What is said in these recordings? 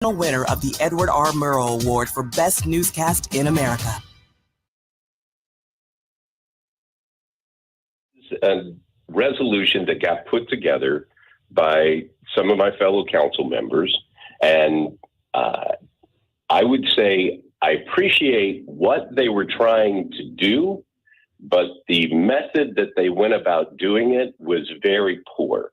winner of the Edward R. Murrow Award for Best Newscast in America. A resolution that got put together by some of my fellow council members, and I would say I appreciate what they were trying to do, but the method that they went about doing it was very poor.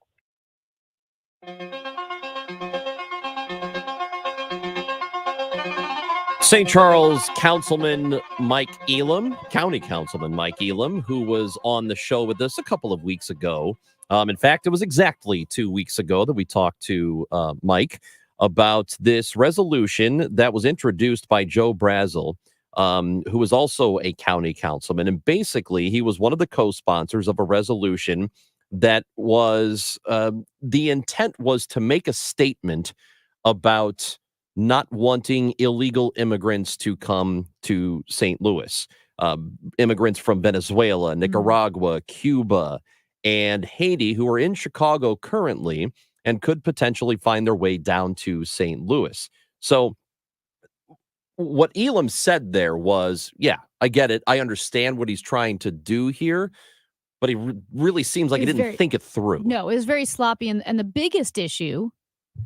St. Charles Councilman Mike Elam, County Councilman Mike Elam, who was on the show with us a couple of weeks ago. In fact, it was exactly 2 weeks ago that we talked to Mike about this resolution that was introduced by Joe Brazel, who was also a county councilman. And basically, he was one of the co-sponsors of a resolution that was, the intent was to make a statement about not wanting illegal immigrants to come to St. Louis. Immigrants from Venezuela, Nicaragua, Cuba, and Haiti who are in Chicago currently and could potentially find their way down to St. Louis. So what Elam said there was, yeah, I get it. I understand what he's trying to do here, but he really seems like he didn't think it through. No, it was very sloppy. And the biggest issue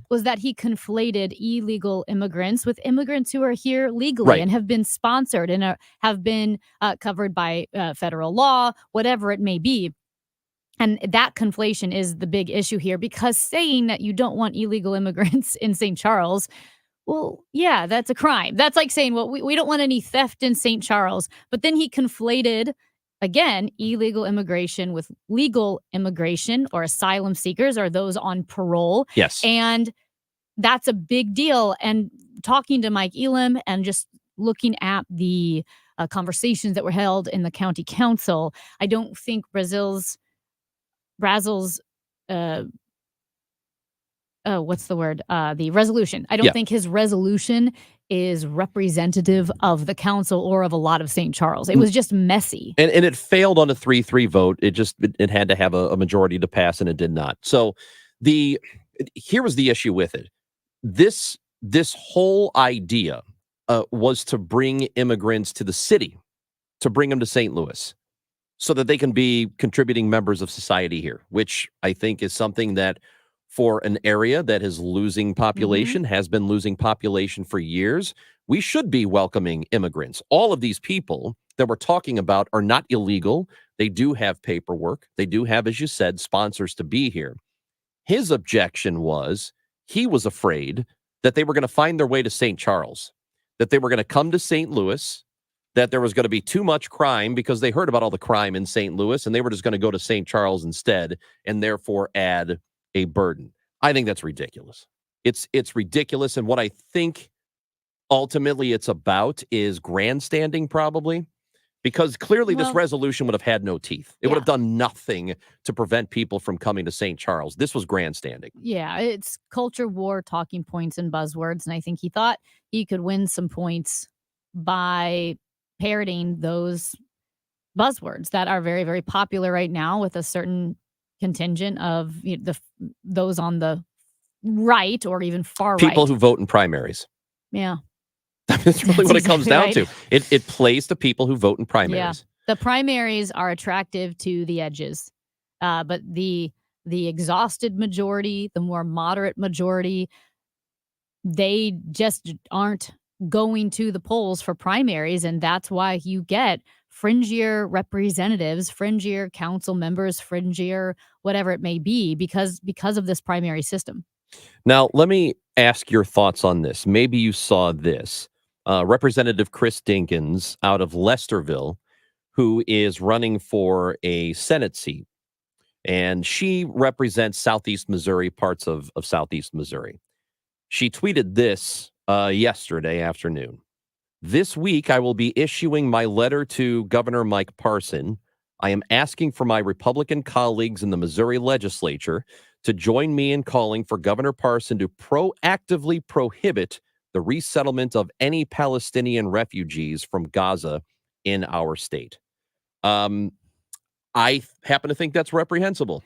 was that he conflated illegal immigrants with immigrants who are here legally and have been sponsored and have been covered by federal law, whatever it may be. And that conflation is the big issue here, because saying that you don't want illegal immigrants in St. Charles, well, yeah, that's a crime. That's like saying, well, we don't want any theft in St. Charles. But then he conflated, again, illegal immigration with legal immigration, or asylum seekers, or those on parole. Yes. And that's a big deal. And talking to Mike Elam and just looking at the conversations that were held in the county council, I don't think Brazel's what's the word? The resolution. I don't think his resolution is representative of the council or of a lot of St. Charles. It was just messy. And it failed on a 3-3 vote. It had to have a majority to pass, and it did not. So here was the issue with it. This whole idea was to bring immigrants to the city, to bring them to St. Louis, so that they can be contributing members of society here, which I think is something that, for an area that is losing population, has been losing population for years, we should be welcoming immigrants. All of these people that we're talking about are not illegal. They do have paperwork. They do have, as you said, sponsors to be here. His objection was he was afraid that they were going to find their way to St. Charles, that they were going to come to St. Louis, that there was going to be too much crime because they heard about all the crime in St. Louis, and they were just going to go to St. Charles instead, and therefore add a burden. I think that's ridiculous. It's ridiculous. And what I think ultimately it's about is grandstanding, probably, because clearly this resolution would have had no teeth. It would have done nothing to prevent people from coming to St. Charles. This was grandstanding. Yeah, it's culture war, talking points, and buzzwords. And I think he thought he could win some points by parroting those buzzwords that are very, very popular right now with a certain contingent of those on the right or even far right. People who vote in primaries. Yeah. That's really what it comes down to. It plays to people who vote in primaries. Yeah. The primaries are attractive to the edges. But the exhausted majority, the more moderate majority, they just aren't going to the polls for primaries. And that's why you get fringier representatives, fringier council members, fringier whatever it may be, because of this primary system. Now, let me ask your thoughts on this. Maybe you saw this. Representative Chris Dinkins out of Lesterville, who is running for a Senate seat. And she represents Southeast Missouri, parts of Southeast Missouri. She tweeted this yesterday afternoon. This week, I will be issuing my letter to Governor Mike Parson. I am asking for my Republican colleagues in the Missouri legislature to join me in calling for Governor Parson to proactively prohibit the resettlement of any Palestinian refugees from Gaza in our state. I happen to think that's reprehensible.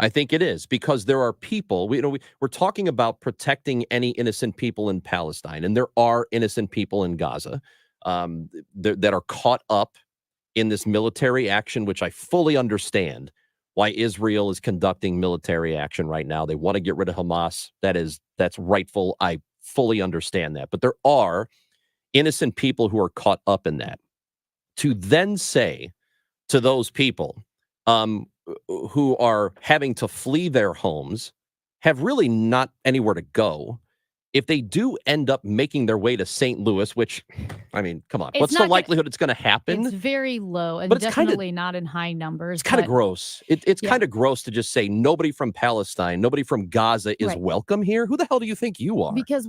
I think it is, because there are people, we're talking about protecting any innocent people in Palestine, and there are innocent people in Gaza that are caught up in this military action, which I fully understand why Israel is conducting military action right now. They want to get rid of Hamas. That's rightful. I fully understand that. But there are innocent people who are caught up in that. To then say to those people who are having to flee their homes, have really not anywhere to go, if they do end up making their way to St. Louis, which, I mean, come on, what's the likelihood it's going to happen? It's very low, and But it's definitely not in high numbers. It's kind of gross. It's kind of gross to just say nobody from Palestine, nobody from Gaza is welcome here. Who the hell do you think you are? Because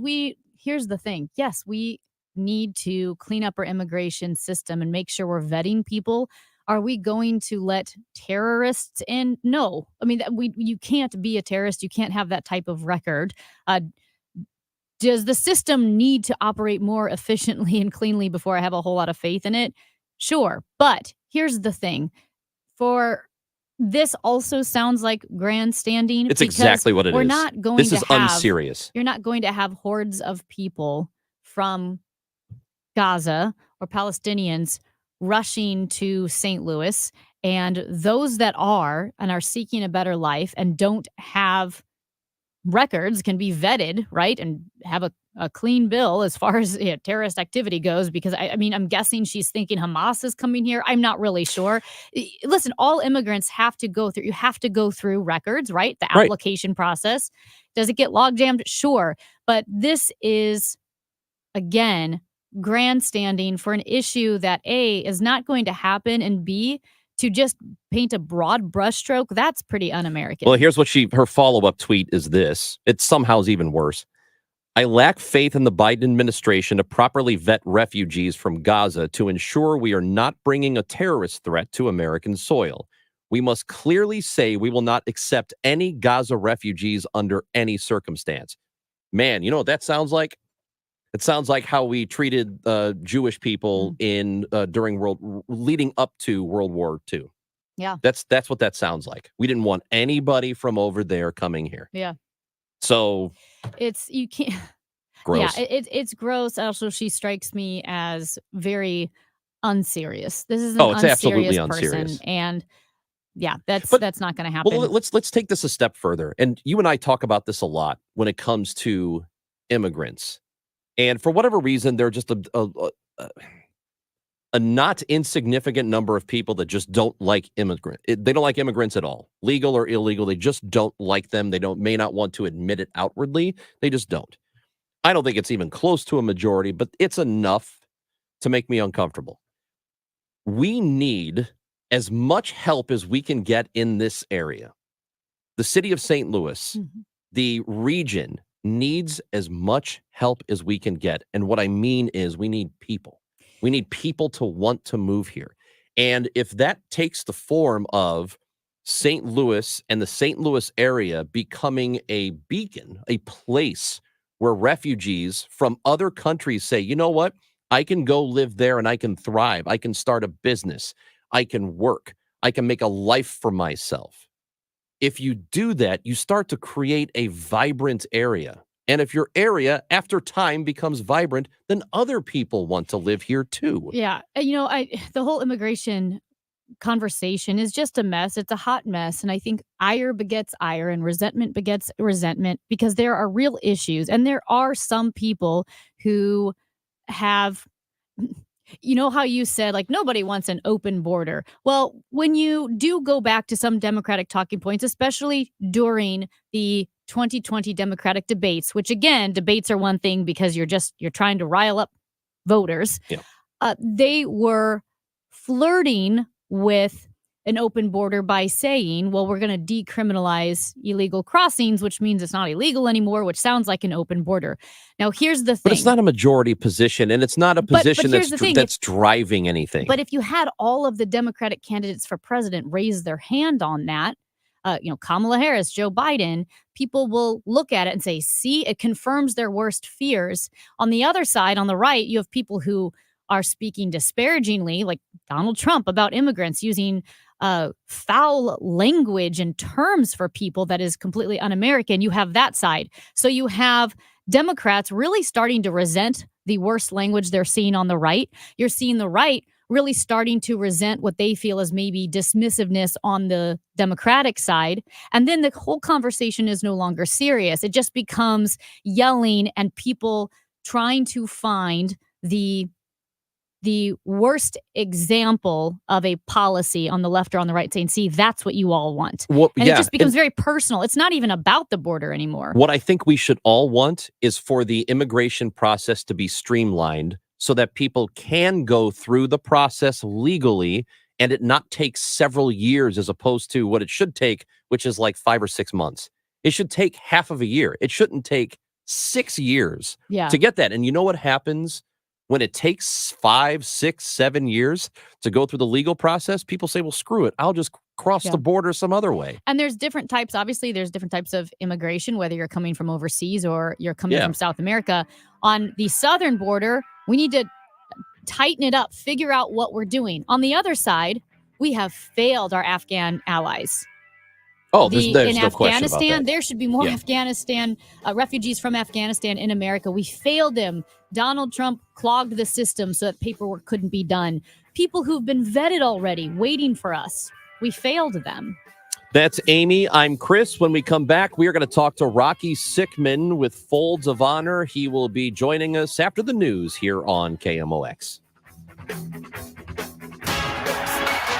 here's the thing. Yes, we need to clean up our immigration system and make sure we're vetting people. Are we going to let terrorists in? No. I mean, you can't be a terrorist. You can't have that type of record. Does the system need to operate more efficiently and cleanly before I have a whole lot of faith in it? Sure. But here's the thing. This also sounds like grandstanding. It's exactly what it is. We're not going this to is have, unserious. You're not going to have hordes of people from Gaza or Palestinians rushing to St. Louis, and those that are seeking a better life and don't have records can be vetted, right, and have a clean bill as far as terrorist activity goes, because I mean, I'm guessing she's thinking Hamas is coming here. I'm not really sure. Listen, all immigrants have to go through records, right? The application process. Does it get log jammed? Sure. But this is, again, grandstanding for an issue that A, is not going to happen, and B, to just paint a broad brushstroke, that's pretty un-American. Well, here's what her follow-up tweet is this. It somehow is even worse. I lack faith in the Biden administration to properly vet refugees from Gaza to ensure we are not bringing a terrorist threat to American soil. We must clearly say we will not accept any Gaza refugees under any circumstance. Man, you know what that sounds like? It sounds like how we treated Jewish people leading up to World War II. Yeah, that's what that sounds like. We didn't want anybody from over there coming here. Yeah. So you can't. Gross. Yeah, it's gross. Also, she strikes me as very unserious. This is an absolutely person, unserious. And yeah, that's not going to happen. Well, let's take this a step further. And you and I talk about this a lot when it comes to immigrants. And for whatever reason, there are just a not insignificant number of people that just don't like immigrants. They don't like immigrants at all, legal or illegal. They just don't like them. They may not want to admit it outwardly. They just don't. I don't think it's even close to a majority, but it's enough to make me uncomfortable. We need as much help as we can get in this area. The city of St. Louis, the region, needs as much help as we can get. And what I mean is we need people. We need people to want to move here. And if that takes the form of St. Louis and the St. Louis area becoming a beacon, a place where refugees from other countries say, you know what, I can go live there and I can thrive. I can start a business. I can work. I can make a life for myself. If you do that, you start to create a vibrant area. And if your area, after time, becomes vibrant, then other people want to live here too. Yeah. The whole immigration conversation is just a mess. It's a hot mess. And I think ire begets ire and resentment begets resentment, because there are real issues. And there are some people who have... You know how you said, like, nobody wants an open border. Well, when you do go back to some Democratic talking points, especially during the 2020 Democratic debates, which, again, debates are one thing because you're trying to rile up voters. Yeah. They were flirting with an open border by saying, well, we're going to decriminalize illegal crossings, which means it's not illegal anymore, which sounds like an open border. Now, here's the thing. But it's not a majority position, and it's not a position that's driving anything. But if you had all of the Democratic candidates for president raise their hand on that, Kamala Harris, Joe Biden, people will look at it and say, see, it confirms their worst fears. On the other side, on the right, you have people who are speaking disparagingly, like Donald Trump, about immigrants, using foul language and terms for people that is completely un-American. You have that side. So you have Democrats really starting to resent the worst language they're seeing on the right. You're seeing the right really starting to resent what they feel is maybe dismissiveness on the Democratic side. And then the whole conversation is no longer serious. It just becomes yelling and people trying to find the worst example of a policy on the left or on the right, saying, see, that's what you all want. Well, and yeah, it just becomes very personal. It's not even about the border anymore. What I think we should all want is for the immigration process to be streamlined so that people can go through the process legally and it not take several years as opposed to what it should take, which is like 5 or 6 months. It should take half of a year. It shouldn't take 6 years to get that. And you know what happens when it takes 5, 6, 7 years to go through the legal process? People say, well, screw it. I'll just cross the border some other way. And there's different types. Obviously, there's different types of immigration, whether you're coming from overseas or you're coming from South America. On the southern border, we need to tighten it up, figure out what we're doing. On the other side, we have failed our Afghan allies. Oh, there's in no question Afghanistan, about that. there should be more Afghanistan refugees from Afghanistan in America. We failed them. Donald Trump clogged the system so that paperwork couldn't be done. People who've been vetted already, waiting for us. We failed them. That's Amy. I'm Chris. When we come back, we are going to talk to Rocky Sickman with Folds of Honor. He will be joining us after the news here on KMOX.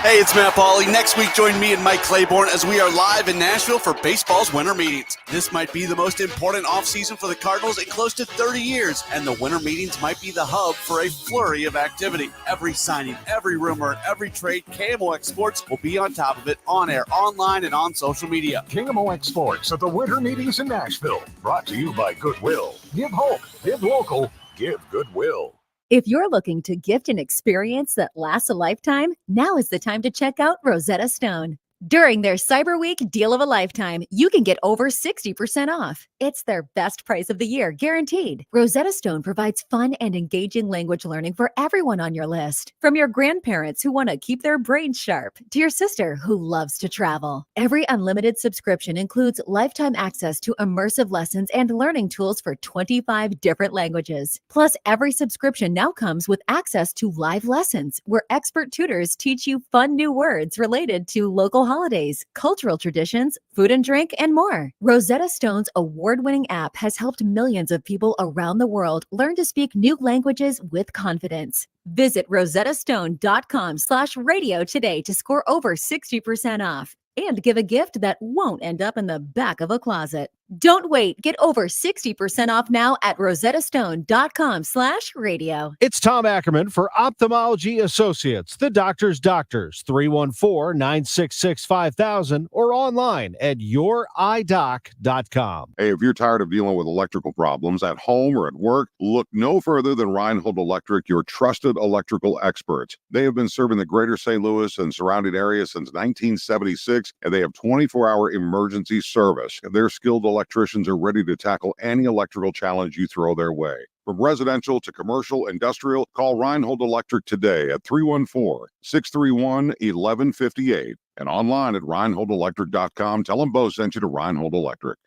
Hey, it's Matt Pauley. Next week, join me and Mike Claiborne as we are live in Nashville for baseball's winter meetings. This might be the most important offseason for the Cardinals in close to 30 years, and the winter meetings might be the hub for a flurry of activity. Every signing, every rumor, and every trade, KMOX Sports will be on top of it, on air, online, and on social media. KMOX Sports at the winter meetings in Nashville. Brought to you by Goodwill. Give hope, give local, give Goodwill. If you're looking to gift an experience that lasts a lifetime, now is the time to check out Rosetta Stone. During their Cyber Week deal of a lifetime, you can get over 60% off. It's their best price of the year, guaranteed. Rosetta Stone provides fun and engaging language learning for everyone on your list. From your grandparents who want to keep their brains sharp, to your sister who loves to travel. Every unlimited subscription includes lifetime access to immersive lessons and learning tools for 25 different languages. Plus, every subscription now comes with access to live lessons, where expert tutors teach you fun new words related to local holidays, cultural traditions, food and drink, and more. Rosetta Stone's award-winning app has helped millions of people around the world learn to speak new languages with confidence. Visit rosettastone.com/radio today to score over 60% off and give a gift that won't end up in the back of a closet. Don't wait. Get over 60% off now at rosettastone.com/radio. It's Tom Ackerman for Ophthalmology Associates, the doctor's doctors, 314-966-5000 or online at youridoc.com. Hey, if you're tired of dealing with electrical problems at home or at work, look no further than Reinhold Electric, your trusted electrical experts. They have been serving the greater St. Louis and surrounding areas since 1976, and they have 24-hour emergency service. Their skilled electricians are ready to tackle any electrical challenge you throw their way. From residential to commercial, industrial, call Reinhold Electric today at 314-631-1158 and online at reinholdelectric.com. Tell them Bo sent you to Reinhold Electric.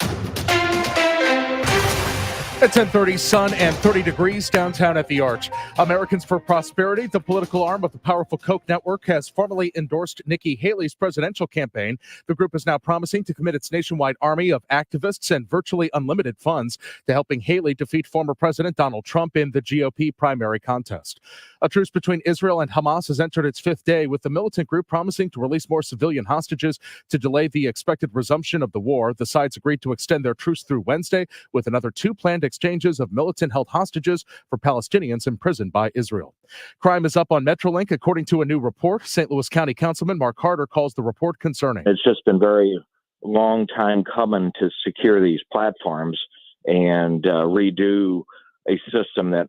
At 10:30, sun and 30 degrees downtown at the Arch. Americans for Prosperity, the political arm of the powerful Koch network, has formally endorsed Nikki Haley's presidential campaign. The group is now promising to commit its nationwide army of activists and virtually unlimited funds to helping Haley defeat former President Donald Trump in the GOP primary contest. A truce between Israel and Hamas has entered its 5th day, with the militant group promising to release more civilian hostages to delay the expected resumption of the war. The sides agreed to extend their truce through Wednesday, with another 2 planned exchanges of militant-held hostages for Palestinians imprisoned by Israel. Crime is up on Metrolink, according to a new report. St. Louis County Councilman Mark Harder calls the report concerning. It's just been very long time coming to secure these platforms and redo a system that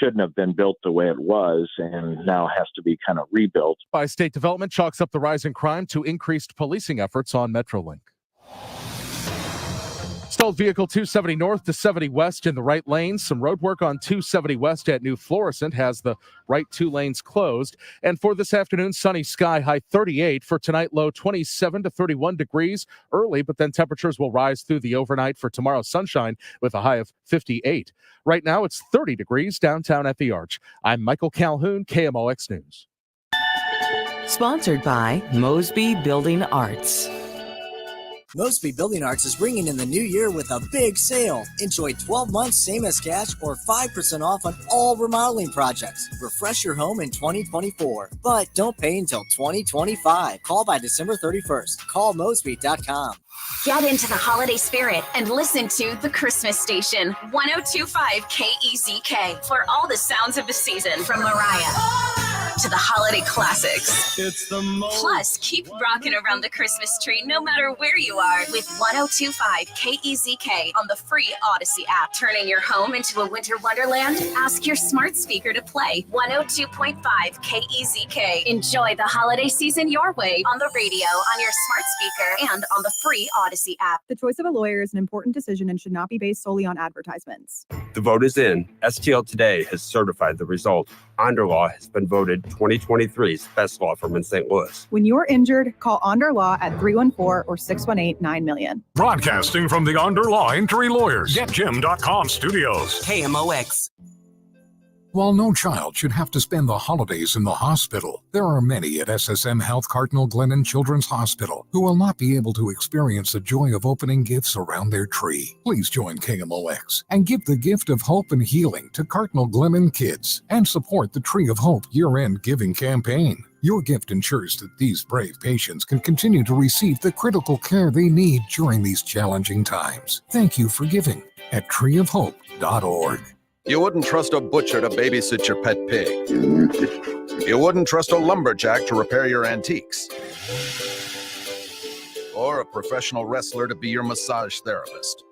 shouldn't have been built the way it was and now has to be kind of rebuilt. By State Development chalks up the rise in crime to increased policing efforts on Metrolink. Stalled vehicle 270 north to 70 west in the right lane. Some road work on 270 west at New Florissant has the right 2 lanes closed. And for this afternoon, sunny sky, high 38. For tonight, low 27 to 31 degrees early, but then temperatures will rise through the overnight. For tomorrow, sunshine with a high of 58. Right now, it's 30 degrees downtown at the Arch. I'm Michael Calhoun, KMOX News. Sponsored by Mosby Building Arts. Mosby Building Arts is bringing in the new year with a big sale. Enjoy 12 months same as cash or 5% off on all remodeling projects. Refresh your home in 2024, but don't pay until 2025. Call by December 31st. Call Mosby.com. Get into the holiday spirit and listen to The Christmas Station, 102.5 KEZK, for all the sounds of the season from Mariah to the holiday classics. It's the most. Plus, keep rocking around the Christmas tree no matter where you are with 102.5 KEZK on the free Odyssey app. Turning your home into a winter wonderland? Ask your smart speaker to play 102.5 KEZK. Enjoy the holiday season your way on the radio, on your smart speaker, and on the free Odyssey app. The choice of a lawyer is an important decision and should not be based solely on advertisements. The vote is in. STL Today has certified the result. Onderlaw has been voted 2023's best law firm in St. Louis. When you're injured, call Onder Law at 314 or 618-9000000. Broadcasting from the Underlaw Injury Lawyers, GetJim.com studios. KMOX. While no child should have to spend the holidays in the hospital, there are many at SSM Health Cardinal Glennon Children's Hospital who will not be able to experience the joy of opening gifts around their tree. Please join KMOX and give the gift of hope and healing to Cardinal Glennon kids and support the Tree of Hope year-end giving campaign. Your gift ensures that these brave patients can continue to receive the critical care they need during these challenging times. Thank you for giving at treeofhope.org. You wouldn't trust a butcher to babysit your pet pig. You wouldn't trust a lumberjack to repair your antiques. Or a professional wrestler to be your massage therapist.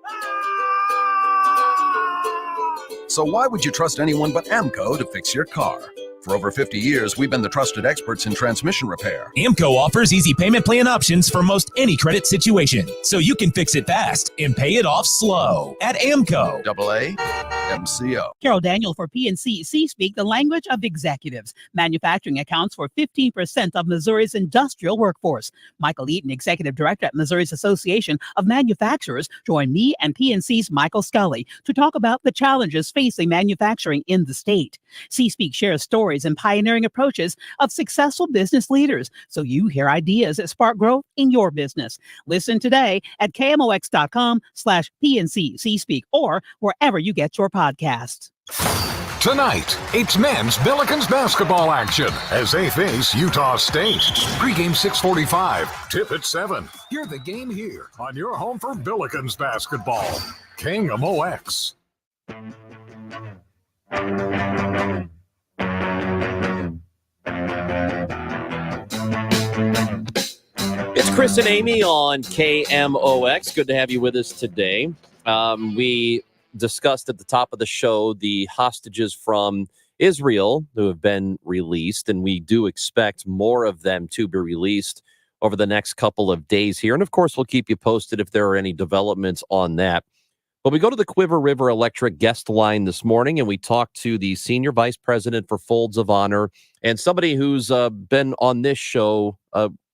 So why would you trust anyone but AMCO to fix your car? For over 50 years, we've been the trusted experts in transmission repair. AMCO offers easy payment plan options for most any credit situation, so you can fix it fast and pay it off slow at AMCO. AAMCO. Carol Daniel for PNC C-Speak, the language of executives. Manufacturing accounts for 15% of Missouri's industrial workforce. Michael Eaton, Executive Director at Missouri's Association of Manufacturers, joined me and PNC's Michael Scully to talk about the challenges facing manufacturing in the state. C-Speak shares stories and pioneering approaches of successful business leaders, so you hear ideas that spark growth in your business. Listen today at KMOX.com/PNC C-Speak or wherever you get your podcasts. Tonight, it's men's Billikens basketball action as they face Utah State. Pre-game 6:45, tip at 7. Hear the game here on your home for Billikens basketball. KMOX. It's Chris and Amy on KMOX. Good to have you with us today. We discussed at the top of the show the hostages from Israel who have been released, and we do expect more of them to be released over the next couple of days here. And of course, we'll keep you posted if there are any developments on that. But we go to the Quiver River Electric guest line this morning, and we talk to the Senior Vice President for Folds of Honor and somebody who's been on this show.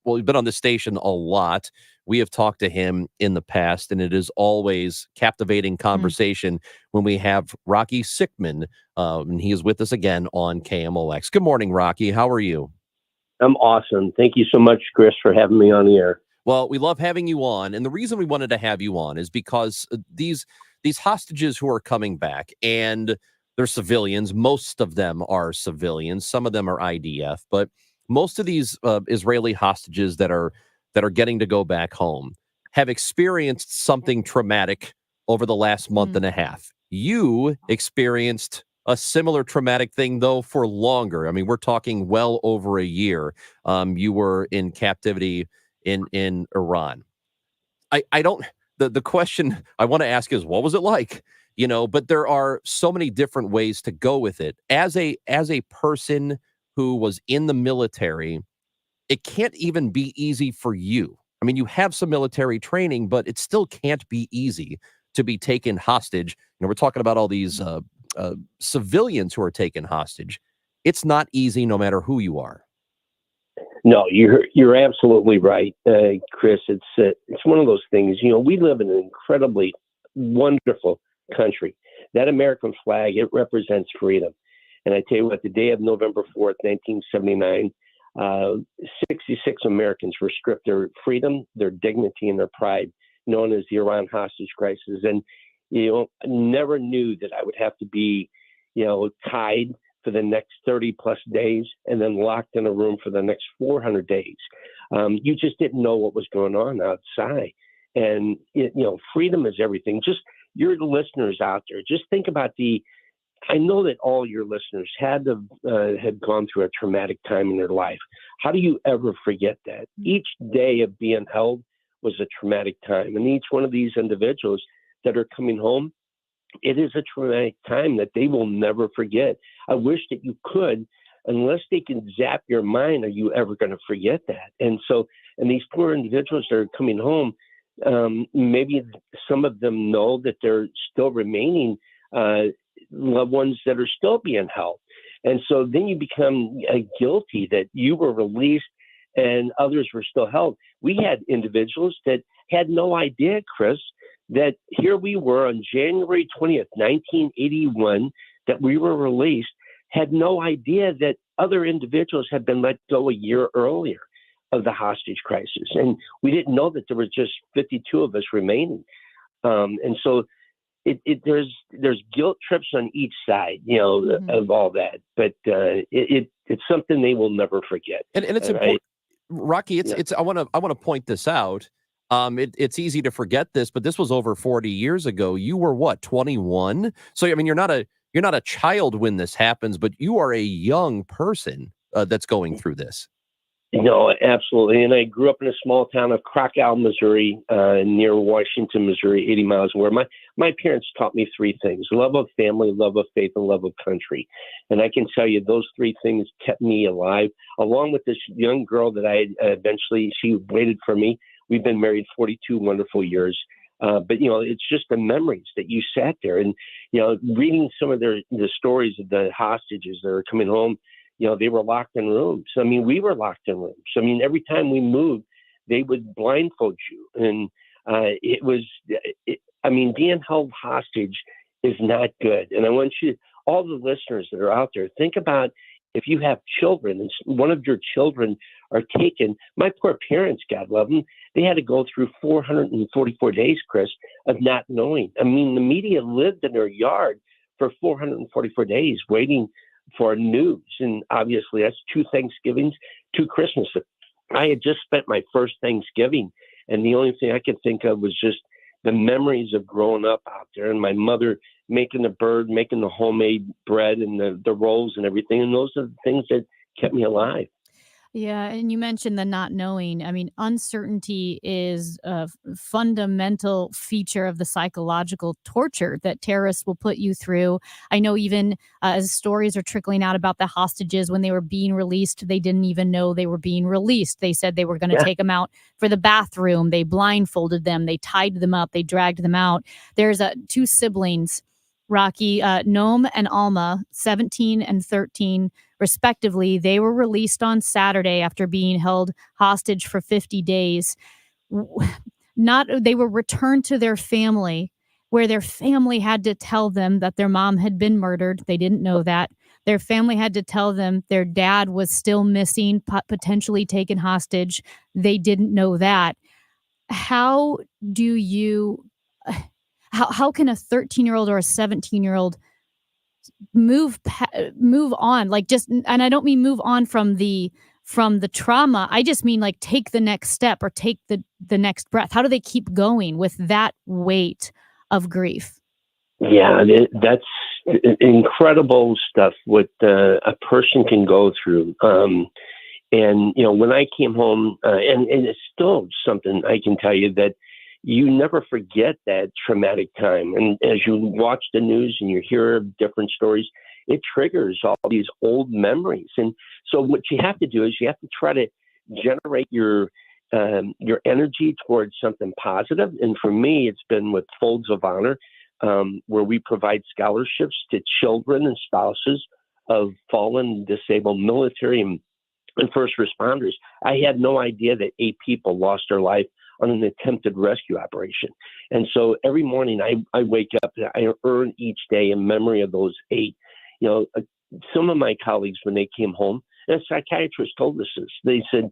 He's been on this station a lot. We have talked to him in the past, and it is always captivating conversation when we have Rocky Sickman, and he is with us again on KMOX. Good morning, Rocky. How are you? I'm awesome. Thank you so much, Chris, for having me on the air. Well, we love having you on, and the reason we wanted to have you on is because these hostages who are coming back, and they're civilians. Most of them are civilians. Some of them are IDF, but most of these Israeli hostages that are getting to go back home have experienced something traumatic over the last month and a half. You experienced a similar traumatic thing, though, for longer. I mean, we're talking well over a year. You were in captivity in Iran. The question I want to ask is, what was it like? You know, but there are so many different ways to go with it. As a person who was in the military, it can't even be easy for you. I mean, you have some military training, but it still can't be easy. to be taken hostage. We're talking about all these civilians who are taken hostage. It's not easy, no matter who you are. No, you're absolutely right, Chris. It's one of those things. We live in an incredibly wonderful country. That American flag, it represents freedom. And I tell you what, the day of November 4th, 1979, 66 Americans were stripped their freedom, their dignity, and their pride, known as the Iran hostage crisis. And, never knew that I would have to be, tied for the next 30 plus days and then locked in a room for the next 400 days. You just didn't know what was going on outside. And, freedom is everything. Just your listeners out there, just think about I know that all your listeners had gone through a traumatic time in their life. How do you ever forget that? Each day of being held was a traumatic time. And each one of these individuals that are coming home, it is a traumatic time that they will never forget. I wish that you could, unless they can zap your mind, are you ever going to forget that? And these poor individuals that are coming home, maybe some of them know that they're still remaining loved ones that are still being held. And so then you become guilty that you were released and others were still held. We had individuals that had no idea, Chris, that here we were on January 20th, 1981, that we were released, had no idea that other individuals had been let go a year earlier of the hostage crisis. And we didn't know that there were just 52 of us remaining. And so there's guilt trips on each side, of all that. But it's something they will never forget. And it's important, Rocky. I want to point this out. It's easy to forget this, but this was over 40 years ago. You were what, 21? So I mean, you're not a child when this happens, but you are a young person that's going through this. No, absolutely. And I grew up in a small town of Krakow, Missouri, near Washington, Missouri, 80 miles away. My parents taught me three things: love of family, love of faith, and love of country. And I can tell you those three things kept me alive, along with this young girl that she waited for me. We've been married 42 wonderful years. But, it's just the memories that you sat there and, reading some of the stories of the hostages that are coming home. They were locked in rooms. I mean, we were locked in rooms. I mean, every time we moved, they would blindfold you. And being held hostage is not good. And I want all the listeners that are out there, think about if you have children and one of your children are taken. My poor parents, God love them, they had to go through 444 days, Chris, of not knowing. I mean, the media lived in their yard for 444 days waiting for news. And obviously that's 2 Thanksgivings, 2 Christmases. I had just spent my first Thanksgiving, and the only thing I could think of was just the memories of growing up out there and my mother making the bird, making the homemade bread and the rolls and everything. And those are the things that kept me alive. Yeah, and you mentioned the not knowing. I mean, uncertainty is a fundamental feature of the psychological torture that terrorists will put you through. I know even as stories are trickling out about the hostages, when they were being released, they didn't even know they were being released. They said they were going to take them out for the bathroom. They blindfolded them. They tied them up. They dragged them out. There's 2 siblings, Rocky, Noam and Alma, 17 and 13, respectively. They were released on Saturday after being held hostage for 50 days. They were returned to their family, where their family had to tell them that their mom had been murdered. They didn't know that. Their family had to tell them their dad was still missing, potentially taken hostage. They didn't know that. How can a 13-year-old or a 17-year-old move on? And I don't mean move on from the trauma. I just mean take the next step or take the next breath. How do they keep going with that weight of grief? Yeah, that's incredible stuff what a person can go through. And when I came home, and it's still something I can tell you that you never forget that traumatic time. And as you watch the news and you hear different stories, it triggers all these old memories. And so what you have to do is you have to try to generate your your energy towards something positive. And for me, it's been with Folds of Honor, where we provide scholarships to children and spouses of fallen, disabled military and first responders. I had no idea that 8 people lost their life on an attempted rescue operation. And so every morning I wake up, I earn each day in memory of those 8. Some of my colleagues, when they came home, and a psychiatrist told us this, they said,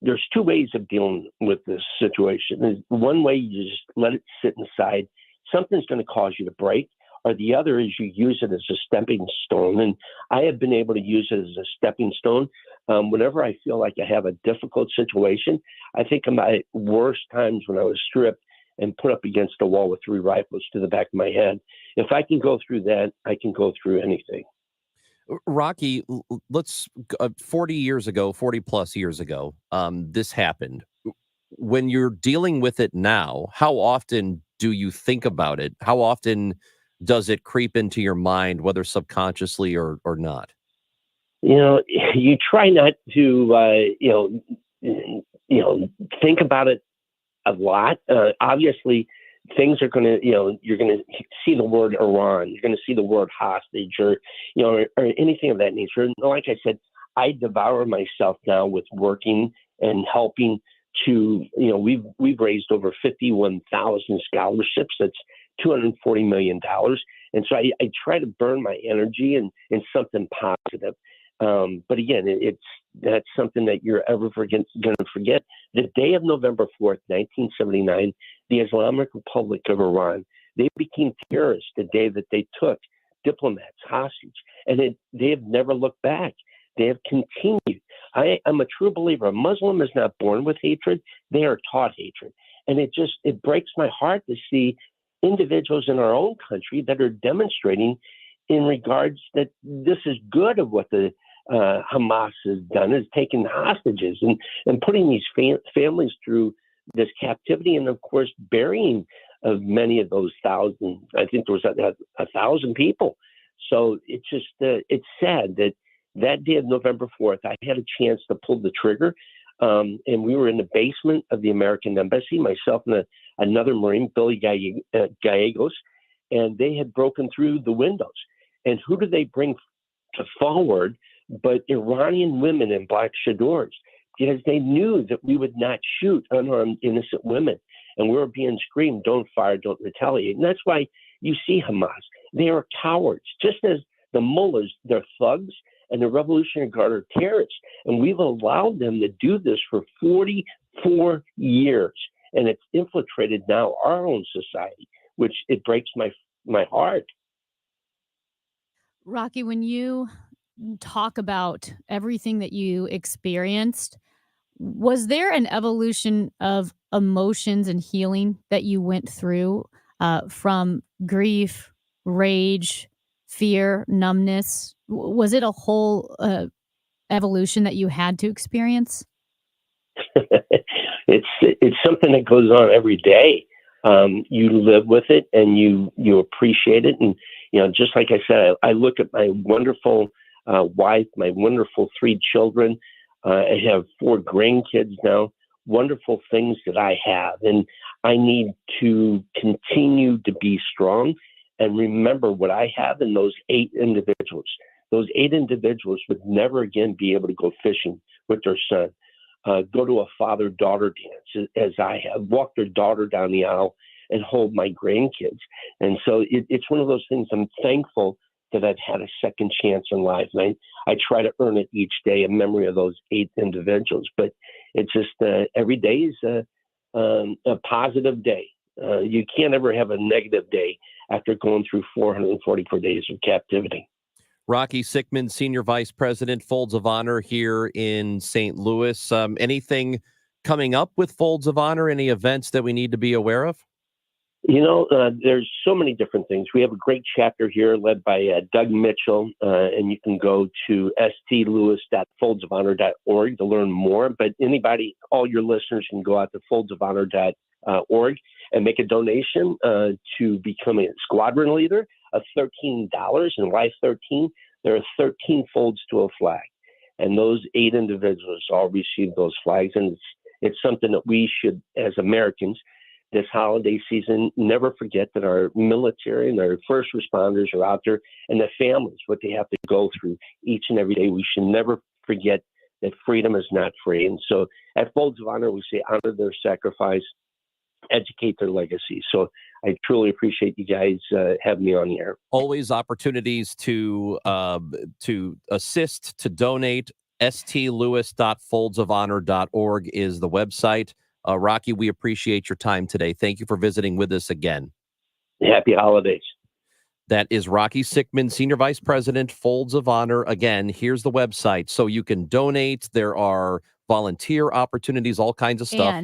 there's 2 ways of dealing with this situation. There's one way, you just let it sit inside. Something's going to cause you to break. Or the other is you use it as a stepping stone. And I have been able to use it as a stepping stone. Whenever I feel like I have a difficult situation, I think of my worst times when I was stripped and put up against a wall with 3 rifles to the back of my head. If I can go through that, I can go through anything. Rocky, let's 40 plus years ago, this happened. When you're dealing with it now, how often do you think about it? How often does it creep into your mind, whether subconsciously or not? You try not to, think about it a lot. Obviously, things are going to, you're going to see the word Iran, you're going to see the word hostage, or anything of that nature. And like I said, I devour myself now with working and helping to, we've raised over 51,000 scholarships. That's $240 million. And so I try to burn my energy in something positive. But again, that's something that you're ever going to forget. The day of November 4th, 1979, the Islamic Republic of Iran, they became terrorists the day that they took diplomats hostage. And they have never looked back. They have continued. I'm a true believer. A Muslim is not born with hatred. They are taught hatred. And it breaks my heart to see individuals in our own country that are demonstrating in regards that this is good of what the Hamas has done, is taking hostages and putting these families through this captivity, and of course burying of many of those thousands. I think there was 1,000 people. So it's just it's sad that day of November 4th, I had a chance to pull the trigger, and we were in the basement of the American Embassy, myself and another Marine, Billy Gallegos, and they had broken through the windows. And who did they bring forward but Iranian women in black chadors? Because they knew that we would not shoot unarmed innocent women. And we were being screamed, don't fire, don't retaliate. And that's why you see Hamas. They are cowards, just as the mullahs, they're thugs, and the Revolutionary Guard are terrorists. And we've allowed them to do this for 44 years. And it's infiltrated now our own society, which it breaks my heart. Rocky, when you talk about everything that you experienced, was there an evolution of emotions and healing that you went through from grief, rage, fear, numbness? Was it a whole evolution that you had to experience? It's something that goes on every day. You live with it and you appreciate it. And, just like I said, I look at my wonderful wife, my wonderful 3 children. I have 4 grandkids now, wonderful things that I have. And I need to continue to be strong and remember what I have in those 8 individuals. Those 8 individuals would never again be able to go fishing with their son, go to a father-daughter dance as I have, walk their daughter down the aisle and hold my grandkids. And so it's one of those things I'm thankful that I've had a second chance in life. And I try to earn it each day in memory of those 8 individuals. But it's just every day is a positive day. You can't ever have a negative day after going through 444 days of captivity. Rocky Sickman, Senior Vice President, Folds of Honor here in St. Louis. Anything coming up with Folds of Honor? Any events that we need to be aware of? There's so many different things. We have a great chapter here led by Doug Mitchell, and you can go to stlewis.foldsofhonor.org to learn more. But anybody, all your listeners can go out to foldsofhonor.org and make a donation to become a squadron leader of $13. And why 13? There are 13 folds to a flag. And those 8 individuals all received those flags. And it's something that we should, as Americans, this holiday season, never forget that our military and our first responders are out there, and the families, what they have to go through each and every day. We should never forget that freedom is not free. And so at Folds of Honor, we say honor their sacrifice, educate their legacy. So I truly appreciate you guys having me on the air. Always opportunities to assist, to donate. stlewis.foldsofhonor.org is the website. Rocky, we appreciate your time today. Thank you for visiting with us again. Happy holidays. That is Rocky Sickman, Senior Vice President, Folds of Honor. Again, here's the website. So you can donate. There are volunteer opportunities, all kinds of stuff.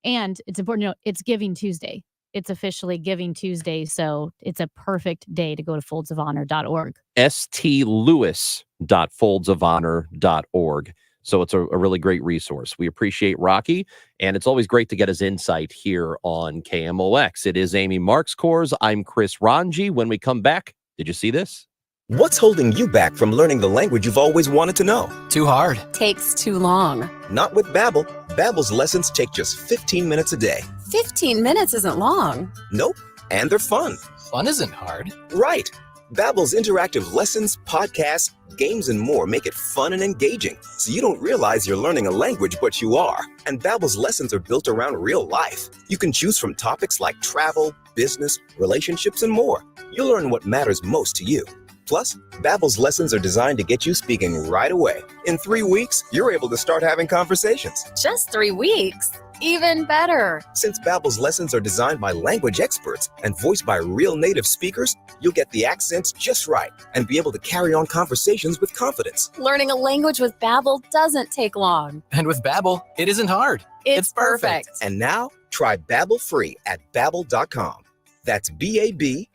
And it's important to know it's Giving Tuesday. It's officially Giving Tuesday, so it's a perfect day to go to foldsofhonor.org. stlewis.foldsofhonor.org. So it's a really great resource. We appreciate Rocky, and it's always great to get his insight here on KMOX. It is Amy Markscores. I'm Chris Ranji. When we come back, did you see this? What's holding you back from learning the language you've always wanted to know? Too hard. Takes too long. Not with Babbel. Babbel's lessons take just 15 minutes a day. 15 minutes isn't long. Nope. And they're fun. Fun isn't hard. Right. Babbel's interactive lessons, podcasts, games, and more make it fun and engaging, so you don't realize you're learning a language, but you are. And Babbel's lessons are built around real life. You can choose from topics like travel, business, relationships, and more. You'll learn what matters most to you. Plus, Babbel's lessons are designed to get you speaking right away. In 3 weeks, you're able to start having conversations. Just 3 weeks. Even better. Since Babbel's lessons are designed by language experts and voiced by real native speakers, you'll get the accents just right and be able to carry on conversations with confidence. Learning a language with Babbel doesn't take long. And with Babbel, it isn't hard. It's perfect. And now, try Babbel free at Babbel.com. That's Babbel.com.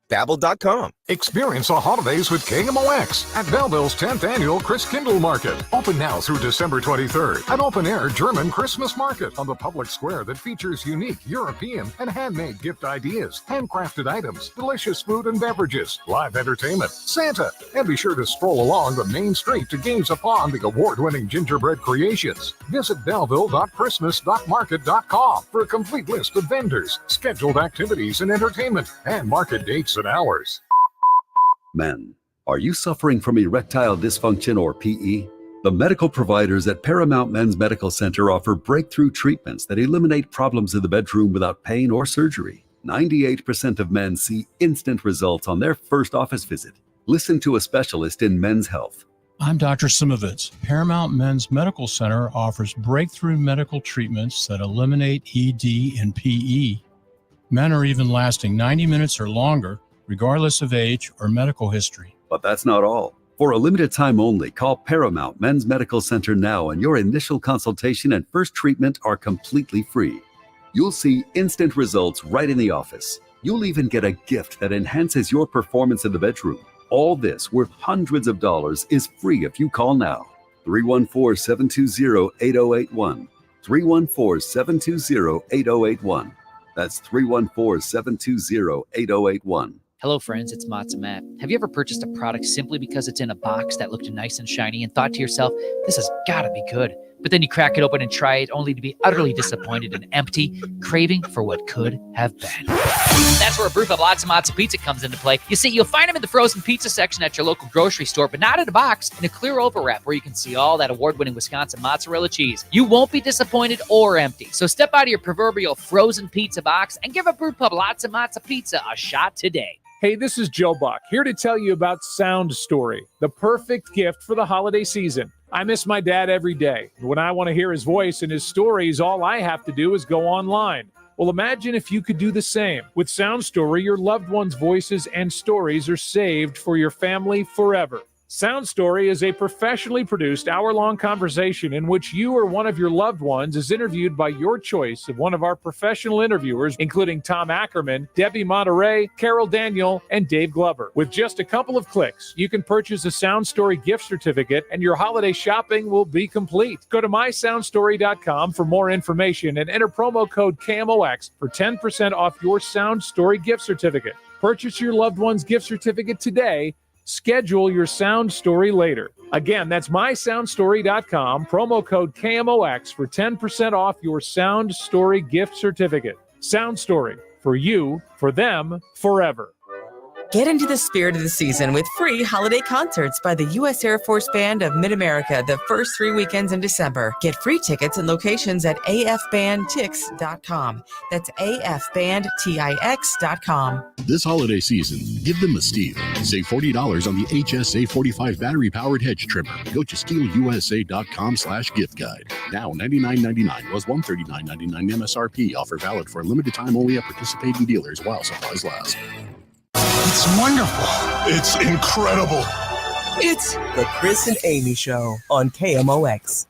Babbel.com. Experience the holidays with KMOX at Belleville's 10th Annual Christkindl Market. Open now through December 23rd. An open-air German Christmas market on the public square that features unique European and handmade gift ideas, handcrafted items, delicious food and beverages, live entertainment, Santa, and be sure to stroll along the main street to gaze upon the award-winning gingerbread creations. Visit belleville.christmas.market.com for a complete list of vendors, scheduled activities and entertainment, and market dates and hours. Men, are you suffering from erectile dysfunction or PE? The medical providers at Paramount Men's Medical Center offer breakthrough treatments that eliminate problems in the bedroom without pain or surgery. 98% of men see instant results on their first office visit. Listen to a specialist in men's health. I'm Dr. Simovitz. Paramount Men's Medical Center offers breakthrough medical treatments that eliminate ED and PE. Men are even lasting 90 minutes or longer, regardless of age or medical history. But that's not all. For a limited time only, call Paramount Men's Medical Center now, and your initial consultation and first treatment are completely free. You'll see instant results right in the office. You'll even get a gift that enhances your performance in the bedroom. All this, worth hundreds of dollars, is free if you call now. 314-720-8081. 314-720-8081. That's 314-720-8081. Hello, friends. It's Matza Matt. Have you ever purchased a product simply because it's in a box that looked nice and shiny and thought to yourself, this has got to be good? But then you crack it open and try it only to be utterly disappointed and empty, craving for what could have been. That's where a proof of Lots of Matza Pizza comes into play. You see, you'll find them in the frozen pizza section at your local grocery store, but not in a box, in a clear overwrap where you can see all that award-winning Wisconsin mozzarella cheese. You won't be disappointed or empty. So step out of your proverbial frozen pizza box and give a Brewpub Lots of Matza Pizza a shot today. Hey, this is Joe Buck, here to tell you about Sound Story, the perfect gift for the holiday season. I miss my dad every day. When I want to hear his voice and his stories, all I have to do is go online. Well, imagine if you could do the same. With Sound Story, your loved ones' voices and stories are saved for your family forever. Sound Story is a professionally produced hour-long conversation in which you or one of your loved ones is interviewed by your choice of one of our professional interviewers, including Tom Ackerman, Debbie Monterey, Carol Daniel, and Dave Glover. With just a couple of clicks, you can purchase a Sound Story gift certificate and your holiday shopping will be complete. Go to mysoundstory.com for more information and enter promo code KMOX for 10% off your Sound Story gift certificate. Purchase your loved one's gift certificate today Schedule your sound story later. Again, that's mysoundstory.com, promo code KMOX for 10% off your Sound Story gift certificate. Sound Story, for you, for them, forever. Get into the spirit of the season with free holiday concerts by the U.S. Air Force Band of Mid-America the first 3 weekends in December. Get free tickets and locations at afbandtix.com. That's afbandtix.com. This holiday season, give them a steal. Save $40 on the HSA 45 battery-powered hedge trimmer. Go to steelusa.com/gift guide. Now $99.99 was $139.99 MSRP. Offer valid for a limited time only at participating dealers while supplies last. It's wonderful. It's incredible. It's the Chris and Amy Show on KMOX.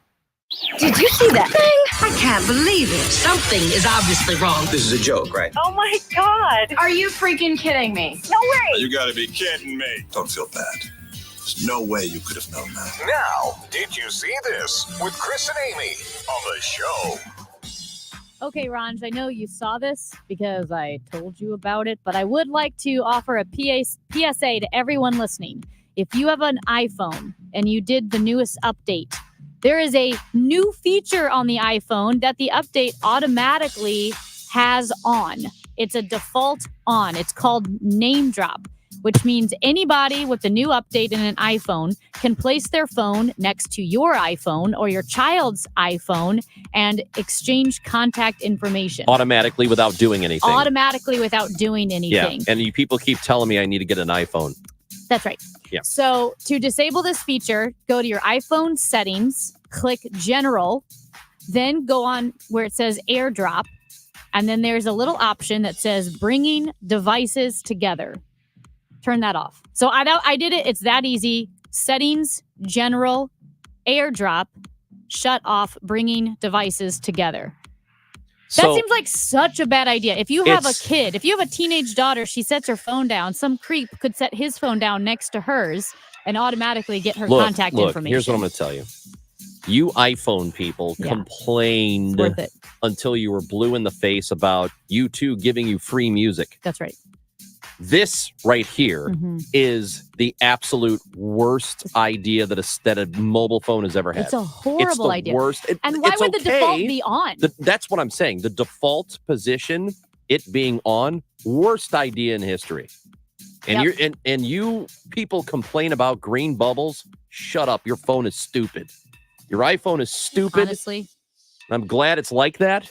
Did you see that thing? I can't believe it. Something is obviously wrong. This is a joke, right? Oh my God. Are you freaking kidding me? No way. You gotta be kidding me. Don't feel bad. There's no way you could have known that. Now, did you see this with Chris and Amy on the show? Okay, Ranj, I know you saw this because I told you about it, but I would like to offer a PSA to everyone listening. If you have an iPhone and you did the newest update, there is a new feature on the iPhone that the update automatically has on. It's a default on. It's called Name Drop, which means anybody with the new update in an iPhone can place their phone next to your iPhone or your child's iPhone and exchange contact information. Automatically without doing anything. Automatically without doing anything. Yeah, and you people keep telling me I need to get an iPhone. That's right. Yeah. So to disable this feature, go to your iPhone settings, click General, then go on where it says AirDrop, and then there's a little option that says Bringing Devices Together. Turn that off. So I did it. It's that easy. Settings, General, AirDrop, shut off Bringing Devices Together. That seems like such a bad idea. If you have a kid, if you have a teenage daughter, she sets her phone down. Some creep could set his phone down next to hers and automatically get her contact information. Here's what I'm going to tell you. You iPhone people complained until you were blue in the face about U2 giving you free music. That's right. This right here is the absolute worst idea that a mobile phone has ever had. It's a horrible idea. Worst. And why would the default be on? That's what I'm saying. The default position, it being on, worst idea in history. And you people complain about green bubbles. Shut up. Your phone is stupid. Your iPhone is stupid. Honestly. I'm glad it's like that.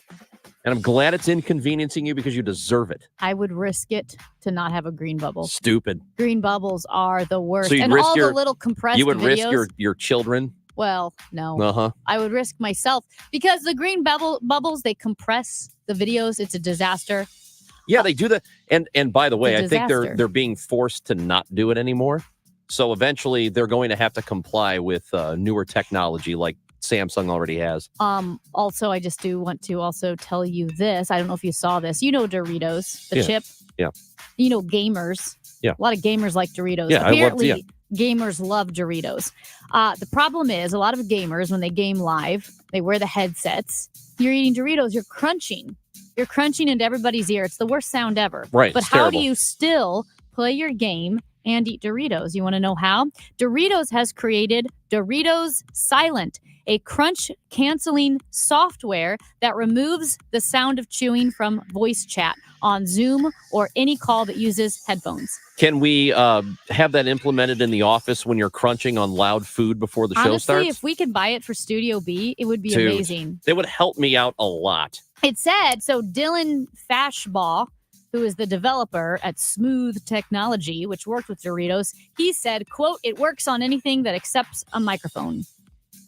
And I'm glad it's inconveniencing you because you deserve it. I would risk it to not have a green bubble. Stupid. Green bubbles are the worst. So and all the little compressed You would videos, risk your children? Well, no. Uh-huh. I would risk myself because the green bubbles, they compress the videos. It's a disaster. Yeah, they do that. And by the way, It's a I think disaster. they're being forced to not do it anymore. So eventually they're going to have to comply with newer technology like Samsung already has. Also, I just do want to also tell you this. I don't know if you saw this. You know Doritos, the chip. Yeah. You know gamers. Yeah. A lot of gamers like Doritos. Yeah, Apparently, gamers love Doritos. The problem is a lot of gamers, when they game live, they wear the headsets. You're eating Doritos. You're crunching. You're crunching into everybody's ear. It's the worst sound ever. Right. But it's how terrible. do you still play your game and eat Doritos? You want to know how? Doritos has created Doritos Silent, a crunch-canceling software that removes the sound of chewing from voice chat on Zoom or any call that uses headphones. Can we have that implemented in the office when you're crunching on loud food before the show starts? Honestly, if we could buy it for Studio B, it would be Dude, amazing. It would help me out a lot. It said, so Dylan Fashbaugh, who is the developer at Smooth Technology, which worked with Doritos, he said, quote, it works on anything that accepts a microphone.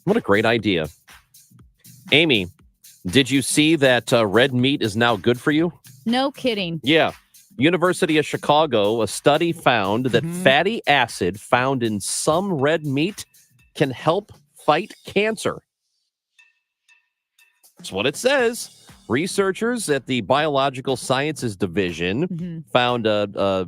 What a great idea. Amy, did you see that red meat is now good for you? No kidding. Yeah. University of Chicago, a study found that fatty acid found in some red meat can help fight cancer. That's what it says. Researchers at the Biological Sciences Division found a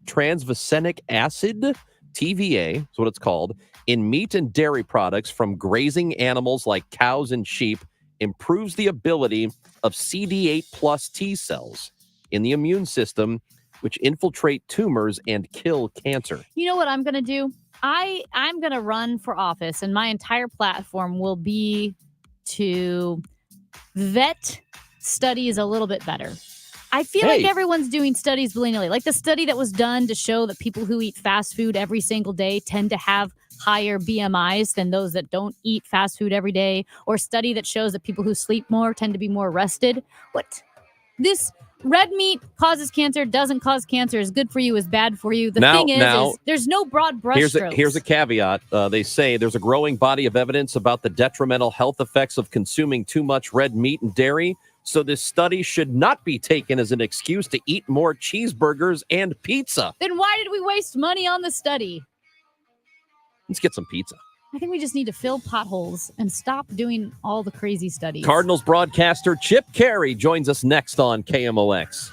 transvasenic acid, TVA, is what it's called, in meat and dairy products from grazing animals like cows and sheep, improves the ability of CD8 plus T cells in the immune system which infiltrate tumors and kill cancer. You know what I'm going to do? I'm going to run for office, and my entire platform will be to vet studies a little bit better. I feel like everyone's doing studies willy-nilly. Like the study that was done to show that people who eat fast food every single day tend to have higher BMIs than those that don't eat fast food every day, or study that shows that people who sleep more tend to be more rested. What? This red meat causes cancer, doesn't cause cancer, is good for you, is bad for you. The thing is there's no broad brushstrokes. Here's a caveat. They say there's a growing body of evidence about the detrimental health effects of consuming too much red meat and dairy. So this study should not be taken as an excuse to eat more cheeseburgers and pizza. Then why did we waste money on the study? Let's get some pizza. I think we just need to fill potholes and stop doing all the crazy studies. Cardinals broadcaster Chip Caray joins us next on KMOX.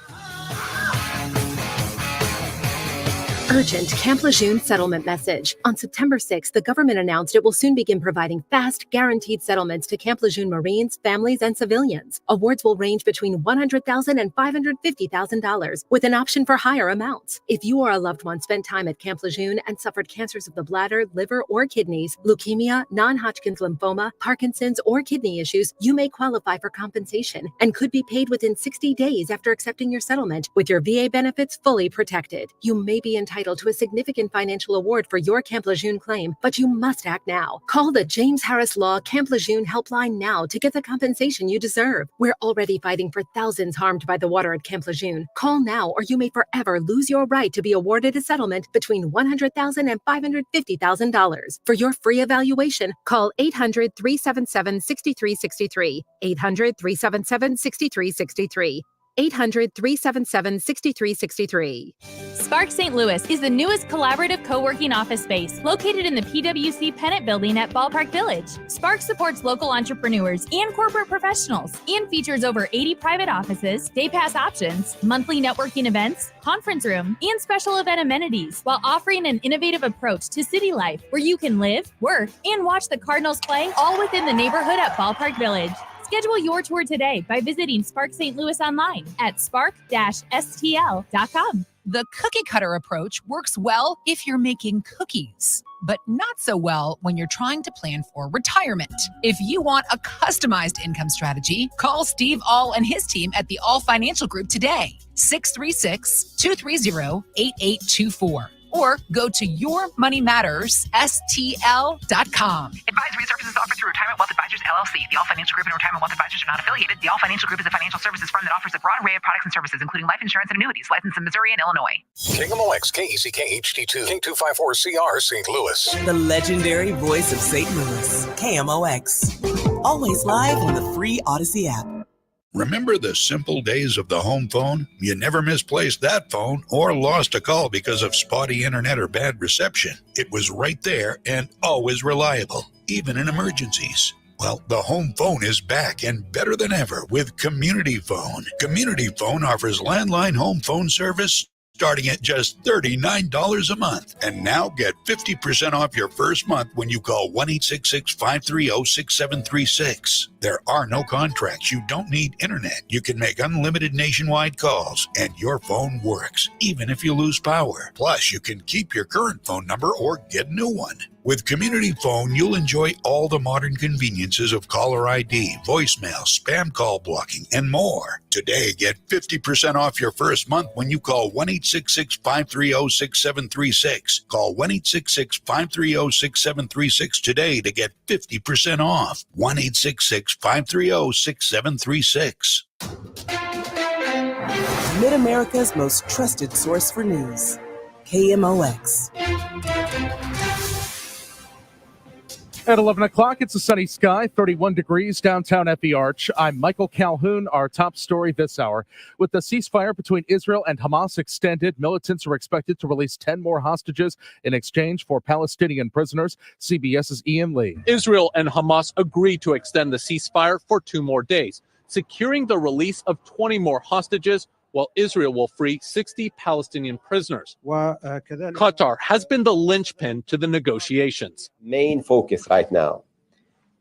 Urgent Camp Lejeune settlement message. On September 6th, the government announced it will soon begin providing fast, guaranteed settlements to Camp Lejeune Marines, families, and civilians. Awards will range between $100,000 and $550,000, with an option for higher amounts. If you or a loved one spent time at Camp Lejeune and suffered cancers of the bladder, liver, or kidneys, leukemia, non-Hodgkin's lymphoma, Parkinson's, or kidney issues, you may qualify for compensation and could be paid within 60 days after accepting your settlement, with your VA benefits fully protected. You may be entitled to a significant financial award for your Camp Lejeune claim, but you must act now. Call the James Harris Law Camp Lejeune helpline now to get the compensation you deserve. We're already fighting for thousands harmed by the water at Camp Lejeune. Call now or you may forever lose your right to be awarded a settlement between $100,000 and $550,000. For your free evaluation, call 800-377-6363. 800-377-6363. 800-377-6363. Spark St. Louis is the newest collaborative co-working office space located in the PwC Pennant Building at Ballpark Village. Spark supports local entrepreneurs and corporate professionals and features over 80 private offices, day pass options, monthly networking events, conference room, and special event amenities, while offering an innovative approach to city life where you can live, work, and watch the Cardinals play all within the neighborhood at Ballpark Village. Schedule your tour today by visiting Spark St. Louis online at spark-stl.com. The cookie cutter approach works well if you're making cookies, but not so well when you're trying to plan for retirement. If you want a customized income strategy, call Steve All and his team at the All Financial Group today, 636-230-8824. Or go to yourmoneymattersstl.com. Advisory services offered through Retirement Wealth Advisors, LLC. The All Financial Group and Retirement Wealth Advisors are not affiliated. The All Financial Group is a financial services firm that offers a broad array of products and services, including life insurance and annuities, licensed in Missouri and Illinois. KMOX, KECK HD2, King254CR, St. Louis. The legendary voice of St. Louis, KMOX. Always live on the free Odyssey app. Remember the simple days of the home phone? You never misplaced that phone or lost a call because of spotty internet or bad reception. It was right there and always reliable, even in emergencies. Well, the home phone is back and better than ever with Community Phone. Community Phone offers landline home phone service starting at just $39 a month. And now get 50% off your first month when you call 1-866-530-6736. There are no contracts. You don't need internet. You can make unlimited nationwide calls, and your phone works, even if you lose power. Plus, you can keep your current phone number or get a new one. With Community Phone, you'll enjoy all the modern conveniences of caller ID, voicemail, spam call blocking, and more. Today, get 50% off your first month when you call 1-866-530-6736. Call 1-866-530-6736 today to get 50% off. 1-866-530-6736. Mid-America's most trusted source for news. KMOX. At 11 o'clock, it's a sunny sky, 31 degrees downtown Effie Arch. I'm Michael Calhoun. Our top story this hour. With the ceasefire between Israel and Hamas extended, militants are expected to release 10 more hostages in exchange for Palestinian prisoners. CBS's Ian Lee. Israel and Hamas agreed to extend the ceasefire for 2 more days, securing the release of 20 more hostages, while Israel will free 60 Palestinian prisoners. Qatar has been the linchpin to the negotiations. Main focus right now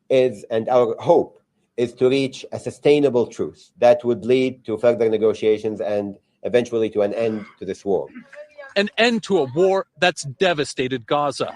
is, and our hope is to reach a sustainable truce that would lead to further negotiations and eventually to an end to this war. An end to a war that's devastated Gaza.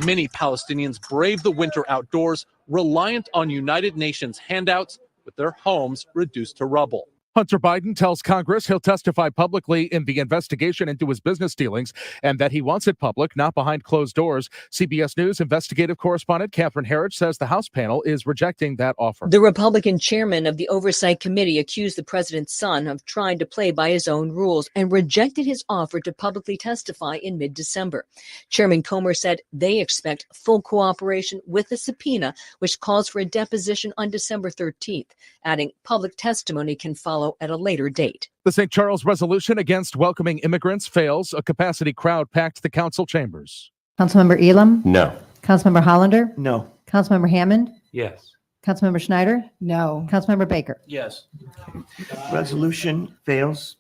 Many Palestinians brave the winter outdoors, reliant on United Nations handouts, with their homes reduced to rubble. Hunter Biden tells Congress he'll testify publicly in the investigation into his business dealings and that he wants it public, not behind closed doors. CBS News investigative correspondent Catherine Herridge says the House panel is rejecting that offer. The Republican chairman of the Oversight Committee accused the president's son of trying to play by his own rules and rejected his offer to publicly testify in mid-December. Chairman Comer said they expect full cooperation with the subpoena, which calls for a deposition on December 13th, adding public testimony can follow at a later date. The St. Charles resolution against welcoming immigrants fails. A capacity crowd packed the council chambers. Councilmember Elam? No. Councilmember Hollander? No. Councilmember Hammond? Yes. Councilmember Schneider? No. Councilmember Baker? Yes. Resolution fails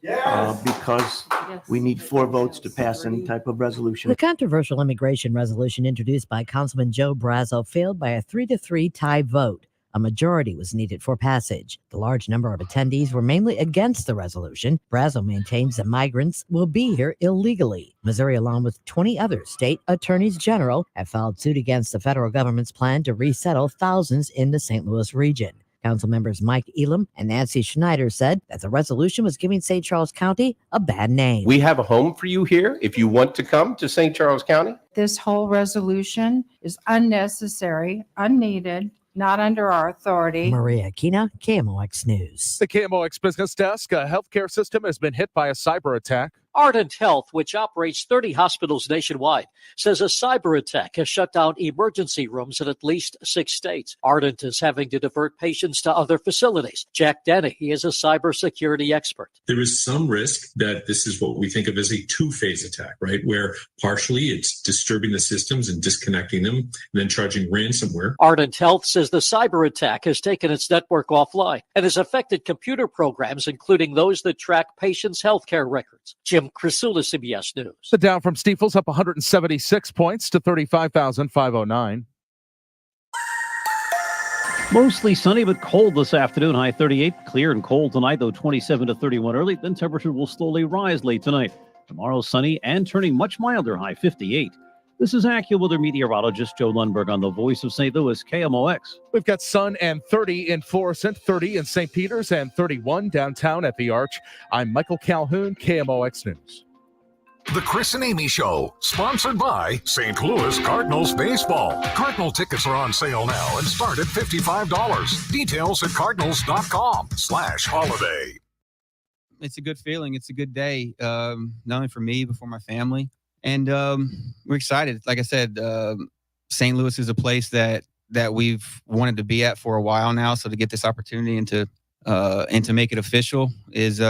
because we need 4 votes to pass any type of resolution. The controversial immigration resolution introduced by Councilman Joe Brazo failed by a 3-3 tie vote. A majority was needed for passage. The large number of attendees were mainly against the resolution. Brazo maintains that migrants will be here illegally. Missouri, along with 20 other state attorneys general, have filed suit against the federal government's plan to resettle thousands in the St. Louis region. Council members Mike Elam and Nancy Schneider said that the resolution was giving St. Charles County a bad name. We have a home for you here if you want to come to St. Charles County. This whole resolution is unnecessary, unneeded, not under our authority. Maria Aquina, KMOX News. The KMOX Business Desk, a healthcare system has been hit by a cyber attack. Ardent Health, which operates 30 hospitals nationwide, says a cyber attack has shut down emergency rooms in at least 6 states. Ardent is having to divert patients to other facilities. Jack Denny is a cybersecurity expert. There is some risk that this is what we think of as a 2-phase attack, right? Where partially it's disturbing the systems and disconnecting them, and then charging ransomware. Ardent Health says the cyber attack has taken its network offline and has affected computer programs, including those that track patients' healthcare records. Jim Crisula, CBS News. The Dow from Stifel's up 176 points to 35,509. Mostly sunny but cold this afternoon, high 38. Clear and cold tonight, though 27 to 31 early. Then temperature will slowly rise late tonight. Tomorrow sunny and turning much milder, high 58. This is AccuWeather meteorologist Joe Lundberg on the Voice of St. Louis, KMOX. We've got sun and 30 in Florissant, 30 in St. Peters, and 31 downtown at the Arch. I'm Michael Calhoun, KMOX News. The Chris and Amy Show, sponsored by St. Louis Cardinals Baseball. Cardinal tickets are on sale now and start at $55. Details at cardinals.com/holiday. It's a good feeling. It's a good day, not only for me, but for my family. And we're excited. Like I said, St. Louis is a place that we've wanted to be at for a while now. So to get this opportunity and to make it official is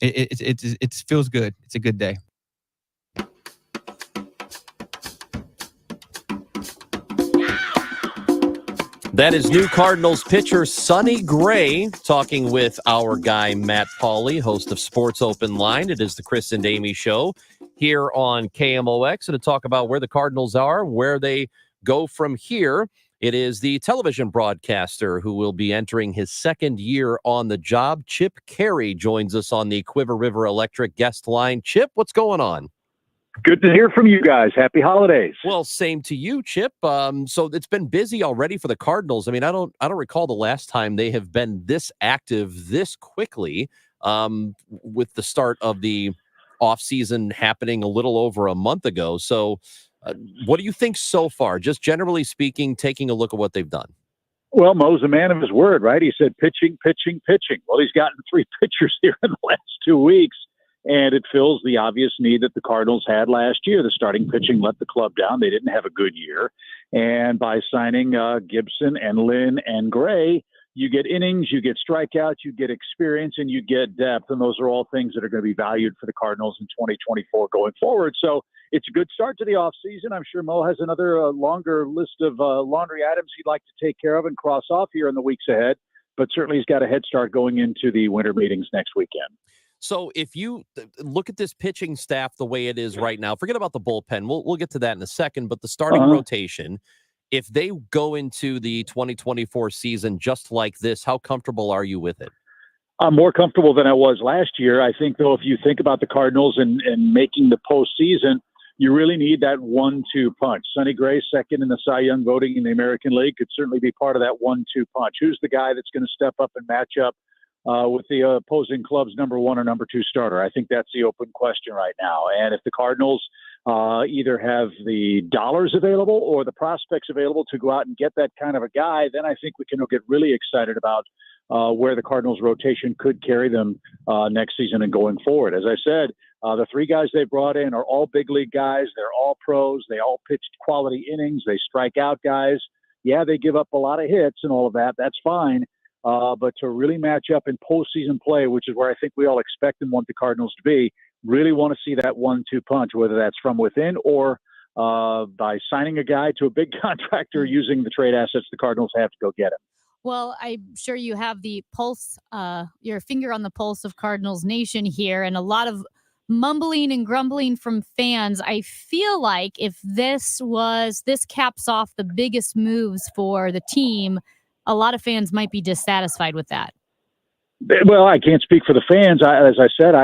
it feels good. It's a good day. That is new Cardinals pitcher Sonny Gray talking with our guy Matt Pauley, host of Sports Open Line. It is the Chris and Amy Show here on KMOX, and to talk about where the Cardinals are, where they go from here. It is the television broadcaster who will be entering his 2nd year on the job. Chip Caray joins us on the Quiver River Electric guest line. Chip, what's going on? Good to hear from you guys. Happy holidays. Well, same to you, Chip. So it's been busy already for the Cardinals. I mean, I don't recall the last time they have been this active this quickly, with the start of the offseason happening a little over a month ago. So what do you think so far? Just generally speaking, taking a look at what they've done. Well, Mo's a man of his word, right? He said pitching, pitching, pitching. Well, he's gotten 3 pitchers here in the last 2 weeks. And it fills the obvious need that the Cardinals had last year. The starting pitching let the club down. They didn't have a good year. And by signing Gibson and Lynn and Gray, you get innings, you get strikeouts, you get experience, and you get depth. And those are all things that are going to be valued for the Cardinals in 2024 going forward. So it's a good start to the offseason. I'm sure Mo has another longer list of laundry items he'd like to take care of and cross off here in the weeks ahead. But certainly he's got a head start going into the winter meetings next weekend. So if you look at this pitching staff the way it is right now, forget about the bullpen. We'll get to that in a second. But the starting rotation, if they go into the 2024 season just like this, how comfortable are you with it? I'm more comfortable than I was last year. I think, though, if you think about the Cardinals and making the postseason, you really need that 1-2 punch. Sonny Gray, second in the Cy Young voting in the American League, could certainly be part of that 1-2 punch. Who's the guy that's going to step up and match up with the opposing club's number 1 or number 2 starter? I think that's the open question right now. And if the Cardinals either have the dollars available or the prospects available to go out and get that kind of a guy, then I think we can get really excited about where the Cardinals' rotation could carry them next season and going forward. As I said, the 3 guys they brought in are all big league guys. They're all pros. They all pitched quality innings. They strike out guys. Yeah, they give up a lot of hits and all of that. That's fine. But to really match up in postseason play, which is where I think we all expect and want the Cardinals to be, really want to see that 1-2 punch, whether that's from within or by signing a guy to a big contract or using the trade assets the Cardinals have to go get him. Well, I'm sure you have the pulse, your finger on the pulse of Cardinals Nation here, and a lot of mumbling and grumbling from fans. I feel like if this caps off the biggest moves for the team, a lot of fans might be dissatisfied with that. Well, I can't speak for the fans. As I said,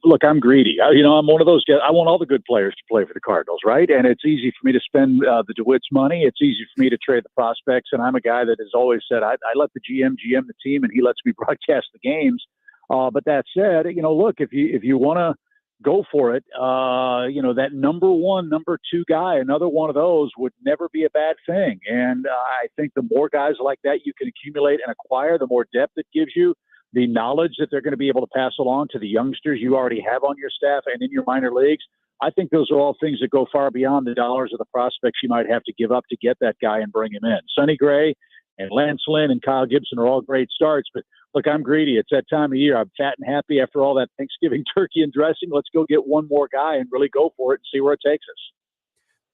look, I'm greedy. I'm one of those guys. I want all the good players to play for the Cardinals, right? And it's easy for me to spend the DeWitt's money. It's easy for me to trade the prospects. And I'm a guy that has always said I let the GM the team, and he lets me broadcast the games. But that said, look, if you want to go for it, that number 1, number 2 guy, another one of those would never be a bad thing. And I think the more guys like that you can accumulate and acquire, the more depth it gives you, the knowledge that they're going to be able to pass along to the youngsters you already have on your staff and in your minor leagues. I think those are all things that go far beyond the dollars or the prospects you might have to give up to get that guy and bring him in. Sonny Gray and Lance Lynn and Kyle Gibson are all great starts, but look, I'm greedy. It's that time of year. I'm fat and happy after all that Thanksgiving turkey and dressing. Let's go get one more guy and really go for it and see where it takes us.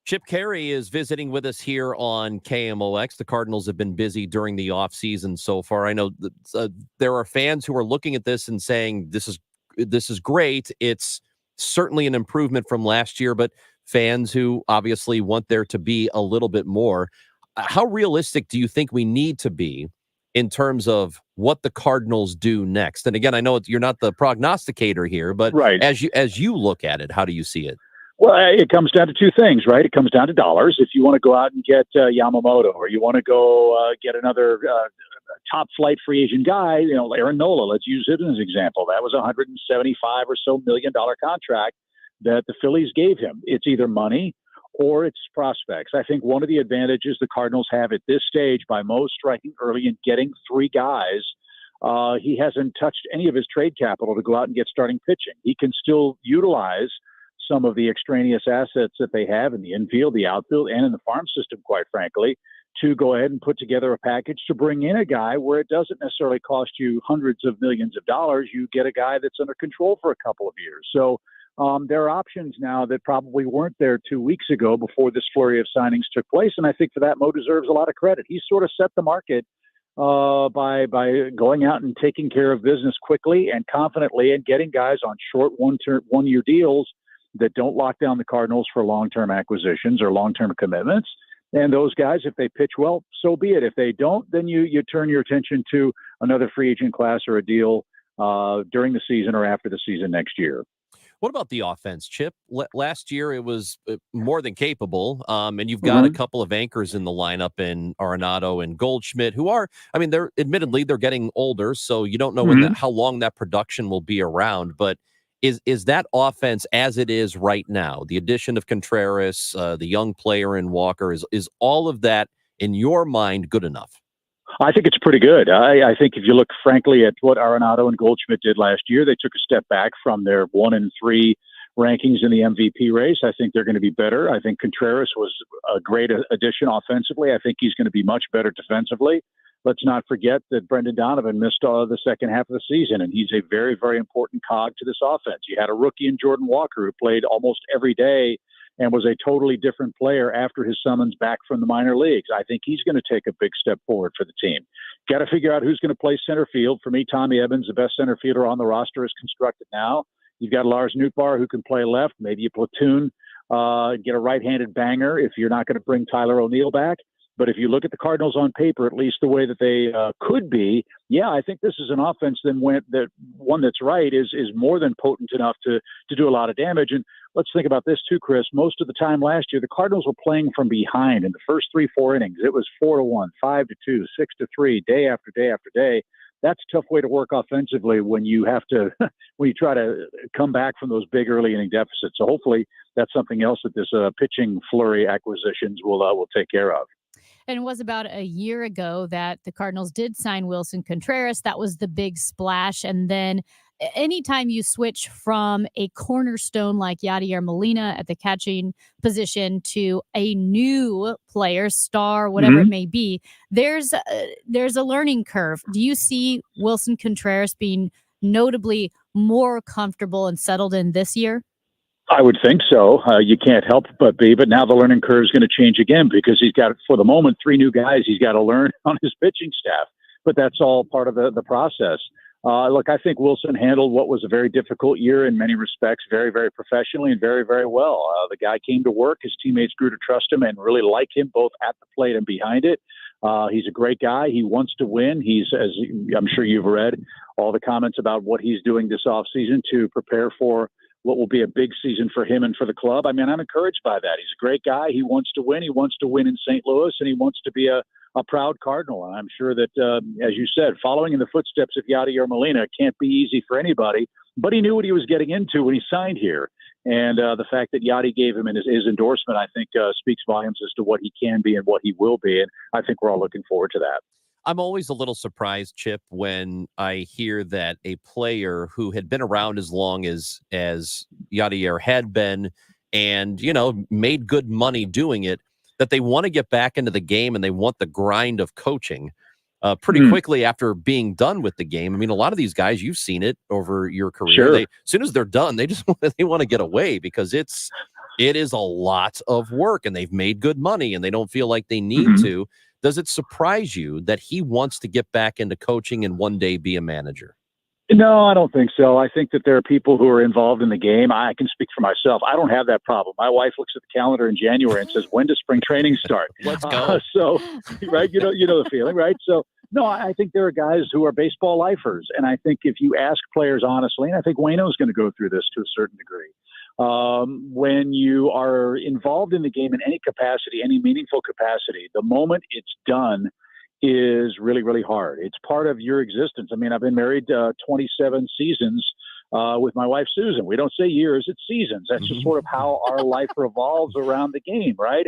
Chip Caray is visiting with us here on KMOX. The Cardinals have been busy during the offseason so far. I know that, there are fans who are looking at this and saying this is great. It's certainly an improvement from last year, but fans who obviously want there to be a little bit more. How realistic do you think we need to be in terms of what the Cardinals do next? And again, I know you're not the prognosticator here, but right. as you look at it, how do you see it? Well, it comes down to 2 things, right? It comes down to dollars. If you want to go out and get Yamamoto, or you want to go get another top flight free agent guy, Aaron Nola, let's use it as an example. That was a $175 or so million contract that the Phillies gave him. It's either money or it's prospects. I think one of the advantages the Cardinals have at this stage, by most striking early and getting 3 guys, he hasn't touched any of his trade capital to go out and get starting pitching. He can still utilize some of the extraneous assets that they have in the infield, the outfield, and in the farm system, quite frankly, to go ahead and put together a package to bring in a guy where it doesn't necessarily cost you hundreds of millions of dollars. You get a guy that's under control for a couple of years. So there are options now that probably weren't there 2 weeks ago before this flurry of signings took place. And I think for that, Mo deserves a lot of credit. He sort of set the market by going out and taking care of business quickly and confidently and getting guys on short one-year deals that don't lock down the Cardinals for long-term acquisitions or long-term commitments. And those guys, if they pitch well, so be it. If they don't, then you turn your attention to another free agent class or a deal during the season or after the season next year. What about the offense, Chip? Last year, it was more than capable, and you've got a couple of anchors in the lineup in Arenado and Goldschmidt, who are, they're getting older, so you don't know how long that production will be around, but is that offense as it is right now, the addition of Contreras, the young player in Walker, is all of that, in your mind, good enough? I think it's pretty good. I think if you look, frankly, at what Arenado and Goldschmidt did last year, they took a step back from their 1 and 3 rankings in the MVP race. I think they're going to be better. I think Contreras was a great addition offensively. I think he's going to be much better defensively. Let's not forget that Brendan Donovan missed the second half of the season, and he's a very, very important cog to this offense. You had a rookie in Jordan Walker who played almost every day and was a totally different player after his summons back from the minor leagues. I think he's going to take a big step forward for the team. Got to figure out who's going to play center field. For me, Tommy Evans, the best center fielder on the roster, is constructed now. You've got Lars Nootbaar, who can play left, maybe a platoon, get a right-handed banger if you're not going to bring Tyler O'Neill back. But if you look at the Cardinals on paper, at least the way that they could be, yeah, I think this is an offense that one that's right is more than potent enough to do a lot of damage. And let's think about this too, Chris. Most of the time last year, the Cardinals were playing from behind in the first 3-4 innings. It was 4-1, 5-2, 6-3, day after day after day. That's a tough way to work offensively when you have to when you try to come back from those big early inning deficits. So hopefully that's something else that this pitching flurry acquisitions will take care of. And it was about a year ago that the Cardinals did sign Wilson Contreras. That was the big splash. And then anytime you switch from a cornerstone like Yadier Molina at the catching position to a new player, star, whatever it may be, there's a learning curve. Do you see Wilson Contreras being notably more comfortable and settled in this year? I would think so. You can't help but be. But now the learning curve is going to change again because he's got, for the moment, 3 new guys he's got to learn on his pitching staff. But that's all part of the process. Look, I think Wilson handled what was a very difficult year in many respects very, very professionally and very, very well. The guy came to work. His teammates grew to trust him and really like him both at the plate and behind it. He's a great guy. He wants to win. He's, as I'm sure you've read, all the comments about what he's doing this offseason to prepare for what will be a big season for him and for the club. I mean, I'm encouraged by that. He's a great guy. He wants to win. He wants to win in St. Louis, and he wants to be a proud Cardinal. And I'm sure that, as you said, following in the footsteps of Yadier Molina can't be easy for anybody, but he knew what he was getting into when he signed here. And the fact that Yadi gave him his endorsement, I think, speaks volumes as to what he can be and what he will be. And I think we're all looking forward to that. I'm always a little surprised, Chip, when I hear that a player who had been around as long as Yadier had been and, made good money doing it, that they want to get back into the game and they want the grind of coaching pretty quickly after being done with the game. I mean, a lot of these guys, you've seen it over your career. Sure. As soon as they're done, they want to get away because it is a lot of work and they've made good money and they don't feel like they need to. Does it surprise you that he wants to get back into coaching and one day be a manager? No, I don't think so. I think that there are people who are involved in the game. I can speak for myself. I don't have that problem. My wife looks at the calendar in January and says, when does spring training start? Let's go. Right, you know the feeling, right? So, no, I think there are guys who are baseball lifers. And I think if you ask players honestly, and I think Waino's going to go through this to a certain degree, when you are involved in the game in any capacity, any meaningful capacity, the moment it's done is really, really hard. It's part of your existence. I mean, I've been married 27 seasons with my wife, Susan. We don't say years, it's seasons. That's just sort of how our life revolves around the game, right?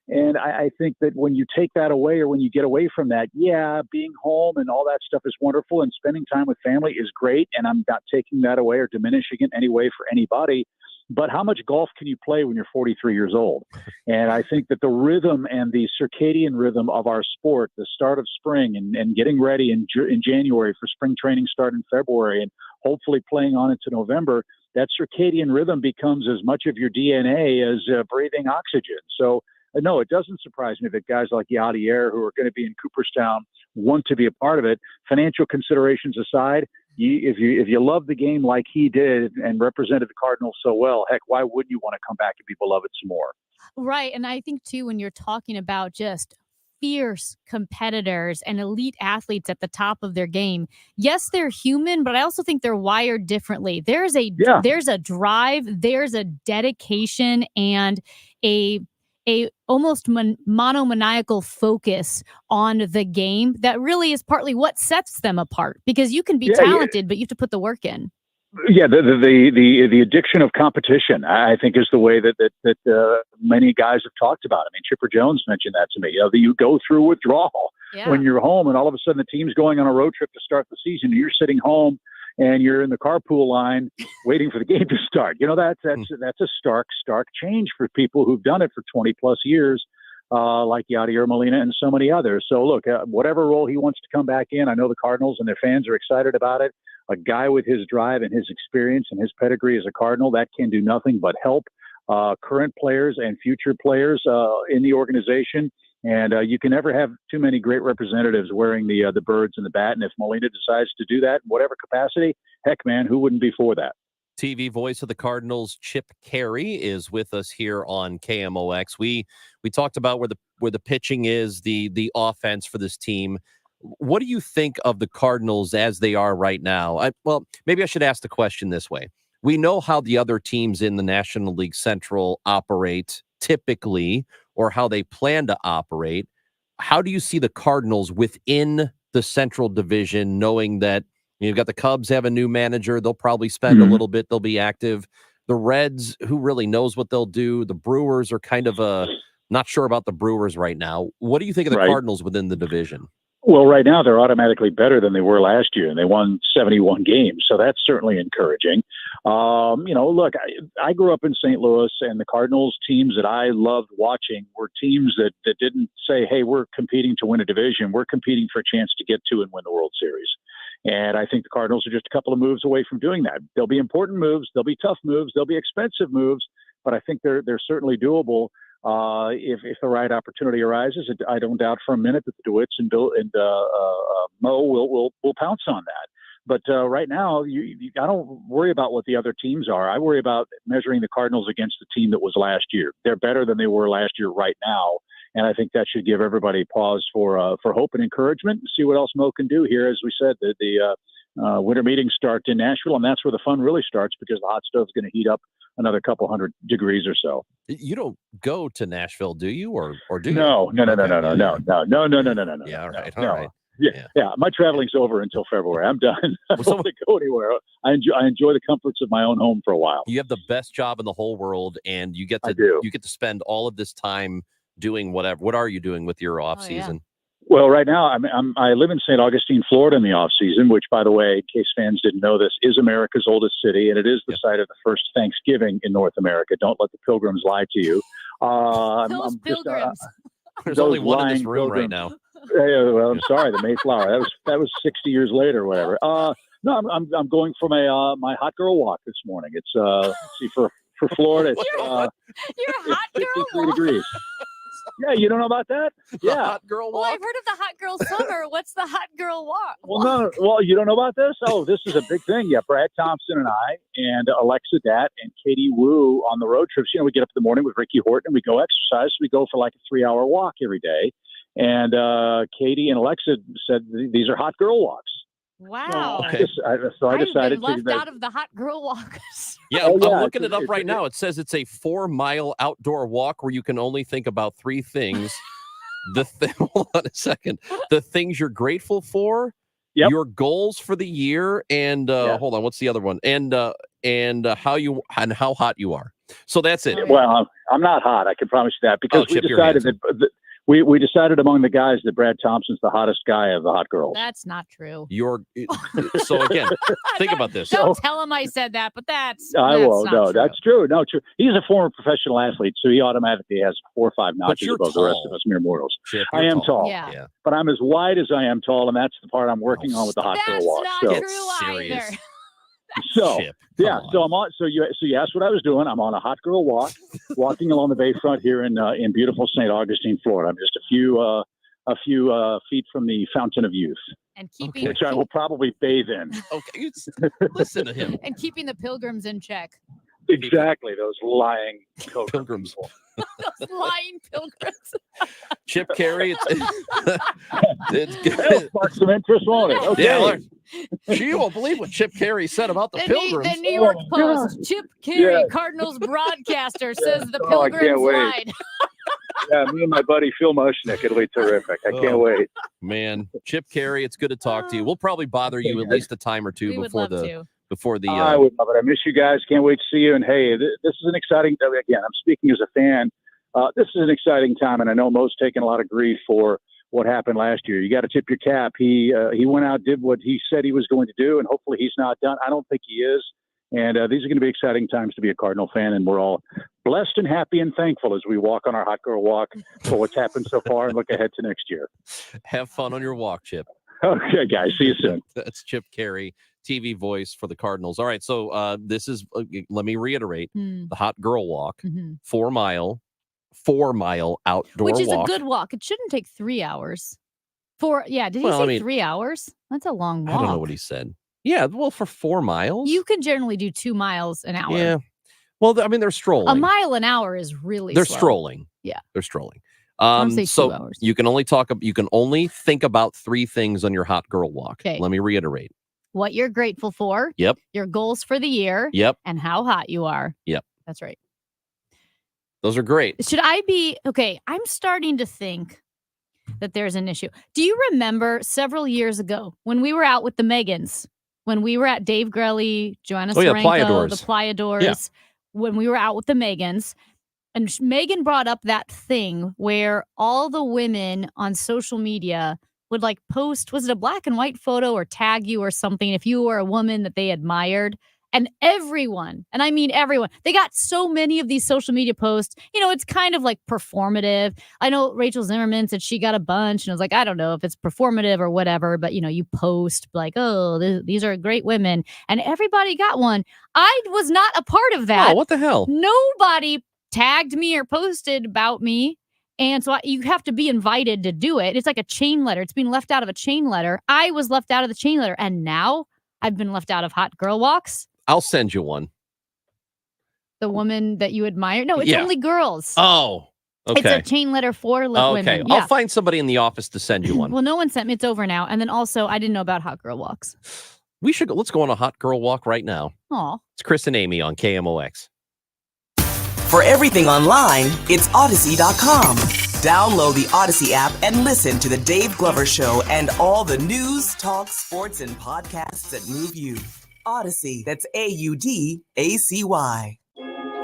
And I think that when you take that away or when you get away from that, yeah, being home and all that stuff is wonderful and spending time with family is great. And I'm not taking that away or diminishing it in any way for anybody. But how much golf can you play when you're 43 years old? And I think that the rhythm and the circadian rhythm of our sport, the start of spring and getting ready in January for spring training start in February and hopefully playing on into November, that circadian rhythm becomes as much of your DNA as breathing oxygen. So, no, it doesn't surprise me that guys like Yadier, who are going to be in Cooperstown, want to be a part of it. Financial considerations aside, if you love the game like he did and represented the Cardinals so well, heck, why wouldn't you want to come back and be beloved some more? Right. And I think, too, when you're talking about just fierce competitors and elite athletes at the top of their game, yes, they're human, but I also think they're wired differently. There's a drive, there's a dedication, and a almost monomaniacal focus on the game that really is partly what sets them apart, because you can be talented, but you have to put the work in. Yeah, the addiction of competition, I think, is the way that many guys have talked about. I mean, Chipper Jones mentioned that to me. That you go through withdrawal when you're home, and all of a sudden the team's going on a road trip to start the season, and you're sitting home and you're in the carpool line waiting for the game to start. That's a stark change for people who've done it for 20 plus years, like Yadier Molina and so many others. So look, whatever role he wants to come back in, I know the Cardinals and their fans are excited about it. A guy with his drive and his experience and his pedigree as a Cardinal, that can do nothing but help current players and future players in the organization. And you can never have too many great representatives wearing the birds and the bat. And if Molina decides to do that in whatever capacity, heck, man, who wouldn't be for that? TV voice of the Cardinals, Chip Carey, is with us here on KMOX. We talked about where the pitching is, the offense for this team. What do you think of the Cardinals as they are right now? Well, maybe I should ask the question this way. We know how the other teams in the National League Central operate typically, or how they plan to operate. How do you see the Cardinals within the Central Division, knowing that you've got the Cubs have a new manager? They'll probably spend a little bit. They'll be active. The Reds, who really knows what they'll do? The Brewers are kind of not sure about the Brewers right now. What do you think of the Cardinals within the division? Well, right now they're automatically better than they were last year, and they won 71 games, so that's certainly encouraging. Look, I grew up in St. Louis, and the Cardinals teams that I loved watching were teams that didn't say, hey, we're competing to win a division. We're competing for a chance to get to and win the World Series. And I think the Cardinals are just a couple of moves away from doing that. There'll be important moves. There'll be tough moves. There'll be expensive moves, but I think they're certainly doable. If the right opportunity arises, I don't doubt for a minute that the DeWitts and Bill and Mo will pounce on that. But right now, I don't worry about what the other teams are. I worry about measuring the Cardinals against the team that was last year. They're better than they were last year right now, and I think that should give everybody pause for hope and encouragement. See what else Mo can do here. As we said, the winter meetings start in Nashville, and that's where the fun really starts because the hot stove's going to heat up another couple hundred degrees or so. You don't go to Nashville, do you? Or do you? No. Yeah, all right. Yeah. My traveling's over until February. I'm done. I don't want to go anywhere. I enjoy the comforts of my own home for a while. You have the best job in the whole world, and you get to spend all of this time doing whatever. What are you doing with your off season? Well, right now I live in St. Augustine, Florida, in the off season, which, by the way, in case fans didn't know this, is America's oldest city, and it is the site of the first Thanksgiving in North America. Don't let the Pilgrims lie to you. Pilgrims. There's only one in this room right now. Well, I'm sorry, the Mayflower. That was 60 years later, or whatever. No, I'm going for my hot girl walk this morning. It's for Florida. It's your hot girl 53 degrees. Yeah, you don't know about that? Yeah, hot girl walk. Well, I've heard of the hot girl summer. What's the hot girl walk? Well, you don't know about this? Oh, this is a big thing. Yeah, Brad Thompson and I and Alexa Dat and Katie Wu on the road trips. We get up in the morning with Ricky Horton and we go exercise. We go for like a 3-hour walk every day. And Katie and Alexa said these are hot girl walks. Wow. Okay. So I decided I've been left out of the hot girl walkers. Yeah, I'm looking it up right now. It says it's a 4-mile outdoor walk where you can only think about 3 things. Hold on a second. The things you're grateful for, your goals for the year, and hold on, what's the other one? And how hot you are. So that's it. Well, I'm not hot. I can promise you that because we decided that. We decided among the guys that Brad Thompson's the hottest guy of the hot girls. That's not true. So again, think about this. Don't tell him I said that, but that's won't. No, true. That's true. No, true. He's a former professional athlete, so he automatically has 4 or 5 notches above the rest of us mere mortals. Chip, I am tall. Yeah. But I'm as wide as I am tall, and that's the part I'm working on with the hot girl walk. That's not true either. So so I'm on. So you asked what I was doing. I'm on a hot girl walk, walking along the bayfront here in beautiful St. Augustine, Florida. I'm just a few feet from the Fountain of Youth, and keeping which I will probably bathe in. Okay, listen to him. And keeping the pilgrims in check. Exactly, those lying pilgrims. Those lying pilgrims. Chip Carey, it's spark some interest, won't it? Okay. Yeah, you won't believe what Chip Carey said about the Pilgrims. The New York Post. Chip Carey, Cardinals broadcaster, says the Pilgrims lied. Yeah, me and my buddy Phil Mushnick. It'll be terrific. I can't wait. Man, Chip Carey, it's good to talk to you. We'll probably bother you at least a time or two before the. I would love it. I miss you guys. Can't wait to see you. And hey, this is an exciting. Again, I'm speaking as a fan. This is an exciting time, and I know Mo's taken a lot of grief for what happened last year. You got to tip your cap. He went out, did what he said he was going to do, and hopefully he's not done. I don't think he is. And these are going to be exciting times to be a Cardinal fan, and we're all blessed and happy and thankful as we walk on our hot girl walk for what's happened so far and look ahead to next year. Have fun on your walk, Chip. Okay, guys. See you soon. That's Chip Carey, TV voice for the Cardinals. All right, so this is, let me reiterate, the hot girl walk, 4-mile outdoor walk. Which is a good walk. It shouldn't take 3 hours. Did he say 3 hours? That's a long walk. I don't know what he said. Yeah, well, for 4 miles. You can generally do 2 miles an hour. Yeah. Well, I mean, they're strolling. A mile an hour is really They're slow. strolling. Yeah. They're strolling. I'll say 2 So hours. you can only think about 3 things on your hot girl walk. Okay. Let me reiterate. What you're grateful for. Yep. Your goals for the year. Yep. And how hot you are. Yep. That's right. Those are great. Should I be okay? I'm starting to think that there's an issue. Do you remember several years ago when we were out with the Megans, when we were at Dave Grelly, Joanna Sorenko, Playadors. the Playadors, Yeah. when we were out with the Megans, and Megan brought up that thing where all the women on social media would like post, was it a black and white photo or tag you or something if you were a woman that they admired? And everyone, and I mean everyone, they got so many of these social media posts. You know, it's kind of like performative. I know Rachel Zimmerman said she got a bunch, and I was like, I don't know if it's performative or whatever, but you know, you post like, oh, these are great women, and everybody got one. I was not a part of that. Oh, what the hell? Nobody tagged me or posted about me. And so you have to be invited to do it. It's like a chain letter. It's being left out of a chain letter. I was left out of the chain letter, and now I've been left out of hot girl walks. I'll send you one. The woman that you admire? No, it's Yeah. only girls. Oh, okay. It's a chain letter for women. Okay. Yeah. I'll find somebody in the office to send you one. Well, no one sent me. It's over now. And then also, I didn't know about hot girl walks. Let's go on a hot girl walk right now. Aw. It's Chris and Amy on KMOX. For everything online, it's Odyssey.com. Download the Odyssey app and listen to The Dave Glover Show and all the news, talk, sports, and podcasts that move you. Odyssey, that's AUDACY.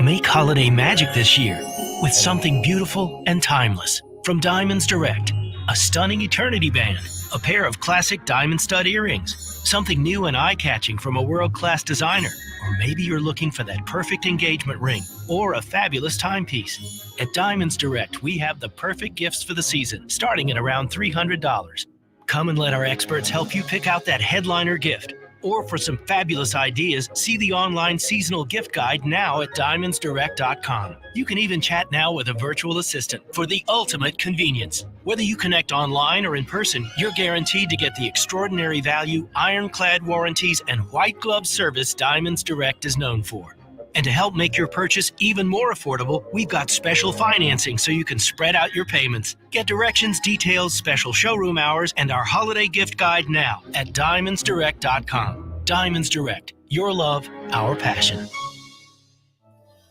Make holiday magic this year with something beautiful and timeless from Diamonds Direct. A stunning eternity band, a pair of classic diamond stud earrings, something new and eye-catching from a world-class designer. Or maybe you're looking for that perfect engagement ring or a fabulous timepiece. At Diamonds Direct, we have the perfect gifts for the season, starting at around $300. Come and let our experts help you pick out that headliner gift. Or for some fabulous ideas, see the online seasonal gift guide now at diamondsdirect.com. You can even chat now with a virtual assistant for the ultimate convenience. Whether you connect online or in person, you're guaranteed to get the extraordinary value, ironclad warranties, and white glove service Diamonds Direct is known for. And to help make your purchase even more affordable, we've got special financing so you can spread out your payments. Get directions, details, special showroom hours, and our holiday gift guide now at diamondsdirect.com. Diamonds Direct. Your love, our passion.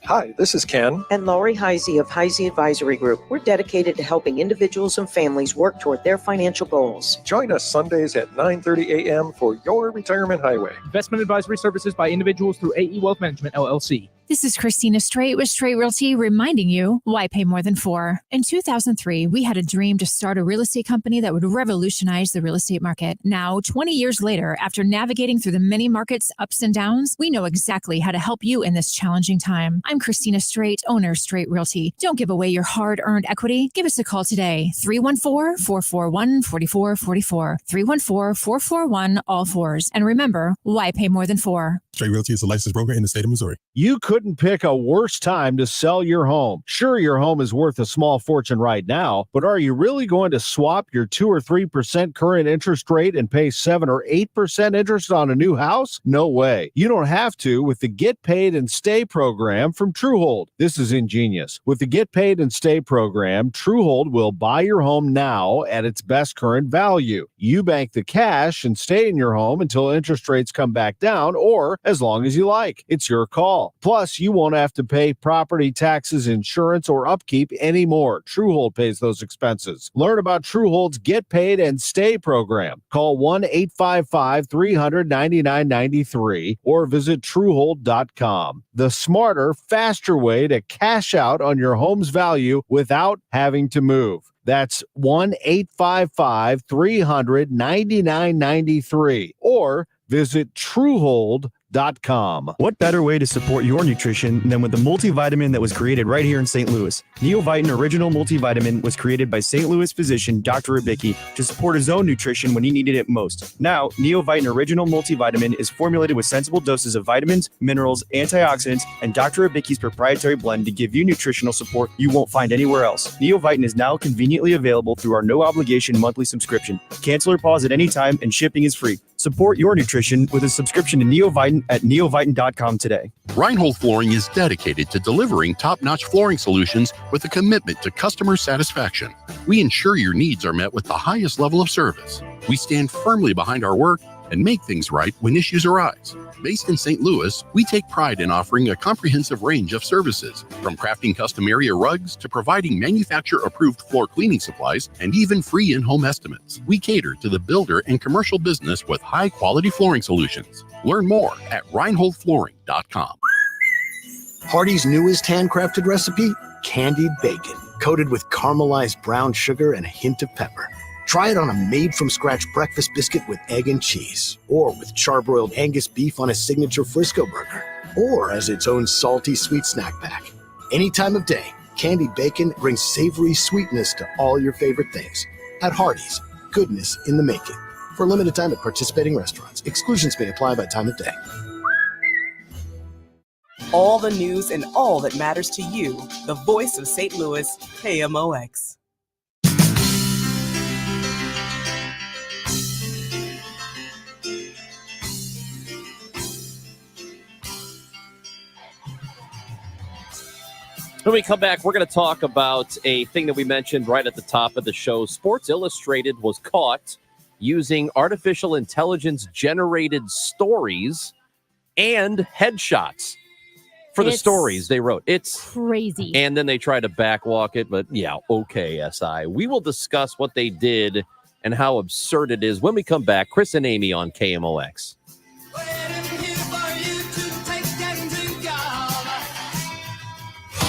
Hi, this is Ken. And Laurie Heisey of Heisey Advisory Group. We're dedicated to helping individuals and families work toward their financial goals. Join us Sundays at 9:30 a.m. for Your Retirement Highway. Investment advisory services by individuals through AE Wealth Management, LLC. This is Christina Straight with Straight Realty reminding you why pay more than $4. In 2003, we had a dream to start a real estate company that would revolutionize the real estate market. Now, 20 years later, after navigating through the many markets' ups and downs, we know exactly how to help you in this challenging time. I'm Christina Straight, owner of Straight Realty. Don't give away your hard-earned equity. Give us a call today, 314-441-4444, 314-441-all-4s. And remember, why pay more than $4? Straight Realty is a licensed broker in the state of Missouri. You couldn't pick a worse time to sell your home. Sure, your home is worth a small fortune right now, but are you really going to swap your 2 or 3% current interest rate and pay 7 or 8% interest on a new house? No way. You don't have to with the Get Paid and Stay program from Truehold. This is ingenious. With the Get Paid and Stay program, Truehold will buy your home now at its best current value. You bank the cash and stay in your home until interest rates come back down, or as long as you like. It's your call. Plus, you won't have to pay property taxes, insurance, or upkeep anymore. Truehold pays those expenses. Learn about Truehold's Get Paid and Stay program. Call 1-855-300-9993 or visit Truehold.com. The smarter, faster way to cash out on your home's value without having to move. That's 1-855-300-9993 or visit Truehold.com. What better way to support your nutrition than with the multivitamin that was created right here in St. Louis? Neovitin Original Multivitamin was created by St. Louis physician Dr. Ribicki to support his own nutrition when he needed it most. Now, Neovitin Original Multivitamin is formulated with sensible doses of vitamins, minerals, antioxidants, and Dr. Ribicki's proprietary blend to give you nutritional support you won't find anywhere else. Neovitin is now conveniently available through our no-obligation monthly subscription. Cancel or pause at any time, and shipping is free. Support your nutrition with a subscription to Neovitin at neovitin.com today. Reinhold Flooring is dedicated to delivering top-notch flooring solutions with a commitment to customer satisfaction. We ensure your needs are met with the highest level of service. We stand firmly behind our work and make things right when issues arise. Based in St. Louis, we take pride in offering a comprehensive range of services, from crafting custom area rugs to providing manufacturer-approved floor cleaning supplies and even free in-home estimates. We cater to the builder and commercial business with high-quality flooring solutions. Learn more at reinholdflooring.com. Hardee's newest handcrafted recipe? Candied bacon, coated with caramelized brown sugar and a hint of pepper. Try it on a made-from-scratch breakfast biscuit with egg and cheese, or with charbroiled Angus beef on a signature Frisco burger, or as its own salty sweet snack pack. Any time of day, candied bacon brings savory sweetness to all your favorite things. At Hardee's, goodness in the making. For a limited time at participating restaurants. Exclusions may apply by time of day. All the news and all that matters to you. The voice of St. Louis, KMOX. When we come back, we're going to talk about a thing that we mentioned right at the top of the show. Sports Illustrated was caught using artificial intelligence generated stories and headshots for the stories they wrote. It's crazy. And then they try to backwalk it, but yeah, okay, SI. We will discuss what they did and how absurd it is when we come back. Chris and Amy on KMOX.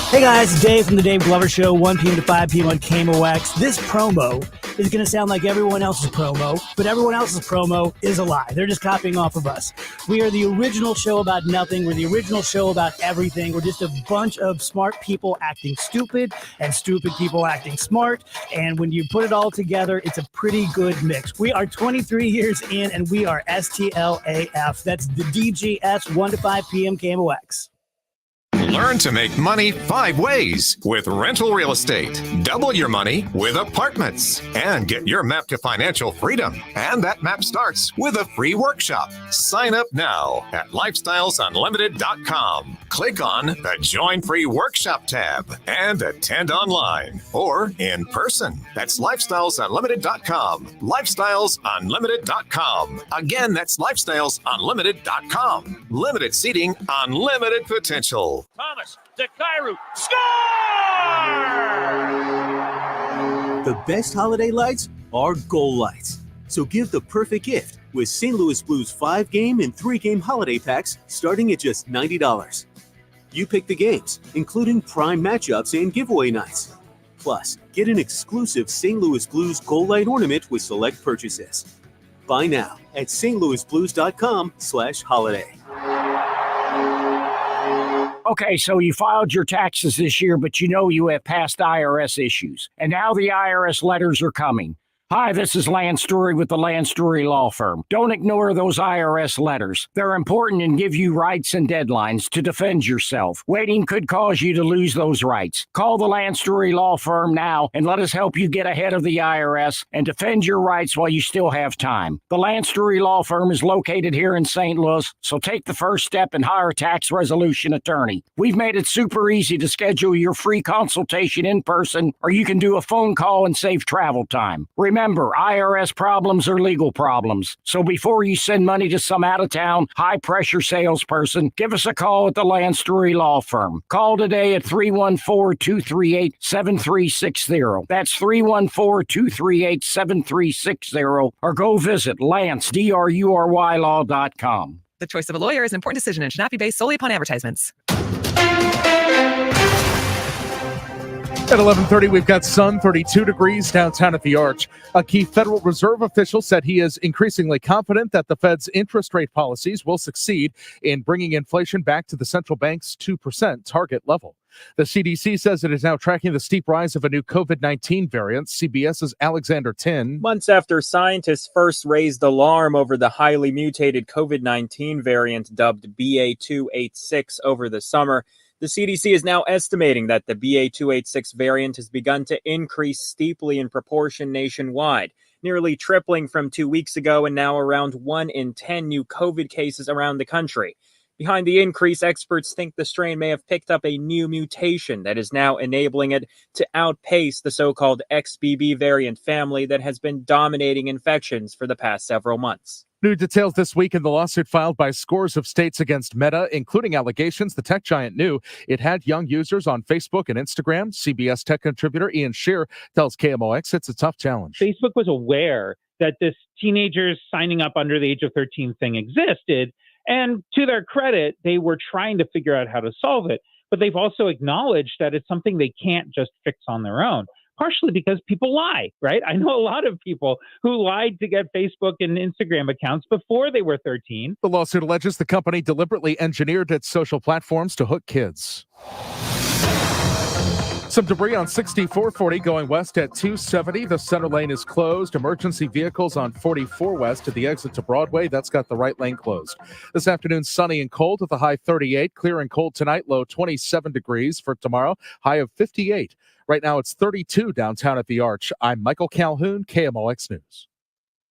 Hey guys, it's Dave from the Dave Glover Show, 1 p.m. to 5 p.m. on KMOX. This promo is going to sound like everyone else's promo, but everyone else's promo is a lie. They're just copying off of us. We are the original show about nothing. We're the original show about everything. We're just a bunch of smart people acting stupid and stupid people acting smart. And when you put it all together, it's a pretty good mix. We are 23 years in, and we are STLAF. That's the DGS, 1 to 5 p.m. KMOX. Learn to make money 5 ways with rental real estate. Double your money with apartments and get your map to financial freedom. And that map starts with a free workshop. Sign up now at lifestylesunlimited.com. Click on the Join Free Workshop tab and attend online or in person. That's lifestylesunlimited.com. Lifestylesunlimited.com. Again, that's lifestylesunlimited.com. Limited seating, unlimited potential. Thomas to Kairu. Score! The best holiday lights are goal lights. So give the perfect gift with St. Louis Blues 5-game and 3-game holiday packs starting at just $90. You pick the games, including prime matchups and giveaway nights. Plus, get an exclusive St. Louis Blues goal light ornament with select purchases. Buy now at stlouisblues.com/holiday. Okay, so you filed your taxes this year, but you know you have past IRS issues. And now the IRS letters are coming. Hi, this is Lance Story with the Lance Story Law Firm. Don't ignore those IRS letters. They're important and give you rights and deadlines to defend yourself. Waiting could cause you to lose those rights. Call the Lance Story Law Firm now and let us help you get ahead of the IRS and defend your rights while you still have time. The Lance Story Law Firm is located here in St. Louis, so take the first step and hire a tax resolution attorney. We've made it super easy to schedule your free consultation in person, or you can do a phone call and save travel time. Remember, IRS problems are legal problems. So before you send money to some out-of-town, high-pressure salesperson, give us a call at the Lance Story Law Firm. Call today at 314-238-7360. That's 314-238-7360. Or go visit LanceDruryLaw.com. The choice of a lawyer is an important decision and should not be based solely upon advertisements. At 11:30, we've got sun, 32 degrees downtown at the Arch. A key Federal Reserve official said he is increasingly confident that the Fed's interest rate policies will succeed in bringing inflation back to the central bank's 2% target level. The CDC says it is now tracking the steep rise of a new COVID-19 variant. CBS's Alexander Tin. Months after scientists first raised alarm over the highly mutated COVID-19 variant dubbed BA.2.86 over the summer, the CDC is now estimating that the BA.2.86 variant has begun to increase steeply in proportion nationwide. nearly tripling from 2 weeks ago and now around 1 in 10 new COVID cases around the country. Behind the increase, experts think the strain may have picked up a new mutation that is now enabling it to outpace the so-called XBB variant family that has been dominating infections for the past several months. New details this week in the lawsuit filed by scores of states against Meta, including allegations the tech giant knew it had young users on Facebook and Instagram. CBS tech contributor Ian Shear tells KMOX it's a tough challenge. Facebook was aware that this teenagers signing up under the age of 13 thing existed. And to their credit, they were trying to figure out how to solve it. But they've also acknowledged that it's something they can't just fix on their own, partially because people lie, right? I know a lot of people who lied to get Facebook and Instagram accounts before they were 13. The lawsuit alleges the company deliberately engineered its social platforms to hook kids. Some debris on 6440 going west at 270. The center lane is closed. Emergency vehicles on 44 west to the exit to Broadway. That's got the right lane closed. This afternoon, sunny and cold with a high 38. Clear and cold tonight, low 27 degrees. For tomorrow, high of 58. Right now, it's 32 downtown at the Arch. I'm Michael Calhoun, KMOX News.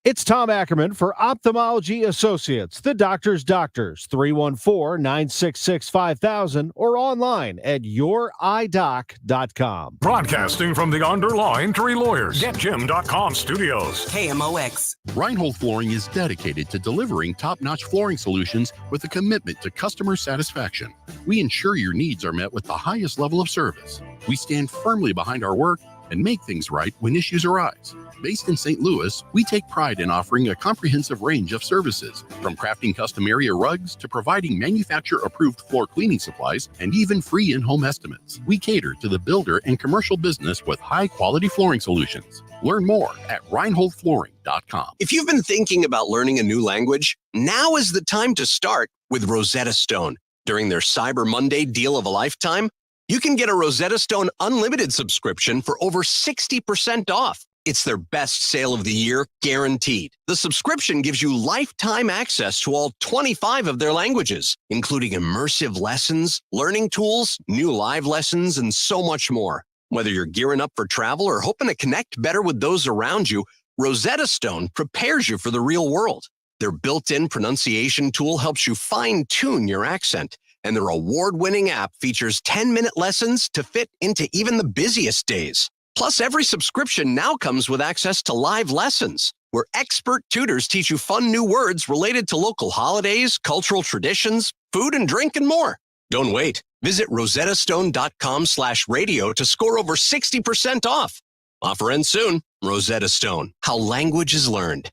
It's Tom Ackerman for Ophthalmology Associates, the doctor's doctors, 314-966-5000 or online at youridoc.com. Broadcasting from the Underline Tree Lawyers, GetJim.com studios. KMOX. Reinhold Flooring is dedicated to delivering top-notch flooring solutions with a commitment to customer satisfaction. We ensure your needs are met with the highest level of service. We stand firmly behind our work and make things right when issues arise. Based in St. Louis, we take pride in offering a comprehensive range of services, from crafting custom area rugs to providing manufacturer-approved floor cleaning supplies and even free in-home estimates. We cater to the builder and commercial business with high-quality flooring solutions. Learn more at ReinholdFlooring.com. If you've been thinking about learning a new language, now is the time to start with Rosetta Stone. During their Cyber Monday deal of a lifetime, you can get a Rosetta Stone Unlimited subscription for over 60% off. It's their best sale of the year, guaranteed. The subscription gives you lifetime access to all 25 of their languages, including immersive lessons, learning tools, new live lessons, and so much more. Whether you're gearing up for travel or hoping to connect better with those around you, Rosetta Stone prepares you for the real world. Their built-in pronunciation tool helps you fine-tune your accent. And their award-winning app features 10-minute lessons to fit into even the busiest days. Plus, every subscription now comes with access to live lessons, where expert tutors teach you fun new words related to local holidays, cultural traditions, food and drink, and more. Don't wait. Visit rosettastone.com/radio to score over 60% off. Offer ends soon. Rosetta Stone, how language is learned.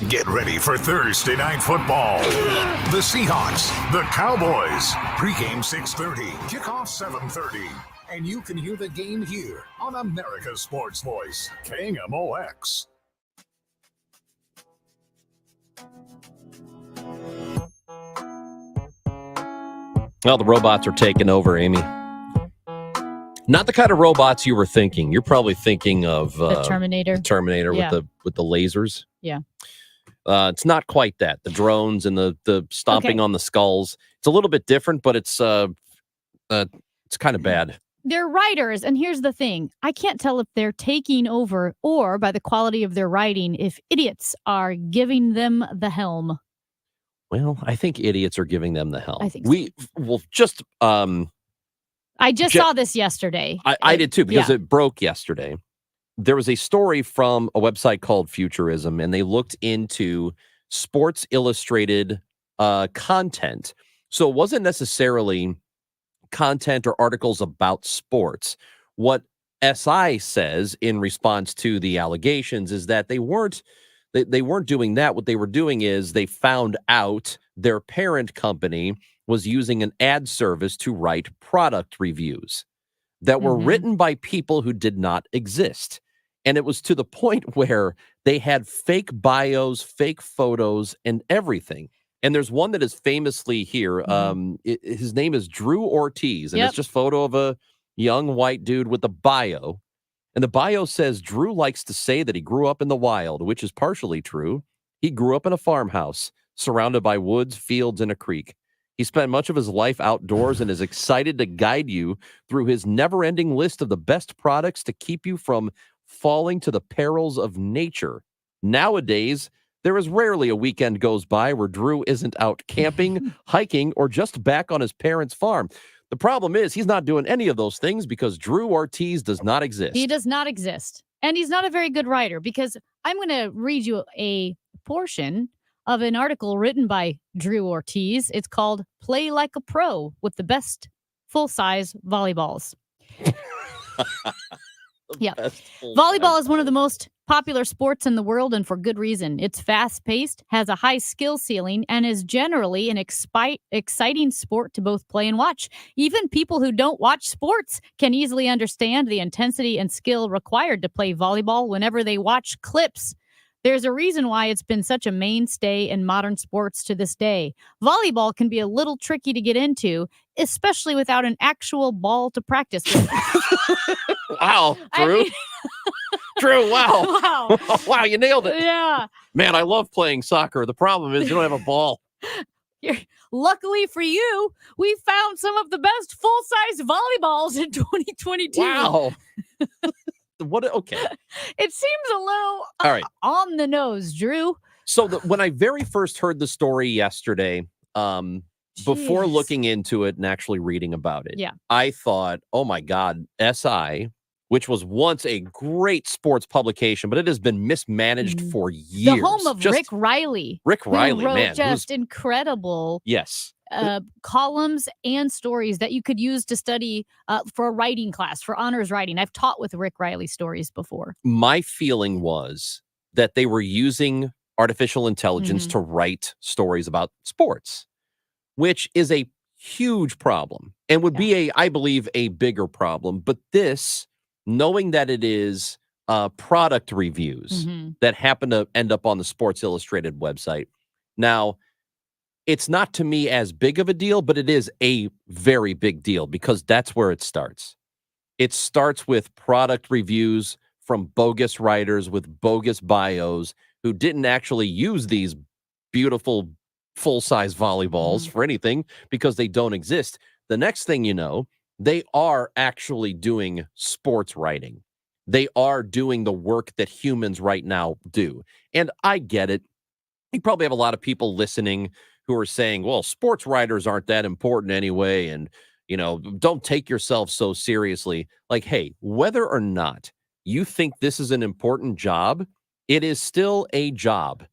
Get ready for Thursday Night Football. The Seahawks, the Cowboys. Pre-game 6:30, kickoff 7:30. And you can hear the game here on America's Sports Voice, KMOX. Well, the robots are taking over, Amy. Not the kind of robots you were thinking. You're probably thinking of The Terminator. Yeah. with the lasers. Yeah. It's not quite that. The drones and the stomping on the skulls. It's a little bit different, but it's kind of bad. They're writers, and here's the thing. I can't tell if they're taking over or, by the quality of their writing, if idiots are giving them the helm. Well, I think idiots are giving them the helm. I think so. I just saw this yesterday. I did too, because it broke yesterday. There was a story from a website called Futurism, and they looked into Sports Illustrated content. So it wasn't necessarily content or articles about sports. What SI says in response to the allegations is that they weren't doing that. What they were doing is they found out their parent company was using an ad service to write product reviews that were written by people who did not exist. And it was to the point where they had fake bios, fake photos, and everything. And there's one that is famously here. His name is Drew Ortiz, and it's just a photo of a young white dude with a bio. And the bio says, Drew likes to say that he grew up in the wild, which is partially true. He grew up in a farmhouse, surrounded by woods, fields, and a creek. He spent much of his life outdoors and is excited to guide you through his never-ending list of the best products to keep you from falling to the perils of nature. Nowadays, there is rarely a weekend goes by where Drew isn't out camping, hiking, or just back on his parents' farm. The problem is he's not doing any of those things because Drew Ortiz does not exist. He does not exist. And he's not a very good writer, because I'm going to read you a portion of an article written by Drew Ortiz. It's called Play Like a Pro with the Best Full-Size Volleyballs. Yeah. Volleyball is one of the most popular sports in the world, and for good reason. It's fast-paced, has a high skill ceiling, and is generally an exciting sport to both play and watch. Even people who don't watch sports can easily understand the intensity and skill required to play volleyball whenever they watch clips. There's a reason why it's been such a mainstay in modern sports to this day. Volleyball can be a little tricky to get into, especially without an actual ball to practice with. Wow, Drew. Drew, wow. Wow. Wow, you nailed it. Yeah. Man, I love playing soccer. The problem is you don't have a ball. Luckily for you, we found some of the best full-size volleyballs in 2022. Wow. Okay. It seems a little All right. on the nose, Drew. So when I very first heard the story yesterday, before Jeez. looking into it and actually reading about it, Yeah. I thought, oh my God, SI, which was once a great sports publication, but it has been mismanaged for years. The home of Rick Riley. Rick Riley, who wrote man. just incredible Yes. columns and stories that you could use to study for a writing class, for honors writing. I've taught with Rick Riley stories before. My feeling was that they were using artificial intelligence to write stories about sports, which is a huge problem and would be I believe, a bigger problem. But this, knowing that it is product reviews that happen to end up on the Sports Illustrated website. Now, it's not to me as big of a deal, but it is a very big deal because that's where it starts. It starts with product reviews from bogus writers with bogus bios who didn't actually use these beautiful full-size volleyballs for anything because they don't exist. The next thing you know, they are actually doing sports writing. They are doing the work that humans right now do. And I get it. You probably have a lot of people listening who are saying, well, sports writers aren't that important anyway. And, you know, don't take yourself so seriously. Like, hey, whether or not you think this is an important job, it is still a job.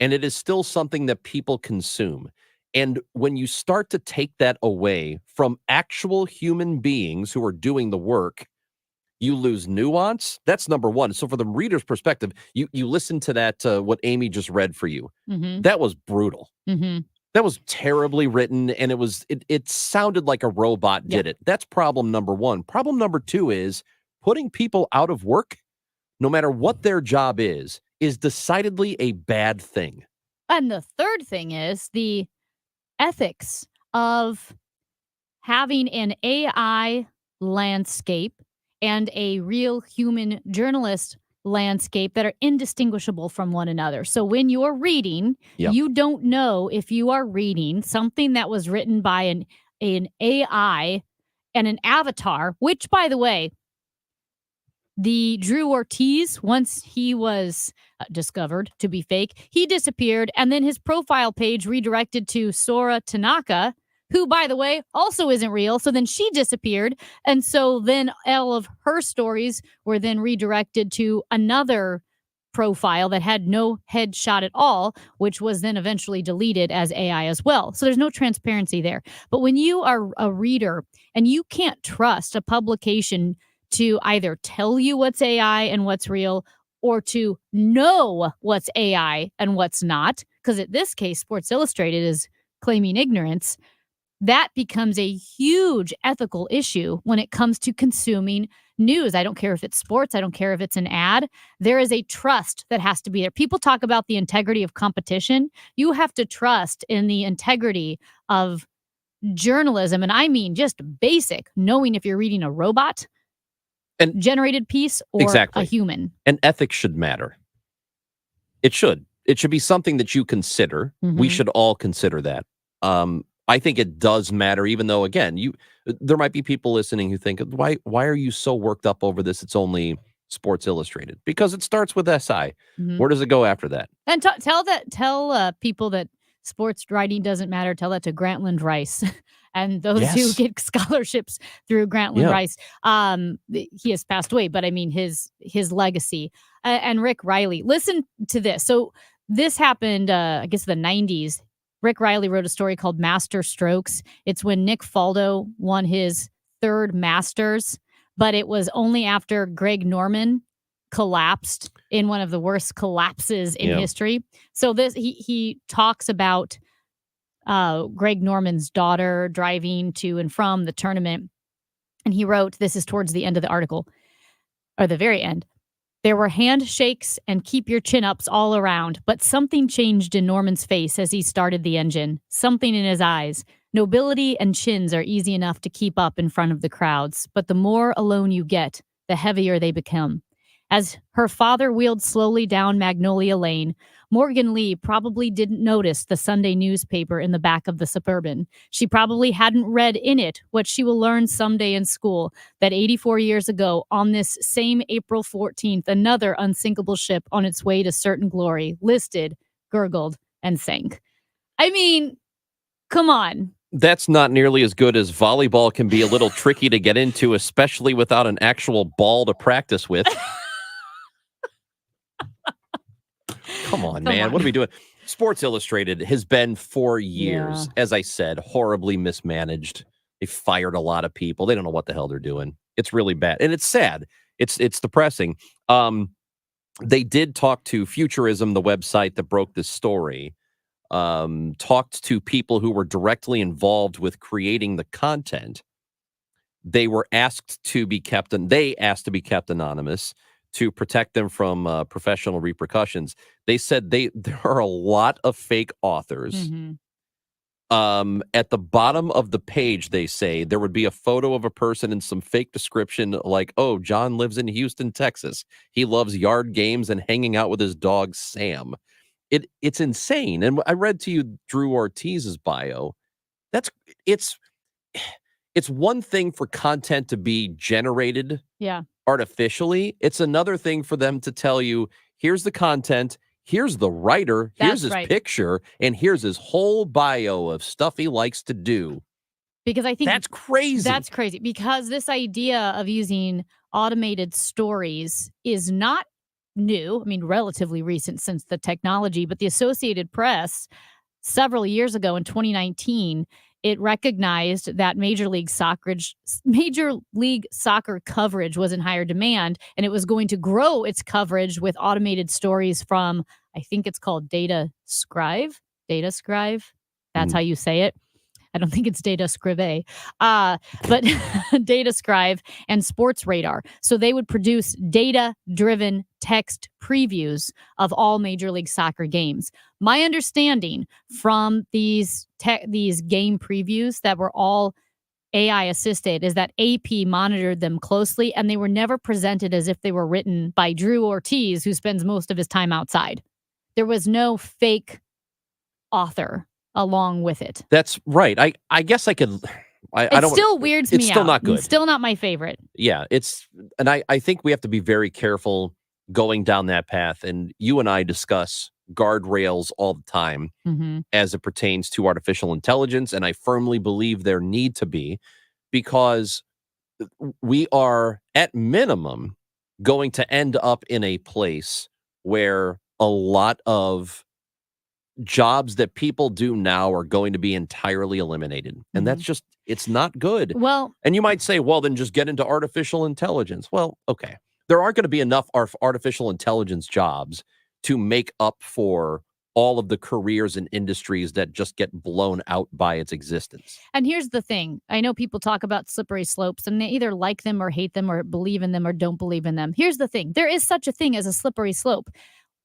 And it is still something that people consume. And when you start to take that away from actual human beings who are doing the work, you lose nuance. That's number one. So for the reader's perspective, you listen to that, what Amy just read for you. That was brutal. That was terribly written, and it sounded like a robot did it. That's problem number one. Problem number two is putting people out of work, no matter what their job is decidedly a bad thing. And the third thing is the ethics of having an AI landscape and a real human journalist landscape that are indistinguishable from one another. So when you're reading, you don't know if you are reading something that was written by an AI and an avatar, which, by the way, the Drew Ortiz, once he was discovered to be fake, he disappeared, and then his profile page redirected to Sora Tanaka, who, by the way, also isn't real. So then she disappeared. And so then all of her stories were then redirected to another profile that had no headshot at all, which was then eventually deleted as AI as well. So there's no transparency there. But when you are a reader and you can't trust a publication to either tell you what's AI and what's real, or to know what's AI and what's not, because in this case, Sports Illustrated is claiming ignorance, that becomes a huge ethical issue when it comes to consuming news. I don't care if it's sports. I don't care if it's an ad. There is a trust that has to be there. People talk about the integrity of competition. You have to trust in the integrity of journalism. And I mean just basic, knowing if you're reading a robot and generated piece or a human. And ethics should matter. It should. It should be something that you consider. We should all consider that. I think it does matter, even though, again, there might be people listening who think, why are you so worked up over this? It's only Sports Illustrated, because it starts with SI. Mhm. Where does it go after that? And tell people that sports writing doesn't matter. Tell that to Grantland Rice and those who Yes. get scholarships through Grantland Yeah. Rice. He has passed away, but I mean his legacy. And Rick Riley. Listen to this. So this happened, I guess, the 90s. Rick Riley wrote a story called Master Strokes. It's when Nick Faldo won his third Masters, but it was only after Greg Norman collapsed in one of the worst collapses in Yeah. history. So this he talks about Greg Norman's daughter driving to and from the tournament, and he wrote, this is towards the end of the article, or the very end. There were handshakes and keep your chin ups all around, but something changed in Norman's face as he started the engine, something in his eyes. Nobility and chins are easy enough to keep up in front of the crowds, but the more alone you get, the heavier they become. As her father wheeled slowly down Magnolia Lane, Morgan Lee probably didn't notice the Sunday newspaper in the back of the Suburban. She probably hadn't read in it what she will learn someday in school, that 84 years ago, on this same April 14th, another unsinkable ship on its way to certain glory listed, gurgled, and sank. I mean, come on. That's not nearly as good as volleyball can be a little tricky to get into, especially without an actual ball to practice with. Come on, man. What are we doing? Sports Illustrated has been for years, as I said, horribly mismanaged. They fired a lot of people. They don't know what the hell they're doing. It's really bad. And it's sad. It's depressing. They did talk to Futurism, the website that broke this story. Talked to people who were directly involved with creating the content. They were asked to be kept, and they asked to be kept anonymous to protect them from professional repercussions. They said there are a lot of fake authors. Mm-hmm. At the bottom of the page, they say there would be a photo of a person and some fake description like, oh, John lives in Houston, Texas. He loves yard games and hanging out with his dog, Sam. It's insane. And I read to you Drew Ortiz's bio. It's one thing for content to be generated artificially. It's another thing for them to tell you, here's the content, here's the writer, here's his picture, and here's his whole bio of stuff he likes to do. Because I think that's crazy. That's crazy because this idea of using automated stories is not new. I mean, relatively recent since the technology, but the Associated Press several years ago in 2019, it recognized that Major League Soccer coverage was in higher demand, and it was going to grow its coverage with automated stories from, I think it's called DataScribe. That's how you say it. I don't think it's DataScribe, but DataScribe and Sports Radar. So they would produce data-driven text previews of all Major League Soccer games. My understanding from these game previews that were all AI assisted is that AP monitored them closely, and they were never presented as if they were written by Drew Ortiz, who spends most of his time outside. There was no fake author along with it. That's right. I guess I could. It still weirds me out. It's still not good. It's still not my favorite. Yeah, and I think we have to be very careful going down that path. And you and I discuss guardrails all the time as it pertains to artificial intelligence. And I firmly believe there need to be, because we are at minimum going to end up in a place where a lot of jobs that people do now are going to be entirely eliminated. And that's just, it's not good. Well, and you might say, well, then just get into artificial intelligence. Well, okay. There aren't going to be enough artificial intelligence jobs to make up for all of the careers and industries that just get blown out by its existence. And here's the thing. I know people talk about slippery slopes and they either like them or hate them or believe in them or don't believe in them. Here's the thing. There is such a thing as a slippery slope.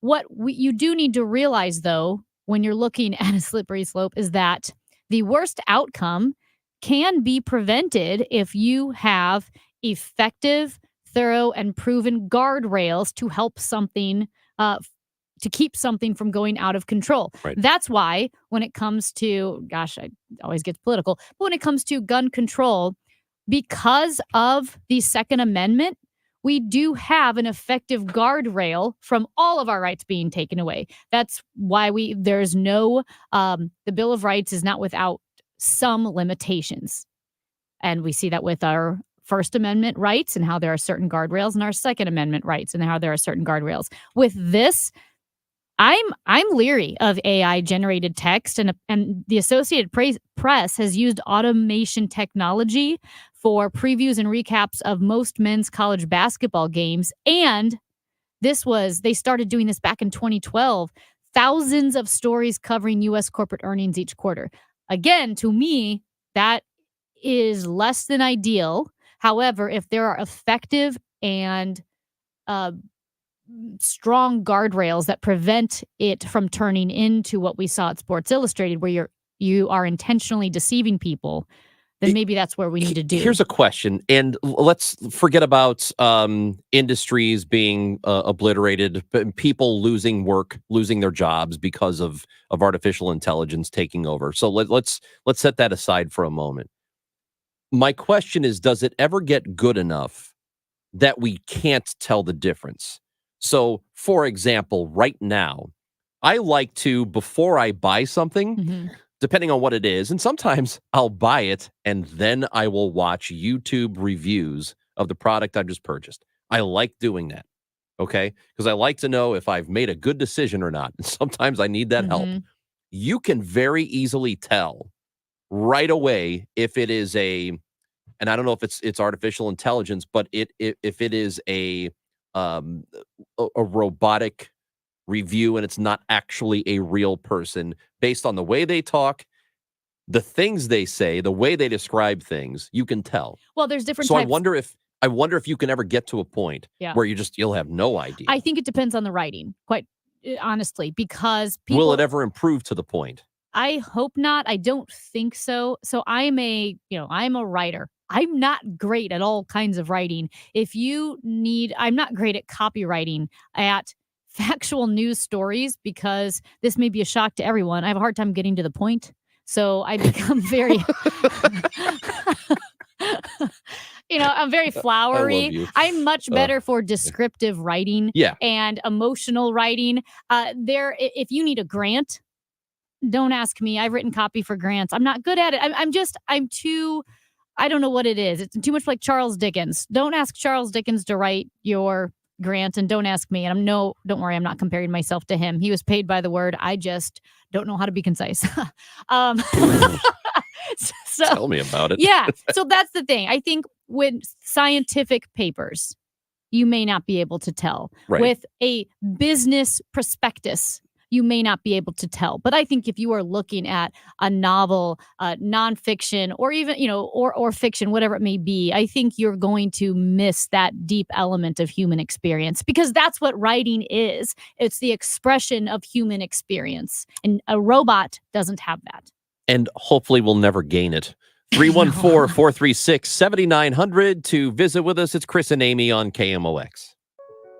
What you do need to realize, though, when you're looking at a slippery slope is that the worst outcome can be prevented if you have effective, thorough, and proven guardrails to help something, to keep something from going out of control. Right. That's why when it comes to, gosh, I always get political, but when it comes to gun control, because of the Second Amendment, we do have an effective guardrail from all of our rights being taken away. That's why there's no, the Bill of Rights is not without some limitations. And we see that with our First Amendment rights and how there are certain guardrails, and our Second Amendment rights and how there are certain guardrails. With this, I'm leery of AI generated text, and the Associated Press has used automation technology for previews and recaps of most men's college basketball games. And they started doing this back in 2012, thousands of stories covering U.S. corporate earnings each quarter. Again, to me, that is less than ideal. However, if there are effective and strong guardrails that prevent it from turning into what we saw at Sports Illustrated, where you are intentionally deceiving people, then maybe that's where we need to do. Here's a question, and let's forget about industries being obliterated, people losing work, losing their jobs because of artificial intelligence taking over. So let's set that aside for a moment. My question is, does it ever get good enough that we can't tell the difference? So, for example, right now, I like to, before I buy something, depending on what it is, and sometimes I'll buy it and then I will watch YouTube reviews of the product I've just purchased. I like doing that, okay? Because I like to know if I've made a good decision or not. And sometimes I need that help. You can very easily tell right away if it is and I don't know if it's artificial intelligence, but if it is a robotic review and it's not actually a real person, based on the way they talk, the things they say, the way they describe things, you can tell. Well, there's different types. I wonder if you can ever get to a point where you'll have no idea. I think it depends on the writing, quite honestly, because will it ever improve to the point? I hope not. I don't think so. So I'm a writer. I'm not great at all kinds of writing. I'm not great at copywriting, at factual news stories, because this may be a shock to everyone. I have a hard time getting to the point. So I become very, I'm very flowery. I'm much better for descriptive writing and emotional writing. If you need a grant, don't ask me. I've written copy for grants. I'm not good at it. I don't know what it is. It's too much like Charles Dickens. Don't ask Charles Dickens to write your grant, and don't ask me. And don't worry, I'm not comparing myself to him. He was paid by the word. I just don't know how to be concise. So tell me about it. Yeah. So that's the thing. I think with scientific papers, you may not be able to tell. Right. With a business prospectus, you may not be able to tell. But I think if you are looking at a novel, nonfiction, or even, or fiction, whatever it may be, I think you're going to miss that deep element of human experience, because that's what writing is. It's the expression of human experience. And a robot doesn't have that. And hopefully we'll never gain it. 314-436-7900 to visit with us. It's Chris and Amy on KMOX.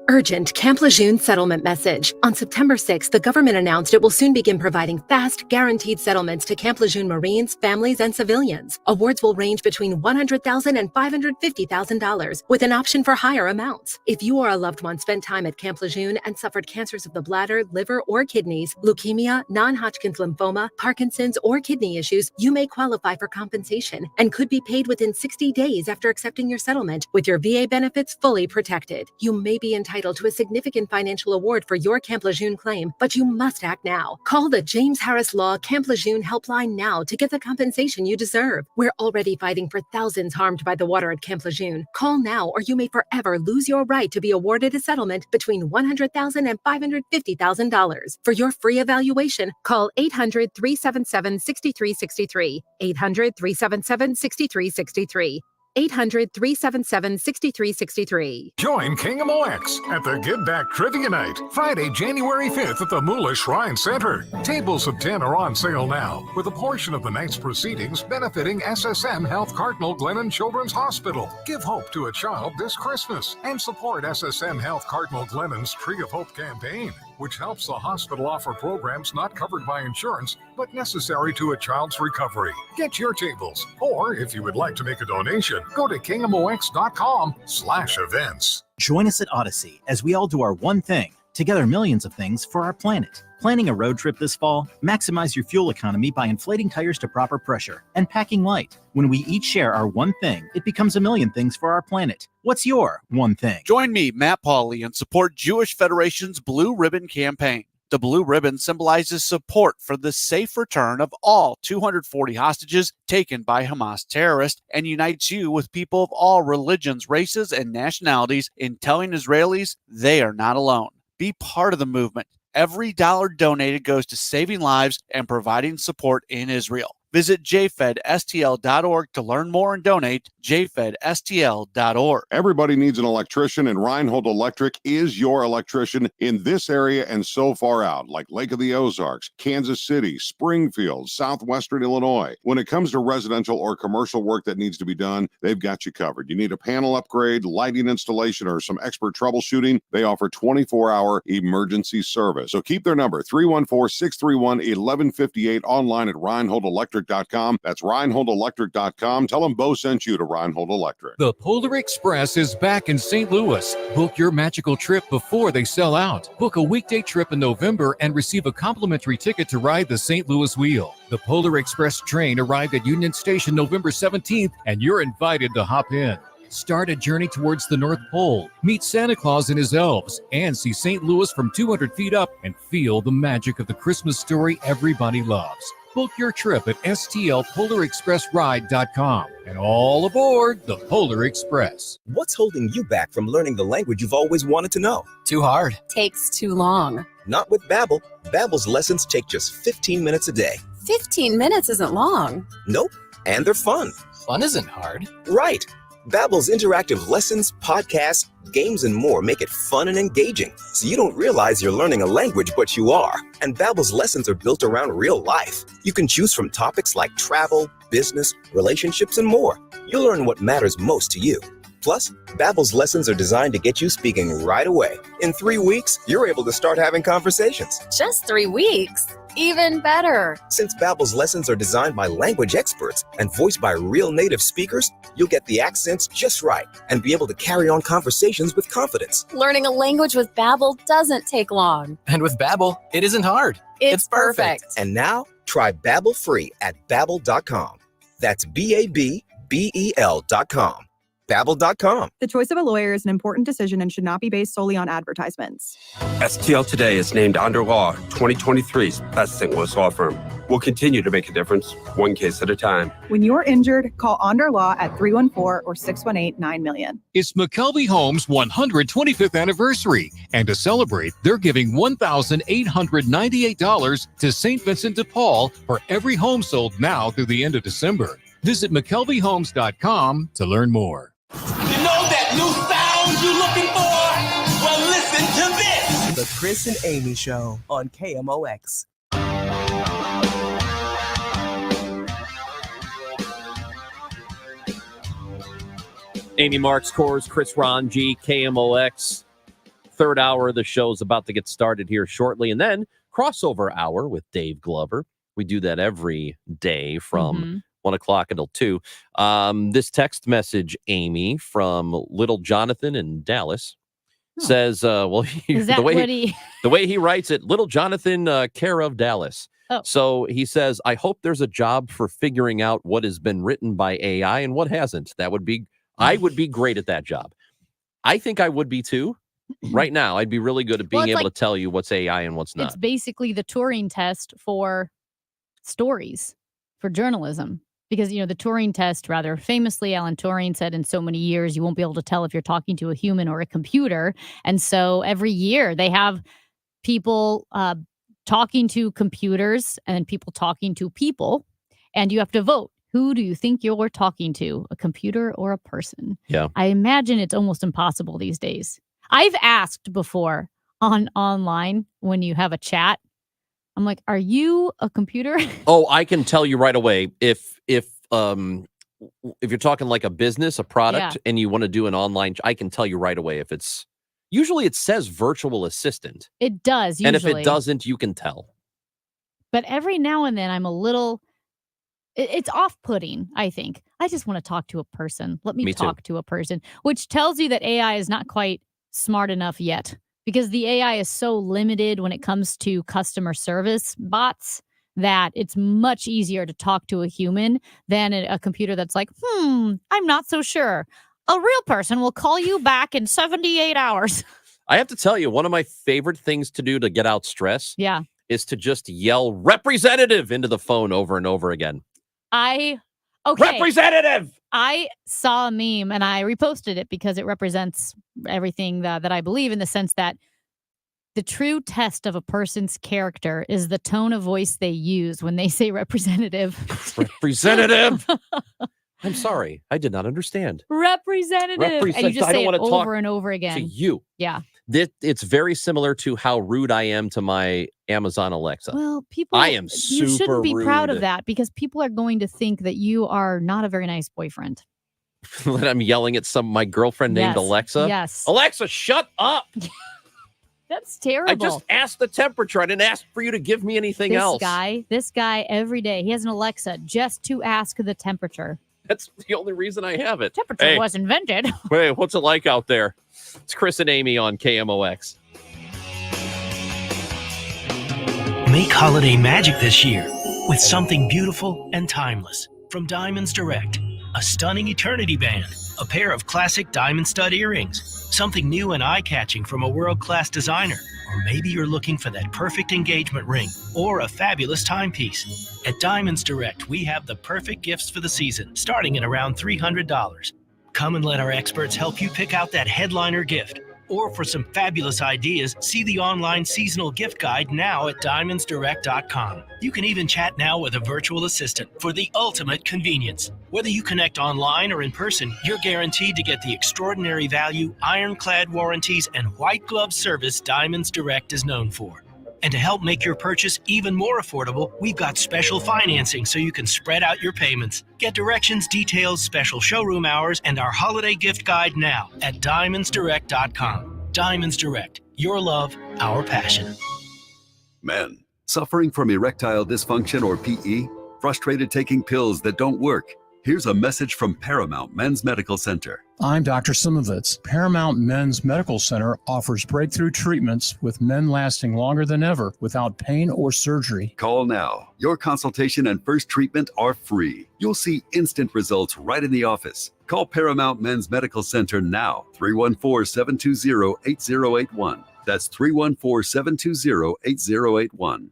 Urgent Camp Lejeune settlement message. On September 6th, the government announced it will soon begin providing fast, guaranteed settlements to Camp Lejeune Marines, families, and civilians. Awards will range between $100,000 and $550,000, with an option for higher amounts. If you or a loved one spent time at Camp Lejeune and suffered cancers of the bladder, liver, or kidneys, leukemia, non-Hodgkin's lymphoma, Parkinson's, or kidney issues, you may qualify for compensation and could be paid within 60 days after accepting your settlement, with your VA benefits fully protected. You may be entitled to a significant financial award for your Camp Lejeune claim, but you must act now. Call the James Harris Law Camp Lejeune helpline now to get the compensation you deserve. We're already fighting for thousands harmed by the water at Camp Lejeune. Call now, or you may forever lose your right to be awarded a settlement between $100,000 and $550,000. For your free evaluation, call 800-377-6363. 800-377-6363. 800-377-6363. Join KMOX at the Give Back Trivia Night, Friday, January 5th at the Moolah Shrine Center. Tables of 10 are on sale now, with a portion of the night's proceedings benefiting SSM Health Cardinal Glennon Children's Hospital. Give hope to a child this Christmas and support SSM Health Cardinal Glennon's Tree of Hope campaign. which helps the hospital offer programs not covered by insurance but necessary to a child's recovery. Get your tables, or if you would like to make a donation, go to kmox.com/events. Join us at Odyssey as we all do our one thing, together millions of things for our planet. Planning a road trip this fall? Maximize your fuel economy by inflating tires to proper pressure and packing light. When we each share our one thing, it becomes a million things for our planet. What's your one thing? Join me, Matt Pauley, and support Jewish Federation's Blue Ribbon campaign. The blue ribbon symbolizes support for the safe return of all 240 hostages taken by Hamas terrorists and unites you with people of all religions, races, and nationalities in telling Israelis they are not alone. Be part of the movement. Every dollar donated goes to saving lives and providing support in Israel. Visit jfedstl.org to learn more and donate. jfedstl.org. Everybody needs an electrician, and Reinhold Electric is your electrician in this area and so far out, like Lake of the Ozarks, Kansas City, Springfield, southwestern Illinois. When it comes to residential or commercial work that needs to be done, they've got you covered. You need a panel upgrade, lighting installation, or some expert troubleshooting, they offer 24-hour emergency service. So keep their number, 314-631-1158, online at ReinholdElectric.com. That's ReinholdElectric.com. Tell them Bo sent you to Reinhold Electric. The Polar Express is back in St. Louis. Book your magical trip before they sell out. Book a weekday trip in November and receive a complimentary ticket to ride the St. Louis Wheel. The Polar Express train arrived at Union Station November 17th, and you're invited to hop in. Start a journey towards the North Pole, meet Santa Claus and his elves, and see St. Louis from 200 feet up and feel the magic of the Christmas story everybody loves. Book your trip at stlpolarexpressride.com. And all aboard the Polar Express. What's holding you back from learning the language you've always wanted to know? Too hard. Takes too long. Not with Babbel. Babbel's lessons take just 15 minutes a day. 15 minutes isn't long. Nope. And they're fun. Fun isn't hard. Right. Babbel's interactive lessons, podcasts, games, and more make it fun and engaging, so you don't realize you're learning a language, but you are. And Babbel's lessons are built around real life. You can choose from topics like travel, business, relationships, and more. You'll learn what matters most to you. Plus, Babbel's lessons are designed to get you speaking right away. In 3 weeks, you're able to start having conversations. Just 3 weeks? Even better. Since Babbel's lessons are designed by language experts and voiced by real native speakers, you'll get the accents just right and be able to carry on conversations with confidence. Learning a language with Babbel doesn't take long. And with Babbel, it isn't hard. It's perfect. And now, try Babbel free at Babbel.com. That's Babbel.com. Babbel.com. The choice of a lawyer is an important decision and should not be based solely on advertisements. STL Today is named Under Law 2023's best St. Louis law firm. We'll continue to make a difference, one case at a time. When you're injured, call Onder Law at 314 or 618-9000000. It's McKelvey Homes' 125th anniversary, and to celebrate, they're giving $1,898 to St. Vincent de Paul for every home sold now through the end of December. Visit McKelveyHomes.com to learn more. You know that new sound you're looking for? Well, listen to this. The Chris and Amy Show on KMOX. Amy Marks, Coors, Chris Ron G, KMOX. Third hour of the show is about to get started here shortly. And then crossover hour with Dave Glover. We do that every day from 1 o'clock until 2. This text message, Amy, from little Jonathan in Dallas says, well, Is that the way he writes it, little Jonathan, care of Dallas. Oh. So he says, I hope there's a job for figuring out what has been written by AI and what hasn't. I would be great at that job. I think I would be too. Right now, I'd be really good at being able to tell you what's AI and what's not. It's basically the Turing test for stories, for journalism. Because, you know, the Turing test, rather famously, Alan Turing said in so many years, you won't be able to tell if you're talking to a human or a computer. And so every year they have people talking to computers and people talking to people. And you have to vote. Who do you think you're talking to, a computer or a person? Yeah. I imagine it's almost impossible these days. I've asked before online when you have a chat, I'm like, are you a computer? Oh, I can tell you right away if you're talking like a business, a product, and you want to do an online, I can tell you right away if it's Usually it says virtual assistant. It does, usually. And if it doesn't, you can tell. But every now and then I'm a little, it's off-putting, I think. I just want to talk to a person. Let me talk to a person, which tells you that AI is not quite smart enough yet, because the AI is so limited when it comes to customer service bots that it's much easier to talk to a human than a computer that's like, I'm not so sure. A real person will call you back in 78 hours. I have to tell you, one of my favorite things to do to get out stress is to just yell representative into the phone over and over again. Representative! I saw a meme and I reposted it because it represents everything that I believe, in the sense that the true test of a person's character is the tone of voice they use when they say representative. Representative! I'm sorry. I did not understand. Representative. And you just say it over and over again. To you. Yeah. It's very similar to how rude I am to my Amazon Alexa. Well, people, I am super you shouldn't be rude. proud of that, because people are going to think that you are not a very nice boyfriend. That I'm yelling at my girlfriend named Alexa. Yes. Alexa, shut up. That's terrible. I just asked the temperature. I didn't ask for you to give me anything else. This guy every day, he has an Alexa just to ask the temperature. That's the only reason I have it. Temperature was invented. Hey, what's it like out there? It's Chris and Amy on KMOX. Make holiday magic this year with something beautiful and timeless from Diamonds Direct. A stunning eternity band, a pair of classic diamond stud earrings, something new and eye-catching from a world-class designer. Or maybe you're looking for that perfect engagement ring or a fabulous timepiece. At Diamonds Direct, we have the perfect gifts for the season, starting at around $300. Come and let our experts help you pick out that headliner gift. Or for some fabulous ideas, see the online seasonal gift guide now at diamondsdirect.com. You can even chat now with a virtual assistant for the ultimate convenience. Whether you connect online or in person, you're guaranteed to get the extraordinary value, ironclad warranties, and white glove service Diamonds Direct is known for. And to help make your purchase even more affordable, we've got special financing so you can spread out your payments. Get directions, details, special showroom hours, and our holiday gift guide now at diamondsdirect.com. Diamonds Direct, your love, our passion. Men, suffering from erectile dysfunction or PE? Frustrated taking pills that don't work? Here's a message from Paramount Men's Medical Center. I'm Dr. Simovitz. Paramount Men's Medical Center offers breakthrough treatments with men lasting longer than ever without pain or surgery. Call now. Your consultation and first treatment are free. You'll see instant results right in the office. Call Paramount Men's Medical Center now. 314-720-8081. That's 314-720-8081.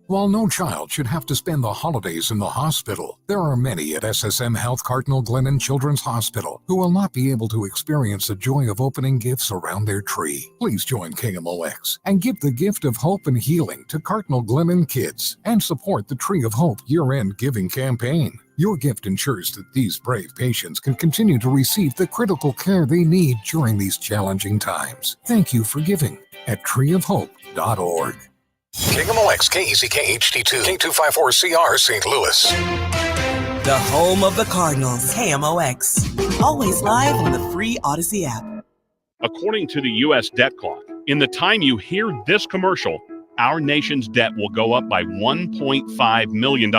While no child should have to spend the holidays in the hospital, there are many at SSM Health Cardinal Glennon Children's Hospital who will not be able to experience the joy of opening gifts around their tree. Please join KMOX and give the gift of hope and healing to Cardinal Glennon kids and support the Tree of Hope year-end giving campaign. Your gift ensures that these brave patients can continue to receive the critical care they need during these challenging times. Thank you for giving at treeofhope.org. KMOX, KECK HD2, K254CR, St. Louis. The home of the Cardinals, KMOX. Always live in the free Odyssey app. According to the U.S. debt clock, in the time you hear this commercial, our nation's debt will go up by $1.5 million.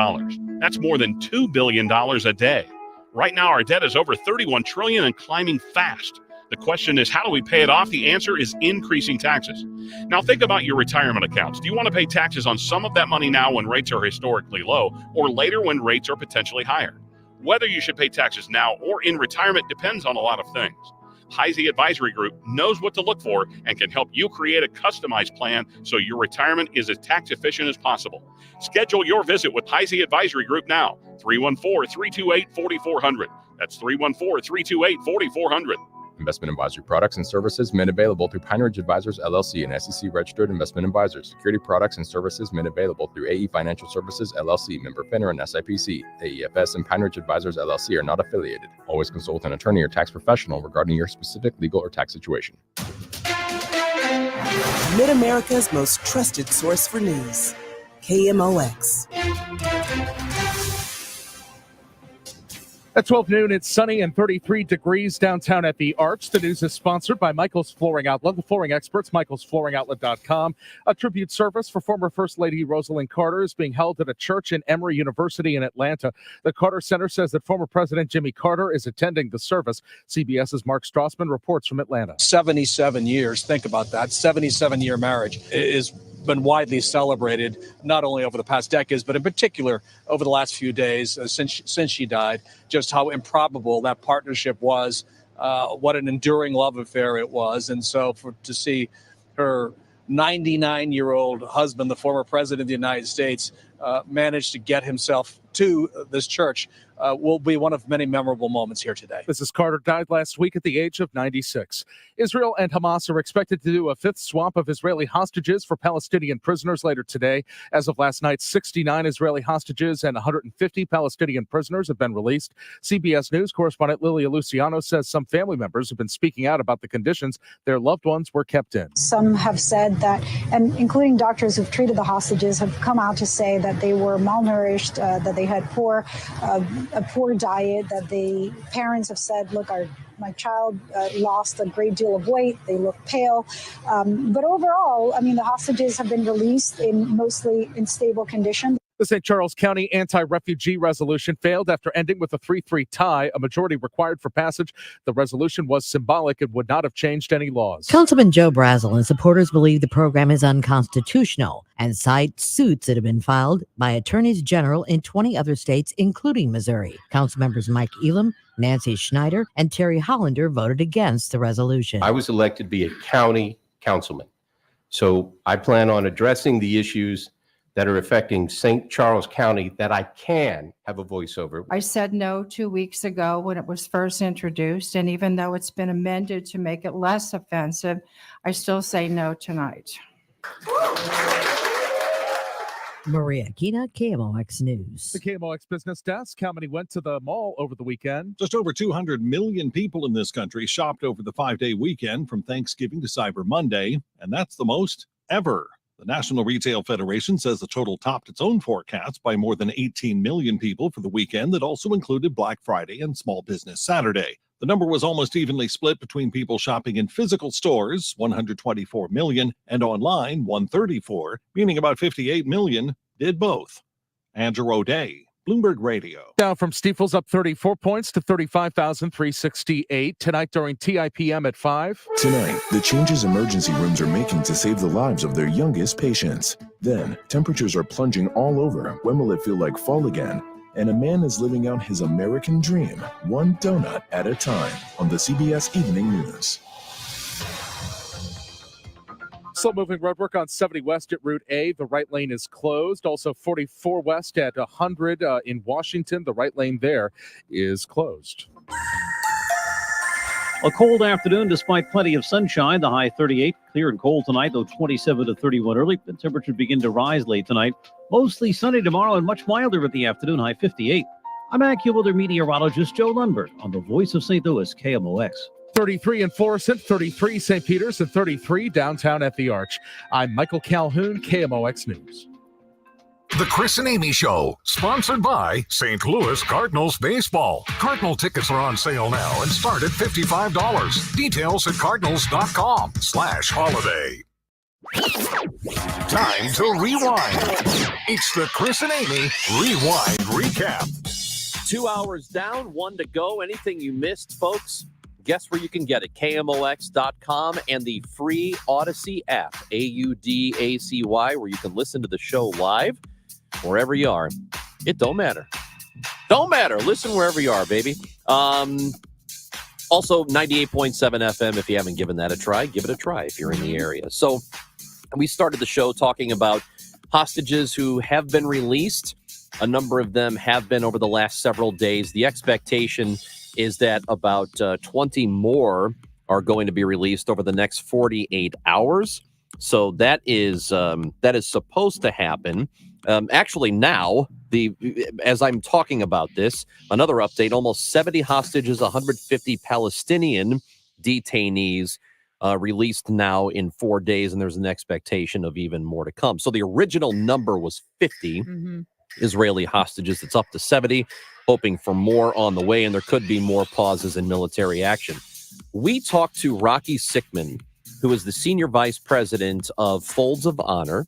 That's more than $2 billion a day. Right now, our debt is over $31 trillion and climbing fast. The question is, how do we pay it off? The answer is increasing taxes. Now think about your retirement accounts. Do you want to pay taxes on some of that money now when rates are historically low, or later when rates are potentially higher? Whether you should pay taxes now or in retirement depends on a lot of things. Heisey Advisory Group knows what to look for and can help you create a customized plan so your retirement is as tax efficient as possible. Schedule your visit with Heisey Advisory Group now, 314-328-4400. That's 314-328-4400. Investment advisory products and services made available through Pine Ridge Advisors, LLC, and SEC-registered investment advisors. Security products and services made available through AE Financial Services, LLC, member FINRA and SIPC. AEFS and Pine Ridge Advisors, LLC are not affiliated. Always consult an attorney or tax professional regarding your specific legal or tax situation. Mid-America's most trusted source for news. KMOX. At 12 noon, it's sunny and 33 degrees downtown at the Arch. The news is sponsored by Michael's Flooring Outlet, the flooring experts, michaelsflooringoutlet.com. A tribute service for former First Lady Rosalind Carter is being held at a church in Emory University in Atlanta. The Carter Center says that former President Jimmy Carter is attending the service. CBS's Mark Strassman reports from Atlanta. 77 years, think about that. 77-year marriage is been widely celebrated, not only over the past decades, but in particular over the last few days since she died, just how improbable that partnership was, what an enduring love affair it was. And so to see her 99-year-old husband, the former president of the United States, manage to get himself to this church will be one of many memorable moments here today. Mrs. Carter died last week at the age of 96. Israel and Hamas are expected to do a fifth swap of Israeli hostages for Palestinian prisoners later today. As of last night, 69 Israeli hostages and 150 Palestinian prisoners have been released. CBS News correspondent Lilia Luciano says some family members have been speaking out about the conditions their loved ones were kept in. Some have said that, and including doctors who've treated the hostages, have come out to say that they were malnourished, that they had a poor diet, that the parents have said, look, my child lost a great deal of weight. They look pale. But overall, I mean, the hostages have been released mostly in stable condition. The St. Charles County anti-refugee resolution failed after ending with a 3-3 tie, a majority required for passage. The resolution was symbolic and would not have changed any laws. Councilman Joe Brazel and supporters believe the program is unconstitutional and cite suits that have been filed by attorneys general in 20 other states, including Missouri. Council members Mike Elam, Nancy Schneider, and Terry Hollander voted against the resolution. I was elected to be a county councilman, so I plan on addressing the issues that are affecting St. Charles County that I can have a voice over. I said no 2 weeks ago when it was first introduced, and even though it's been amended to make it less offensive, I still say no tonight. Maria Aquina, KMOX News. The KMOX Business Desk. How many went to the mall over the weekend? Just over 200 million people in this country shopped over the 5-day weekend from Thanksgiving to Cyber Monday, and that's the most ever. The National Retail Federation says the total topped its own forecast by more than 18 million people for the weekend that also included Black Friday and Small Business Saturday. The number was almost evenly split between people shopping in physical stores, 124 million, and online, 134, meaning about 58 million did both. Andrew O'Day, Bloomberg Radio. Dow from Stifel's up 34 points to 35,368. Tonight during TIPM at 5. Tonight, the changes emergency rooms are making to save the lives of their youngest patients. Then, temperatures are plunging all over. When will it feel like fall again? And a man is living out his American dream, one donut at a time, on the CBS Evening News. Slow moving roadwork on 70 West at Route A. The right lane is closed. Also 44 West at 100 in Washington. The right lane there is closed. A cold afternoon despite plenty of sunshine. The high 38. Clear and cold tonight, though 27 to 31 early. The temperatures begin to rise late tonight. Mostly sunny tomorrow and much milder at the afternoon, high 58. I'm AccuWeather meteorologist Joe Lundberg on the Voice of St. Louis, KMOX. 33 in Florissant, 33 St. Peter's, and 33 downtown at the Arch. I'm Michael Calhoun, KMOX News. The Chris and Amy Show, sponsored by St. Louis Cardinals Baseball. Cardinal tickets are on sale now and start at $55. Details at cardinals.com/holiday. Time to rewind. It's the Chris and Amy Rewind Recap. 2 hours down, 1 to go. Anything you missed, folks, guess where you can get it. KMOX.com and the free Odyssey app, AUDACY, where you can listen to the show live wherever you are. It don't matter. Don't matter. Listen wherever you are, baby. Also, 98.7 FM, if you haven't given that a try, give it a try if you're in the area. So we started the show talking about hostages who have been released. A number of them have been over the last several days. The expectation is that about 20 more are going to be released over the next 48 hours. So that is supposed to happen. Actually, now, as I'm talking about this, another update, almost 70 hostages, 150 Palestinian detainees released now in 4 days, and there's an expectation of even more to come. So the original number was 50. Israeli hostages. It's up to 70, hoping for more on the way, and there could be more pauses in military action. We talked to Rocky Sickman, who is the senior vice president of Folds of Honor,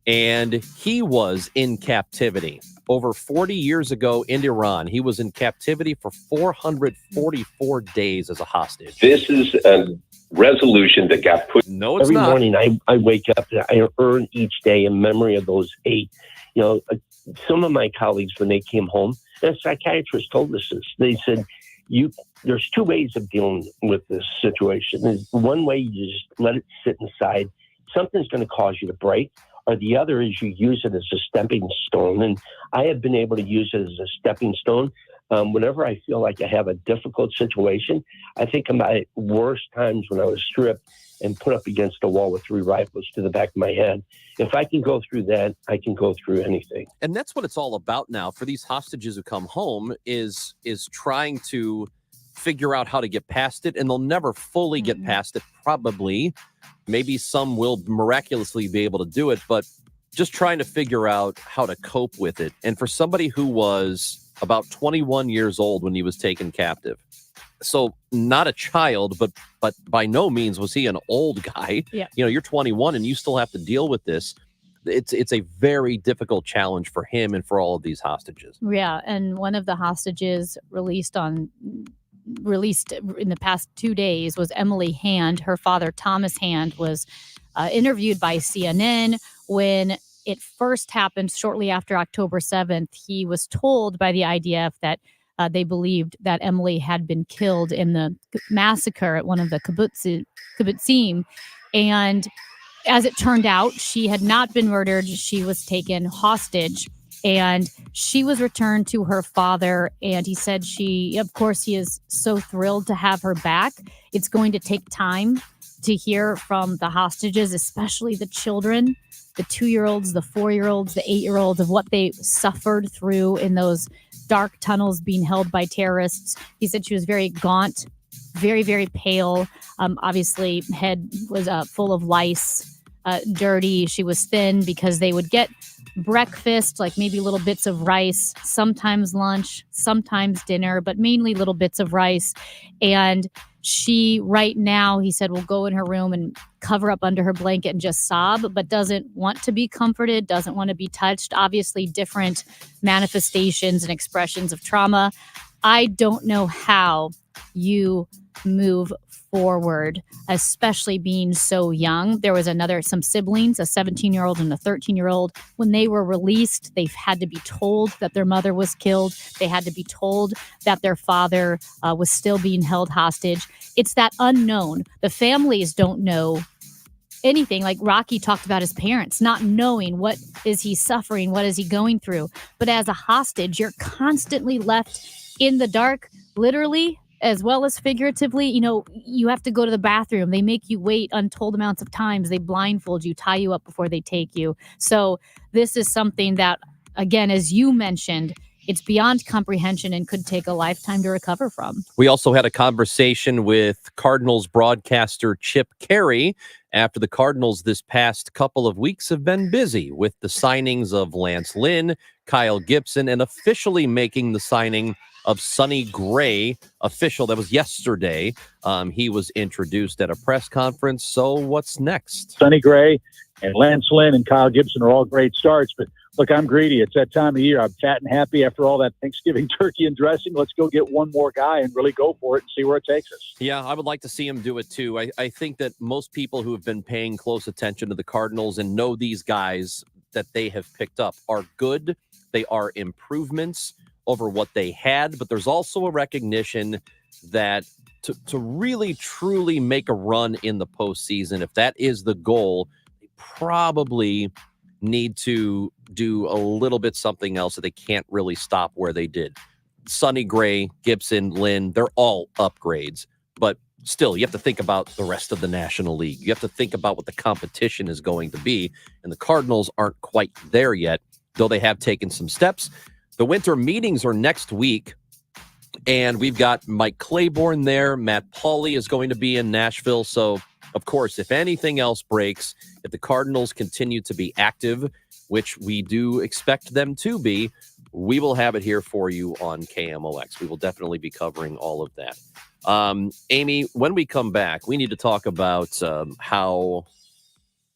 and he was in captivity. Over 40 years ago in Iran, he was in captivity for 444 days as a hostage. This is a resolution that got put. No, it's every not. morning I wake up, I earn each day in memory of those 8. Some of my colleagues, when they came home, and a psychiatrist told us this, they said, there's 2 ways of dealing with this situation. There's one way you just let it sit inside. Something's going to cause you to break. Or the other is you use it as a stepping stone. And I have been able to use it as a stepping stone. Whenever I feel like I have a difficult situation, I think of my worst times when I was stripped and put up against a wall with 3 rifles to the back of my head. If I can go through that, I can go through anything. And that's what it's all about now for these hostages who come home is trying to figure out how to get past it, and they'll never fully get past it, probably. Maybe some will miraculously be able to do it, but just trying to figure out how to cope with it. And for somebody who was about 21 years old when he was taken captive, so not a child, but by no means was he an old guy. Yeah. You're 21 and you still have to deal with this. It's a very difficult challenge for him and for all of these hostages. Yeah, and one of the hostages released in the past 2 days was Emily Hand. Her father, Thomas Hand, was interviewed by CNN when it first happened shortly after October 7th. He was told by the IDF that they believed that Emily had been killed in the massacre at one of the kibbutzim. And as it turned out, she had not been murdered. She was taken hostage. And she was returned to her father, and he said he is so thrilled to have her back. It's going to take time to hear from the hostages, especially the children, the 2-year-olds, the 4-year-olds, the 8-year-olds, of what they suffered through in those dark tunnels being held by terrorists. He said she was very gaunt, very, very pale. Obviously, head was full of lice, dirty. She was thin because they would get breakfast, like maybe little bits of rice, sometimes lunch, sometimes dinner, but mainly little bits of rice. And she, right now, he said, will go in her room and cover up under her blanket and just sob, but doesn't want to be comforted, doesn't want to be touched. Obviously, different manifestations and expressions of trauma. I don't know how you move forward, especially being so young. There was some siblings, a 17-year-old and a 13-year-old. When they were released, they've had to be told that their mother was killed. They had to be told that their father was still being held hostage. It's that unknown. The families don't know anything. Like Rocky talked about his parents not knowing what is he suffering, what is he going through. But as a hostage, you're constantly left in the dark, literally, as well as figuratively. You have to go to the bathroom. They make you wait untold amounts of times. They blindfold you, tie you up before they take you. So this is something that, again, as you mentioned, it's beyond comprehension and could take a lifetime to recover from. We also had a conversation with Cardinals broadcaster Chip Caray after the Cardinals this past couple of weeks have been busy with the signings of Lance Lynn, Kyle Gibson, and officially making the signing of Sonny Gray official. That was yesterday. He was introduced at a press conference. So what's next? Sonny Gray and Lance Lynn and Kyle Gibson are all great starts. But look, I'm greedy. It's that time of year. I'm fat and happy after all that Thanksgiving turkey and dressing. Let's go get one more guy and really go for it and see where it takes us. Yeah, I would like to see him do it too. I think that most people who have been paying close attention to the Cardinals and know these guys that they have picked up are good. They are improvements over what they had, but there's also a recognition that to really truly make a run in the postseason, if that is the goal, they probably need to do a little bit something else so they can't really stop where they did. Sonny Gray, Gibson, Lynn, they're all upgrades, but still, you have to think about the rest of the National League. You have to think about what the competition is going to be, and the Cardinals aren't quite there yet, though they have taken some steps. The winter meetings are next week, and we've got Mike Claiborne there. Matt Pauley is going to be in Nashville, so of course, if anything else breaks, if the Cardinals continue to be active, which we do expect them to be, we will have it here for you on KMOX. We will definitely be covering all of that. Amy, when we come back, we need to talk about how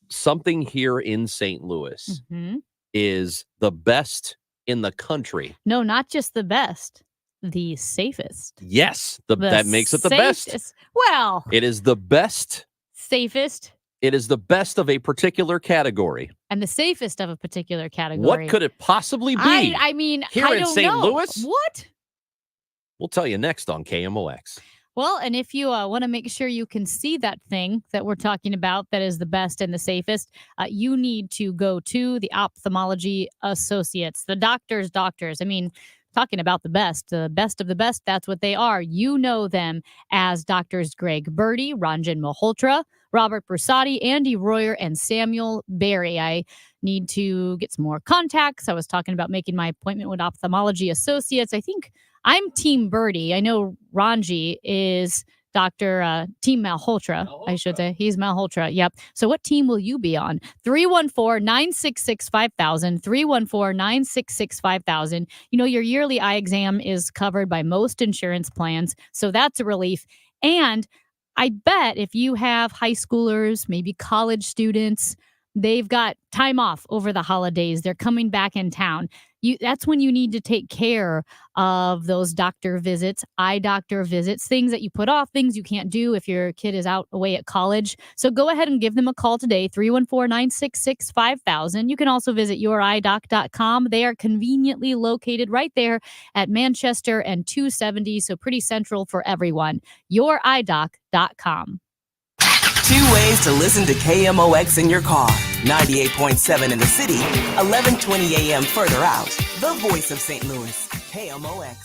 something here in St. Louis is the best in the country. No, not just the best, the safest. Yes, that makes it the safest. best. Well, it is the best. Safest. It is the best of a particular category. And the safest of a particular category. What could it possibly be? I mean, here I in don't St. know. Louis? What? We'll tell you next on KMOX. Well, and if you want to make sure you can see that thing that we're talking about that is the best and the safest, you need to go to the Ophthalmology Associates, the doctors. I mean, talking about the best of the best, that's what they are. You know them as Doctors Greg Birdie, Ranjan Malhotra, Robert Brusati, Andy Royer, and Samuel Berry. I need to get some more contacts. I was talking about making my appointment with Ophthalmology Associates. I think I'm Team Birdie. I know Ranji is Team Malhotra, I should say. He's Malhotra. Yep. So what team will you be on? 314-966-5000, 314-966-5000. You know, your yearly eye exam is covered by most insurance plans, so that's a relief. And I bet if you have high schoolers, maybe college students, they've got time off over the holidays. They're coming back in town. That's when you need to take care of those doctor visits, eye doctor visits, things that you put off, things you can't do if your kid is out away at college. So go ahead and give them a call today, 314-966-5000. You can also visit youridoc.com. They are conveniently located right there at Manchester and 270, so pretty central for everyone. youridoc.com. 2 ways to listen to KMOX in your car. 98.7 in the city, 1120 a.m. further out. The voice of St. Louis, KMOX.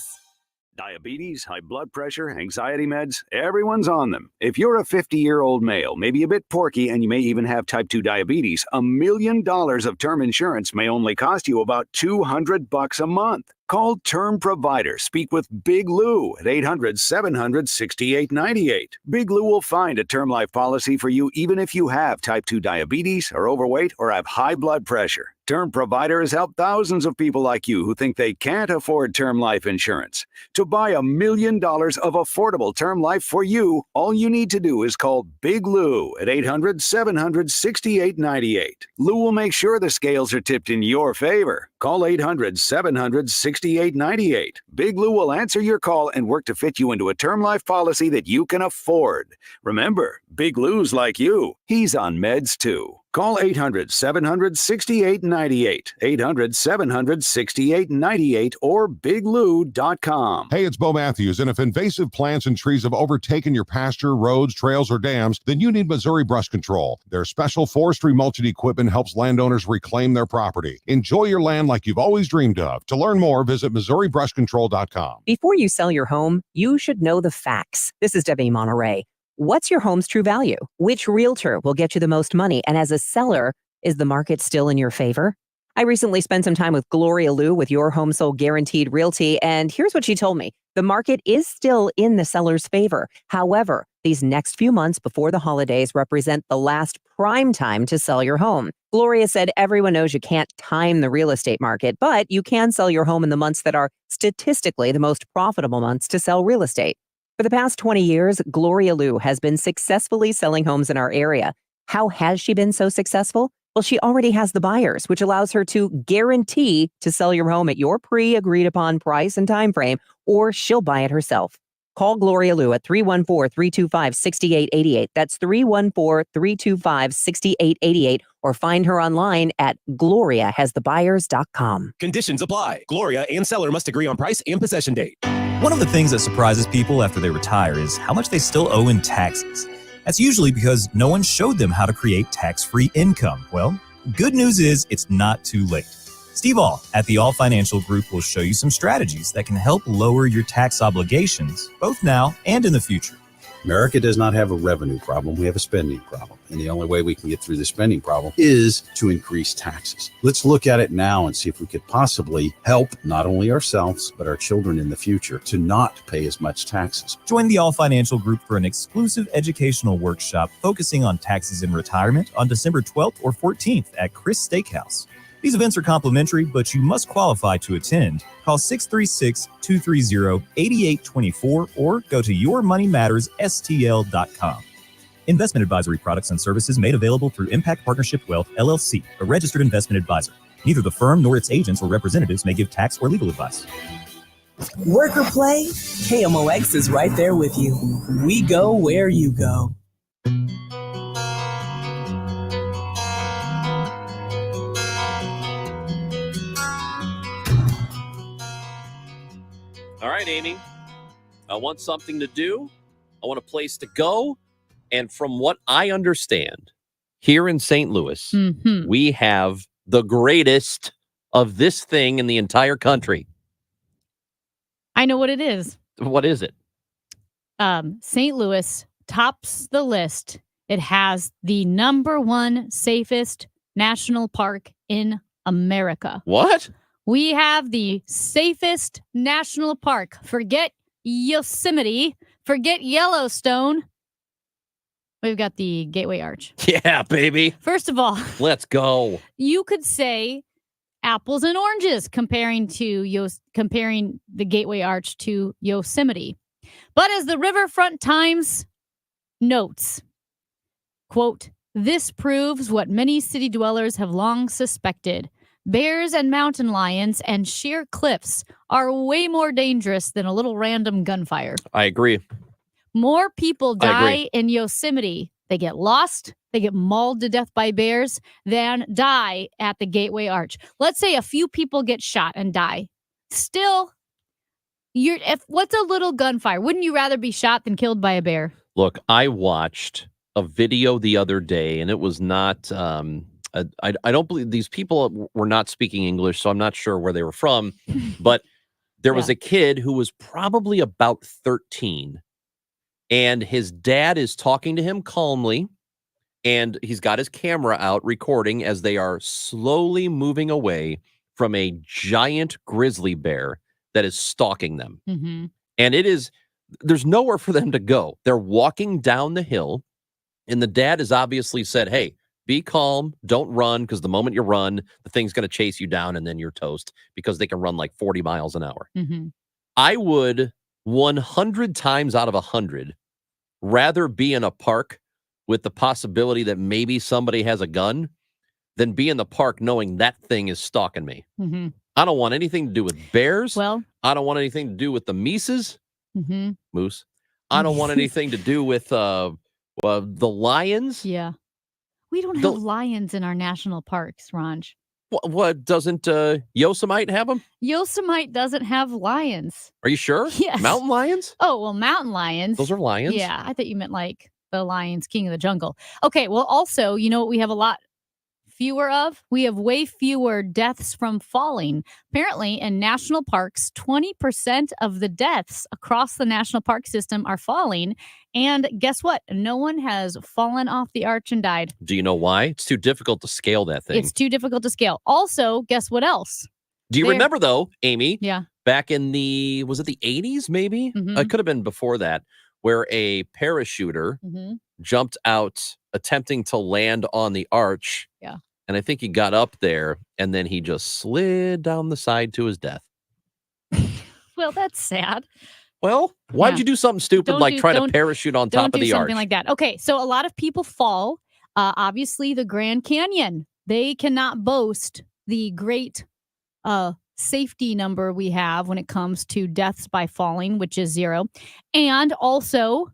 Diabetes, high blood pressure, anxiety meds, everyone's on them. If you're a 50-year-old male, maybe a bit porky, and you may even have type 2 diabetes, $1 million of term insurance may only cost you about $200 a month. Call Term Provider. Speak with Big Lou at 800-700-6898. Big Lou will find a term life policy for you even if you have type 2 diabetes, are overweight, or have high blood pressure. Term Provider has helped thousands of people like you who think they can't afford term life insurance. To buy $1 million of affordable term life for you, all you need to do is call Big Lou at 800-700-6898. Lou will make sure the scales are tipped in your favor. Call 800-700-6898. Big Lou will answer your call and work to fit you into a term life policy that you can afford. Remember, Big Lou's like you. He's on meds too. Call 800-700-6898, 800-700-6898, or biglou.com. Hey, it's Bo Matthews, and if invasive plants and trees have overtaken your pasture, roads, trails, or dams, then you need Missouri Brush Control. Their special forestry mulching equipment helps landowners reclaim their property. Enjoy your land like you've always dreamed of. To learn more, visit MissouriBrushControl.com. Before you sell your home, you should know the facts. This is Debbie Monterey. What's your home's true value? Which realtor will get you the most money? And as a seller, is the market still in your favor? I recently spent some time with Gloria Liu with Your Home Sold Guaranteed Realty, and here's what she told me. The market is still in the seller's favor. However, these next few months before the holidays represent the last prime time to sell your home. Gloria said everyone knows you can't time the real estate market, but you can sell your home in the months that are statistically the most profitable months to sell real estate. For the past 20 years, Gloria Liu has been successfully selling homes in our area. How has she been so successful? Well, she already has the buyers, which allows her to guarantee to sell your home at your pre-agreed upon price and time frame, or she'll buy it herself. Call Gloria Liu at 314-325-6888. That's 314-325-6888, or find her online at gloriahasthebuyers.com. Conditions apply. Gloria and seller must agree on price and possession date. One of the things that surprises people after they retire is how much they still owe in taxes. That's usually because no one showed them how to create tax-free income. Well, good news is it's not too late. Steve All at the All Financial Group will show you some strategies that can help lower your tax obligations, both now and in the future. America does not have a revenue problem. We have a spending problem. And the only way we can get through the spending problem is to increase taxes. Let's look at it now and see if we could possibly help not only ourselves, but our children in the future to not pay as much taxes. Join the All Financial Group for an exclusive educational workshop focusing on taxes and retirement on December 12th or 14th at Chris Steakhouse. These events are complimentary, but you must qualify to attend. Call 636-230-8824 or go to yourmoneymattersstl.com. Investment advisory products and services made available through Impact Partnership Wealth, LLC, a registered investment advisor. Neither the firm nor its agents or representatives may give tax or legal advice. Work or play, KMOX is right there with you. We go where you go. All right, Amy. I want something to do. I want a place to go. And from what I understand, here in St. Louis, we have the greatest of this thing in the entire country. I know what it is. What is it? St. Louis tops the list. It has the #1 safest national park in America. What? We have the safest national park. Forget Yosemite. Forget Yellowstone. We've got the Gateway Arch. Yeah, baby. First of all, let's go. You could say apples and oranges comparing the Gateway Arch to Yosemite. But as the Riverfront Times notes, quote, "This proves what many city dwellers have long suspected. Bears and mountain lions and sheer cliffs are way more dangerous than a little random gunfire." I agree. More people I die agree. in Yosemite. They get lost, they get mauled to death by bears, than die at the Gateway Arch. Let's say a few people get shot and die. Still, what's a little gunfire? Wouldn't you rather be shot than killed by a bear? Look, I watched a video the other day, and it was not. I don't believe these people were not speaking English, so I'm not sure where they were from. But there was a kid who was probably about 13, and his dad is talking to him calmly, and he's got his camera out recording as they are slowly moving away from a giant grizzly bear that is stalking them. Mm-hmm. And there's nowhere for them to go. They're walking down the hill, and the dad has obviously said, "Hey, be calm, don't run, because the moment you run, the thing's going to chase you down, and then you're toast," because they can run like 40 miles an hour. Mm-hmm. I would 100 times out of 100 rather be in a park with the possibility that maybe somebody has a gun than be in the park knowing that thing is stalking me. Mm-hmm. I don't want anything to do with bears. Well, I don't want anything to do with the Mises. Mm-hmm. Moose. I don't want anything to do with the lions. Yeah. We don't have lions in our national parks, Ranj. What doesn't Yosemite have them? Yosemite doesn't have lions. Are you sure? Yes. Mountain lions? Oh, well, mountain lions. Those are lions? Yeah, I thought you meant like the Lions King of the Jungle. Okay, well, also, you know what we have a lot fewer of? We have way fewer deaths from falling. Apparently, in national parks, 20% of the deaths across the national park system are falling. And guess what? No one has fallen off the arch and died. Do you know why? It's too difficult to scale that thing. It's too difficult to scale. Also, guess what else? Do you remember, though, Amy? Yeah. Back in was it the 80s, maybe? Mhm. It could have been before that, where a parachuter jumped out attempting to land on the arch. Yeah. And I think he got up there, and then he just slid down the side to his death. Well, that's sad. Well, why'd you do something stupid like try to parachute on top of the Don't arch? do something like that. Okay, so a lot of people fall. Obviously, the Grand Canyon, they cannot boast the great safety number we have when it comes to deaths by falling, which is 0. And also,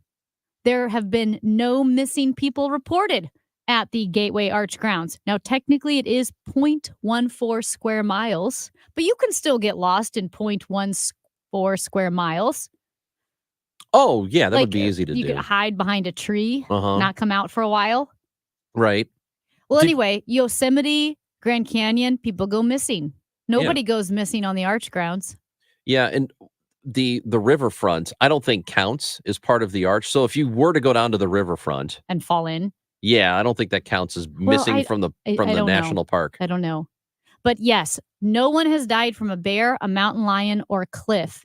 there have been no missing people reported at the Gateway Arch grounds. Now, technically, it is 0.14 square miles, but you can still get lost in 0.14 square miles. Oh, yeah, that would be easy to you do. could hide behind a tree, Uh-huh. not come out for a while. Right. Well, anyway, Yosemite, Grand Canyon, people go missing. Nobody Yeah. goes missing on the arch grounds. Yeah, and the riverfront, I don't think counts as part of the arch. So if you were to go down to the riverfront And fall in. Yeah, I don't think that counts as Well, missing from the I don't know. national park. I don't know. But yes, no one has died from a bear, a mountain lion, or a cliff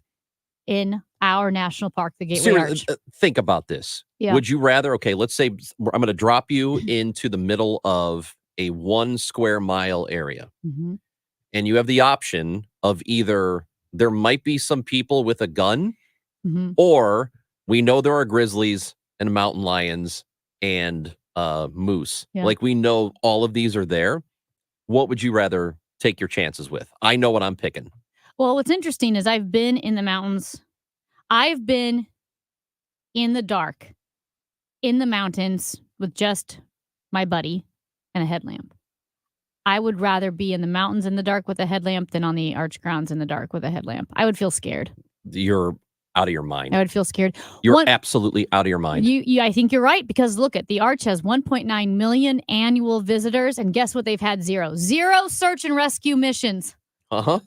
in our national park, the Gateway Seriously, Arch. think about this. Yeah. Would you rather, okay, let's say I'm going to drop you into the middle of a 1 square mile area, Mhm. and you have the option of either there might be some people with a gun, Mhm. or we know there are grizzlies and mountain lions and moose. Yeah. Like, we know all of these are there. What would you rather take your chances with? I know what I'm picking. Well, what's interesting is I've been in the mountains. I've been in the dark, in the mountains with just my buddy and a headlamp. I would rather be in the mountains in the dark with a headlamp than on the arch grounds in the dark with a headlamp. I would feel scared. You're out of your mind. I would feel scared. You're absolutely out of your mind. I think you're right, because look at the Arch has 1.9 million annual visitors, and guess what? They've had zero search and rescue missions. Uh-huh.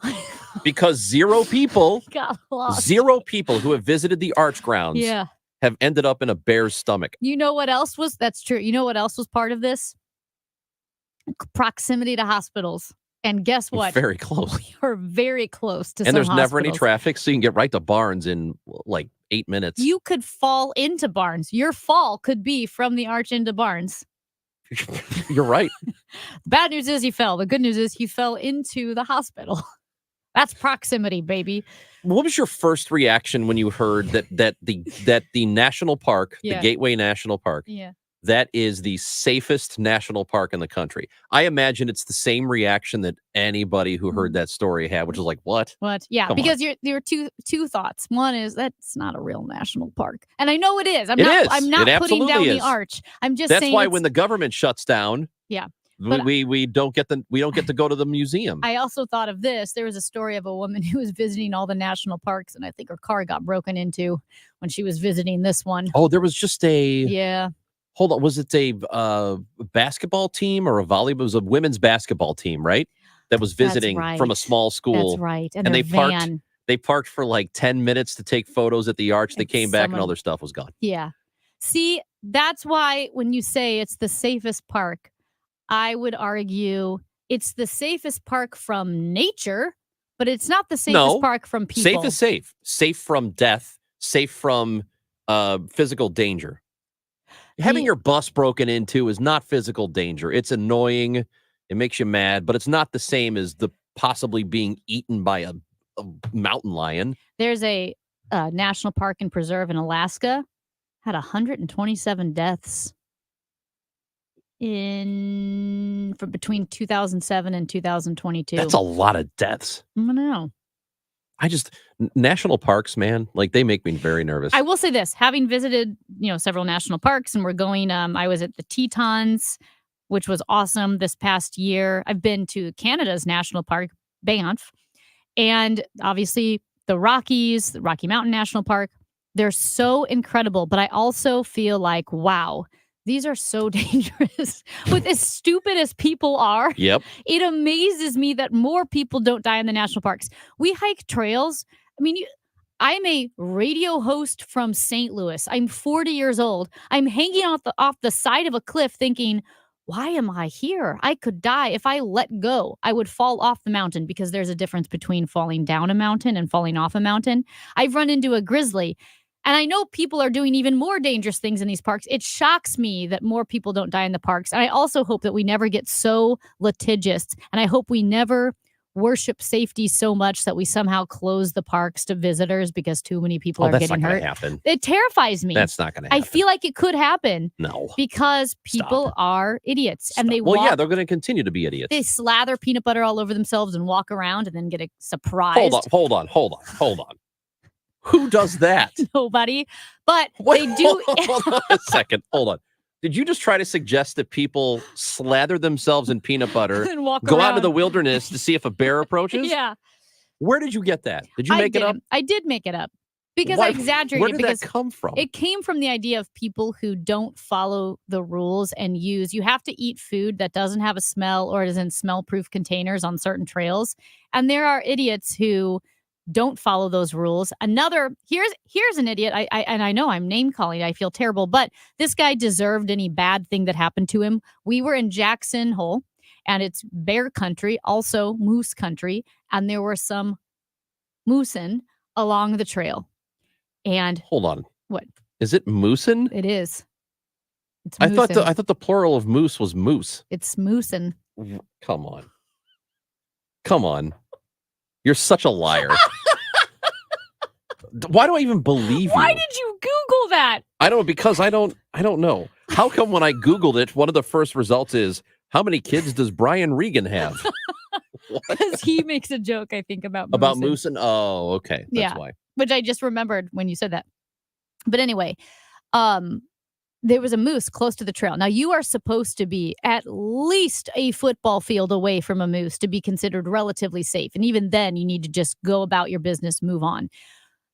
Because zero people Got lost. who have visited the arch grounds Yeah. have ended up in a bear's stomach. You know what else was? That's true. You know what else was part of this? Proximity to hospitals. And guess what? Very close. You're very close to And some there's never any hospitals. traffic, so you can get right to Barnes in like 8 minutes. You could fall into Barnes. Your fall could be from the Arch into Barnes. You're right. The bad news is he fell. The good news is he fell into the hospital. That's proximity, baby. What was your first reaction when you heard that the national park, Yeah. the Gateway National Park, Yeah. that is the safest national park in the country? I imagine it's the same reaction that anybody who heard that story had, which is like, what? What? Yeah, Come on. because there are two thoughts. One is that's not a real national park, and I know it is. I'm It not. is. I'm not It putting down absolutely the is. Arch. I'm just That's saying. why it's- when the government shuts down, yeah. But we don't get to go to the museum. I also thought of this. There was a story of a woman who was visiting all the national parks, and I think her car got broken into when she was visiting this one. Oh, there was just a Yeah. hold on. Was it a basketball team or a volleyball? It was a women's basketball team, right? That was That's visiting from a right. small school. That's right. And they their parked. van. They parked for like 10 minutes to take photos at the arch. They came back and all someone- their stuff was gone. Yeah. See, that's why when you say it's the safest park, I would argue it's the safest park from nature, but it's not the safest No. park from people. Safe is safe. Safe from death. Safe from physical danger. Having your bus broken into is not physical danger. It's annoying. It makes you mad, but it's not the same as the possibly being eaten by a mountain lion. There's a national park and preserve in Alaska, had 127 deaths for between 2007 and 2022. That's a lot of deaths. I don't know. National parks, man, like they make me very nervous. I will say this, having visited, several national parks, and we're going, I was at the Tetons, which was awesome this past year. I've been to Canada's national park, Banff, and obviously the Rockies, the Rocky Mountain National Park. They're so incredible, but I also feel like, wow, these are so dangerous. With as stupid as people are, Yep. it amazes me that more people don't die in the national parks. We hike trails. I mean, I'm a radio host from St. Louis. I'm 40 years old. I'm hanging off the side of a cliff thinking, why am I here? I could die. If I let go, I would fall off the mountain, because there's a difference between falling down a mountain and falling off a mountain. I've run into a grizzly. And I know people are doing even more dangerous things in these parks. It shocks me that more people don't die in the parks. And I also hope that we never get so litigious. And I hope we never worship safety so much that we somehow close the parks to visitors because too many people are that's getting not hurt. going to happen. It terrifies me. That's not going to I happen. feel like it could happen No. because people are idiots. And they Well, yeah, walk, they're going to continue to be idiots. they slather peanut butter all over themselves and walk around and then get a surprise. Hold on. Who does that? Nobody. But they do. Hold on a second. Hold on. Did you just try to suggest that people slather themselves in peanut butter, And walk go out around. into the wilderness to see if a bear approaches? Yeah. Where did you get that? Did you make it up? I did make it up because Why- I exaggerated. where did that because come from? It came from the idea of people who don't follow the rules and you have to eat food that doesn't have a smell or is in smell-proof containers on certain trails. And there are idiots who don't follow those rules. Another, here's an idiot. I know I'm name calling. I feel terrible, but this guy deserved any bad thing that happened to him. We were in Jackson Hole, and it's bear country, also moose country, and there were some moosin along the trail. And hold on, what is it? Moosin? It is. It's I thought moosin. the plural of moose was moose. It's moosin. Come on. You're such a liar. Why do I even believe you? Why did you Google that? I don't, because I don't know. How come when I Googled it, one of the first results is, how many kids does Brian Regan have? Because he makes a joke, I think, about Moosin? Oh, okay. That's why. Which I just remembered when you said that. But anyway, there was a moose close to the trail. Now, you are supposed to be at least a football field away from a moose to be considered relatively safe. And even then, you need to just go about your business, move on.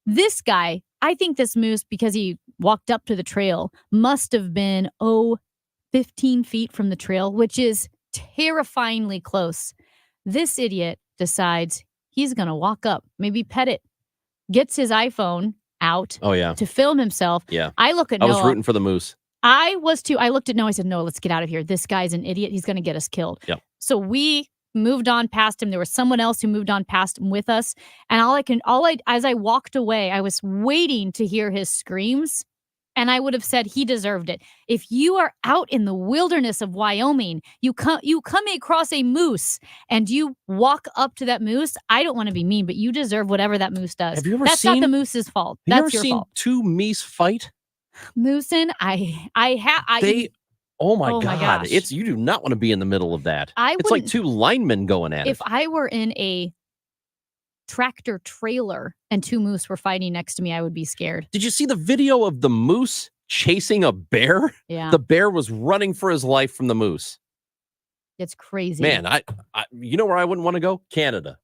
This guy, I think this moose, because he walked up to the trail, must have been, 15 feet from the trail, which is terrifyingly close. This idiot decides he's going to walk up, maybe pet it, gets his iPhone out to film himself. Yeah. I look at I Noah. was rooting for the moose. I was too. I looked at Noah. I said, "No, let's get out of here. This guy's an idiot. He's going to get us killed." Yep. So we moved on past him. There was someone else who moved on past him with us. And as I walked away, I was waiting to hear his screams. And I would have said he deserved it. If you are out in the wilderness of Wyoming, you come across a moose and you walk up to that moose. I don't want to be mean, but you deserve whatever that moose does. Have you ever That's seen, not the moose's fault. Have That's you ever your seen fault. two meese fight? Moosin, Oh my Oh my God. gosh. You do not want to be in the middle of that. It's like wouldn't- two linemen going at if it. I were in a tractor trailer and two moose were fighting next to me, I would be scared. Did you see the video of the moose chasing a bear? Yeah. The bear was running for his life from the moose. It's crazy. Man, I you know where I wouldn't want to go? Canada.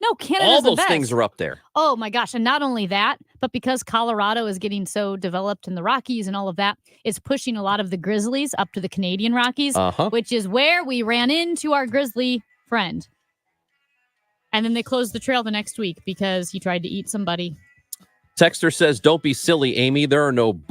No, Canada's All the those best. things are up there. Oh my gosh. And not only that, but because Colorado is getting so developed in the Rockies and all of that, it's pushing a lot of the grizzlies up to the Canadian Rockies, which is where we ran into our grizzly friend. And then they closed the trail the next week because he tried to eat somebody. Texter says, "Don't be silly, Amy. There are no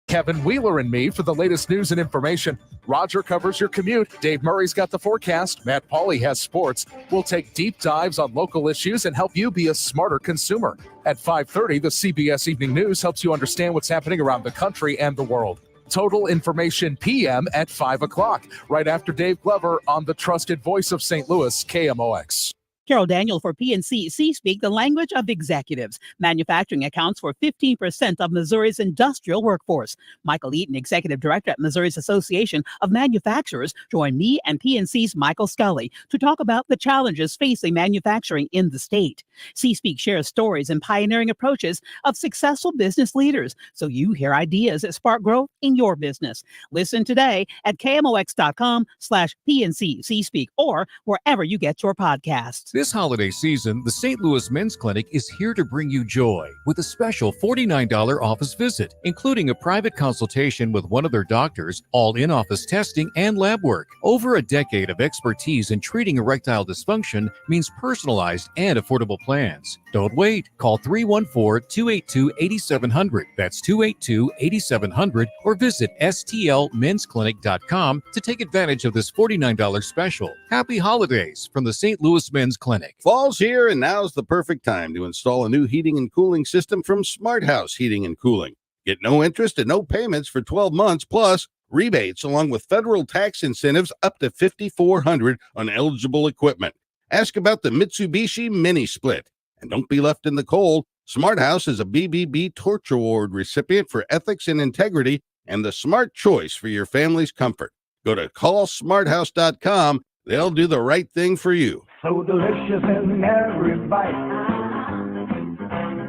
Kevin Wheeler and me for the latest news and information. Roger covers your commute. Dave Murray's got the forecast. Matt Pauley has sports. We'll take deep dives on local issues and help you be a smarter consumer. At 5:30, the CBS Evening News helps you understand what's happening around the country and the world. Total Information PM at 5 o'clock, right after Dave Glover on the trusted voice of St. Louis, KMOX. Carol Daniel for PNC C-Speak, the language of executives. Manufacturing accounts for 15% of Missouri's industrial workforce. Michael Eaton, Executive Director at Missouri's Association of Manufacturers, joined me and PNC's Michael Scully to talk about the challenges facing manufacturing in the state. C-Speak shares stories and pioneering approaches of successful business leaders, so you hear ideas that spark growth in your business. Listen today at KMOX.com/PNC C-Speak or wherever you get your podcasts. This holiday season, the St. Louis Men's Clinic is here to bring you joy with a special $49 office visit, including a private consultation with one of their doctors, all in-office testing and lab work. Over a decade of expertise in treating erectile dysfunction means personalized and affordable plans. Don't wait. Call 314-282-8700. That's 282-8700 or visit stlmensclinic.com to take advantage of this $49 special. Happy holidays from the St. Louis Men's Clinic. Fall's here, and now's the perfect time to install a new heating and cooling system from Smart House Heating and Cooling. Get no interest and no payments for 12 months, plus rebates along with federal tax incentives up to $5,400 on eligible equipment. Ask about the Mitsubishi Mini Split. And don't be left in the cold. Smart House is a BBB Torch Award recipient for ethics and integrity and the smart choice for your family's comfort. Go to callsmarthouse.com. They'll do the right thing for you. So delicious in every bite.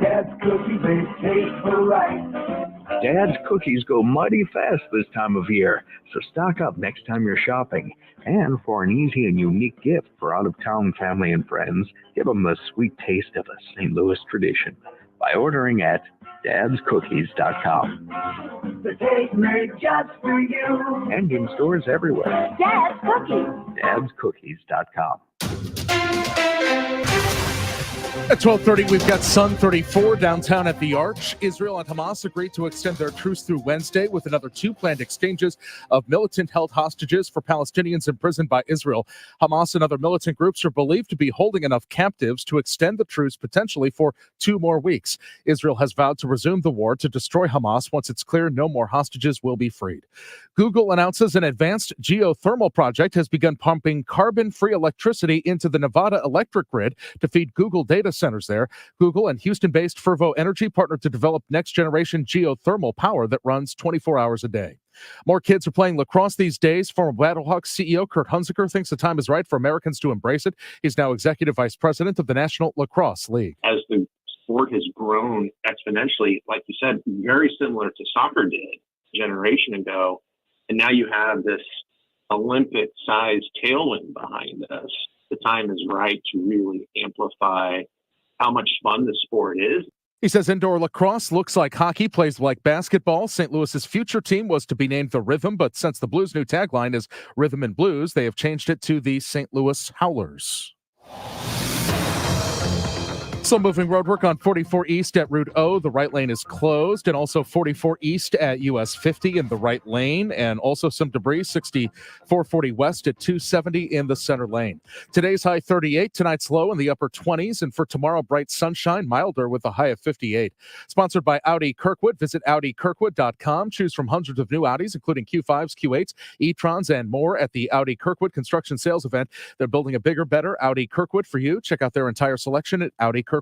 Dad's cookies, they taste so right. Dad's cookies go mighty fast this time of year, so stock up next time you're shopping. And for an easy and unique gift for out-of-town family and friends, give them the sweet taste of a St. Louis tradition by ordering at dadscookies.com. The cake made just for you. And in stores everywhere. Dad's Cookies. dadscookies.com. At 12:30, we've got Sun 34 downtown at the Arch. Israel and Hamas agreed to extend their truce through Wednesday with another 2 planned exchanges of militant-held hostages for Palestinians imprisoned by Israel. Hamas and other militant groups are believed to be holding enough captives to extend the truce potentially for 2 more weeks. Israel has vowed to resume the war to destroy Hamas once it's clear no more hostages will be freed. Google announces an advanced geothermal project has begun pumping carbon-free electricity into the Nevada electric grid to feed Google data centers there. Google and Houston-based Fervo Energy partnered to develop next-generation geothermal power that runs 24 hours a day. More kids are playing lacrosse these days. Former Battlehawks CEO Kurt Hunziker thinks the time is right for Americans to embrace it. He's now executive vice president of the National Lacrosse League. As the sport has grown exponentially, like you said, very similar to soccer did a generation ago, and now you have this Olympic-sized tailwind behind us. The time is right to really amplify how much fun the sport is. He says indoor lacrosse looks like hockey, plays like basketball. St. Louis's future team was to be named the Rhythm, but since the Blues' new tagline is Rhythm and Blues, they have changed it to the St. Louis Howlers. Slow moving roadwork on 44 East at Route O. The right lane is closed, and also 44 East at US 50 in the right lane, and also some debris 6440 West at 270 in the center lane. Today's high 38, tonight's low in the upper 20s, and for tomorrow, bright sunshine, milder with a high of 58. Sponsored by Audi Kirkwood. Visit AudiKirkwood.com. Choose from hundreds of new Audis, including Q5s, Q8s, e-trons, and more at the Audi Kirkwood Construction Sales Event. They're building a bigger, better Audi Kirkwood for you. Check out their entire selection at AudiKirkwood.com.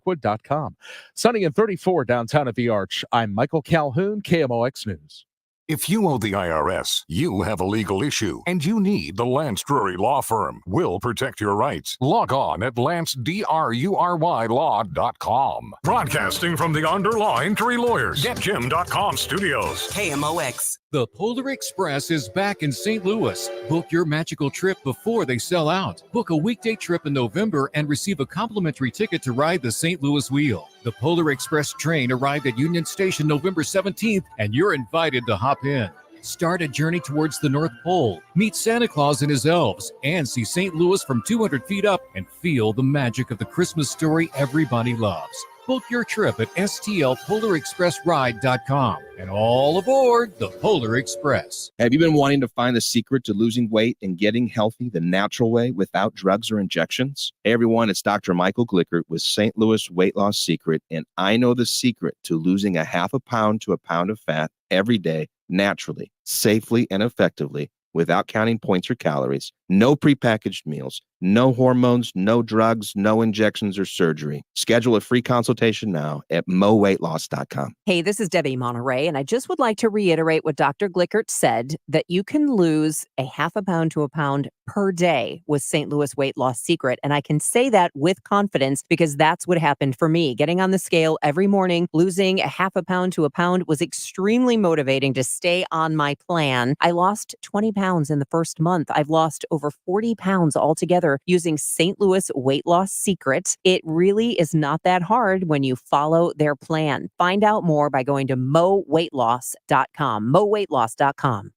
Sunny and 34 downtown at the Arch. I'm Michael Calhoun, KMOX News. If you owe the IRS, you have a legal issue, and you need the Lance Drury Law Firm. We'll protect your rights. Log on at LanceDruryLaw.com. Broadcasting from the Under-Law Injury Lawyers, GetJim.com studios. KMOX. The Polar Express is back in St. Louis. Book your magical trip before they sell out. Book a weekday trip in November and receive a complimentary ticket to ride the St. Louis Wheel. The Polar Express train arrived at Union Station November 17th, and you're invited to hop in. Start a journey towards the North Pole, meet Santa Claus and his elves, and see St. Louis from 200 feet up and feel the magic of the Christmas story everybody loves. Book your trip at stlpolarexpressride.com. And all aboard the Polar Express. Have you been wanting to find the secret to losing weight and getting healthy the natural way without drugs or injections? Hey everyone, it's Dr. Michael Glickert with St. Louis Weight Loss Secret, and I know the secret to losing a half a pound to a pound of fat every day naturally, safely, and effectively without counting points or calories. No prepackaged meals, no hormones, no drugs, no injections or surgery. Schedule a free consultation now at moweightloss.com. Hey, this is Debbie Monterey, and I just would like to reiterate what Dr. Glickert said, that you can lose a half a pound to a pound per day with St. Louis Weight Loss Secret. And I can say that with confidence because that's what happened for me. Getting on the scale every morning, losing a half a pound to a pound was extremely motivating to stay on my plan. I lost 20 pounds in the first month. I've lost over 40 pounds altogether using St. Louis Weight Loss Secret. It really is not that hard when you follow their plan. Find out more by going to moweightloss.com. moweightloss.com.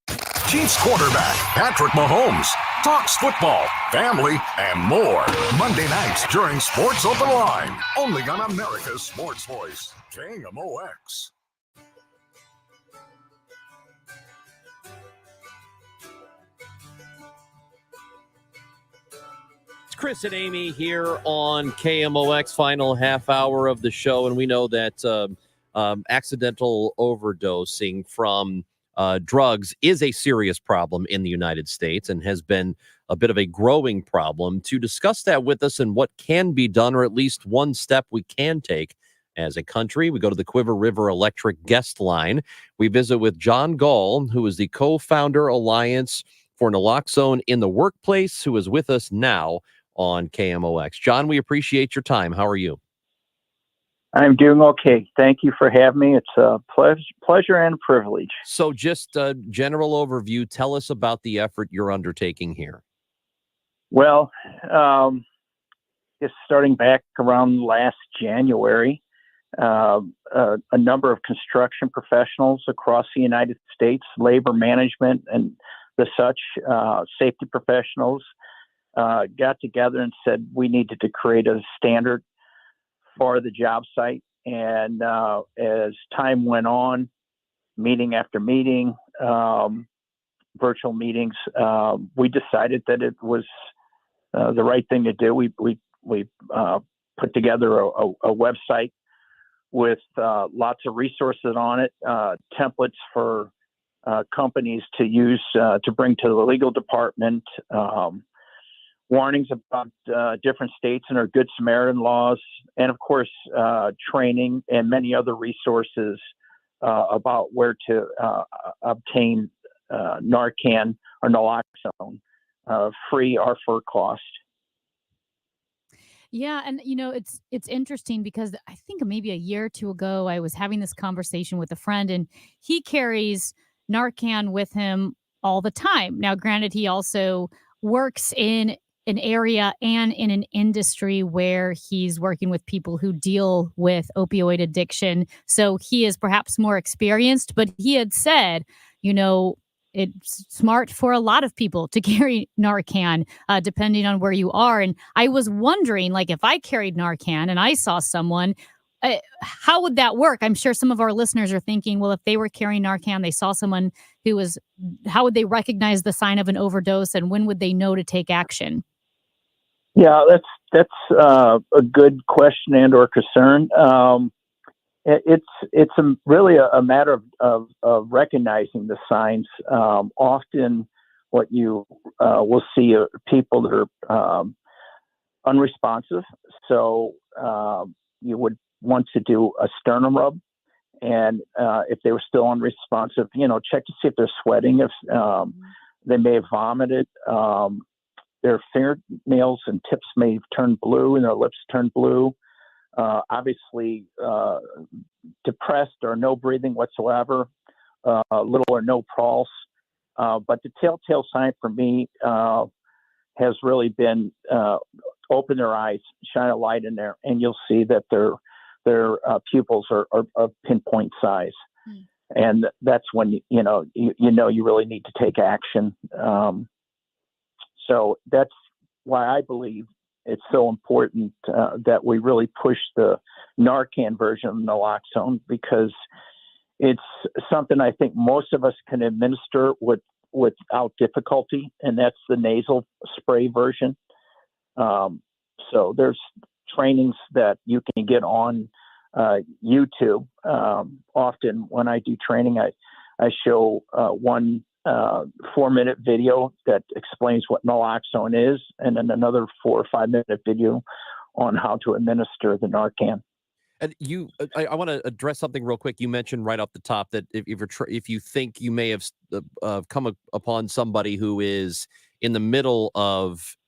Chiefs quarterback Patrick Mahomes talks football, family, and more. Monday nights during Sports Open Line. Only on America's Sports Voice, KMOX. Chris and Amy here on KMOX, final half hour of the show, and we know that accidental overdosing from drugs is a serious problem in the United States and has been a bit of a growing problem. To discuss that with us and what can be done, or at least one step we can take as a country, we go to the Quiver River Electric guest line. We visit with John Gall, who is the co-founder Alliance for Naloxone in the Workplace, who is with us now on KMOX. John, we appreciate your time. How are you? I'm doing okay. Thank you for having me. It's a pleasure and a privilege. So just a general overview. Tell us about the effort you're undertaking here. Well, just starting back around last January, a number of construction professionals across the United States, labor management and the such, safety professionals, got together and said we needed to create a standard for the job site. And as time went on, meeting after meeting, virtual meetings, we decided that it was the right thing to do. We put together a website with lots of resources on it, templates for companies to use to bring to the legal department, warnings about different states and our Good Samaritan laws, and of course, training and many other resources about where to obtain Narcan or naloxone free or for cost. Yeah, and it's interesting because I think maybe a year or two ago I was having this conversation with a friend, and he carries Narcan with him all the time. Now, granted, he also works in an area and in an industry where he's working with people who deal with opioid addiction. So he is perhaps more experienced, but he had said, it's smart for a lot of people to carry Narcan, depending on where you are. And I was wondering, like, if I carried Narcan and I saw someone, how would that work? I'm sure some of our listeners are thinking, well, if they were carrying Narcan, they saw someone how would they recognize the sign of an overdose, and when would they know to take action? Yeah, that's a good question and or concern. It's really a matter of recognizing the signs. Often, what you will see are people that are unresponsive. So you would want to do a sternum rub, and if they were still unresponsive, check to see if they're sweating, if they may have vomited. Their fingernails and tips may have turned blue and their lips turned blue. Obviously, depressed or no breathing whatsoever, little or no pulse. But the telltale sign for me has really been open their eyes, shine a light in there, and you'll see that their pupils are pinpoint size. And that's when you really need to take action. So that's why I believe it's so important that we really push the Narcan version of naloxone, because it's something I think most of us can administer without difficulty, and that's the nasal spray version. So there's trainings that you can get on YouTube. Often when I do training, I show one 4-minute video that explains what naloxone is, and then another 4 or 5 minute video on how to administer the Narcan. And I want to address something real quick. You mentioned right off the top that if you think you may have come upon somebody who is in the middle of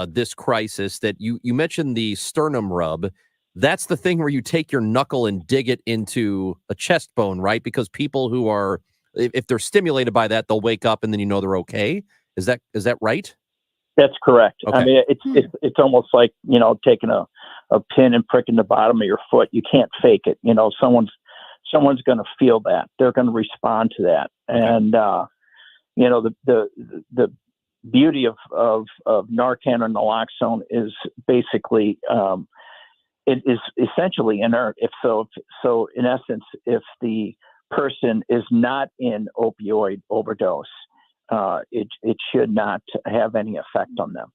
this crisis, that you mentioned the sternum rub. That's the thing where you take your knuckle and dig it into a chest bone, right? Because people who are, if they're stimulated by that, they'll wake up and then they're okay. Is that right? That's correct. Okay. I mean, it's almost like, taking a pin and pricking the bottom of your foot. You can't fake it. Someone's going to feel that. They're going to respond to that. And, the beauty of Narcan or naloxone is basically, it is essentially inert. So in essence, if the person is not in opioid overdose, it should not have any effect on them.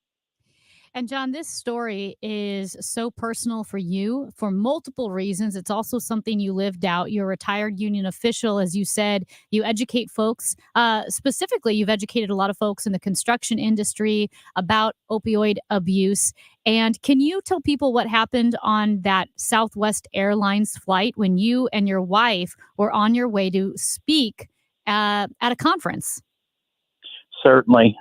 And John, this story is so personal for you for multiple reasons. It's also something you lived out. You're a retired union official. As you said, you educate folks. Specifically, you've educated a lot of folks in the construction industry about opioid abuse. And can you tell people what happened on that Southwest Airlines flight when you and your wife were on your way to speak at a conference? Certainly.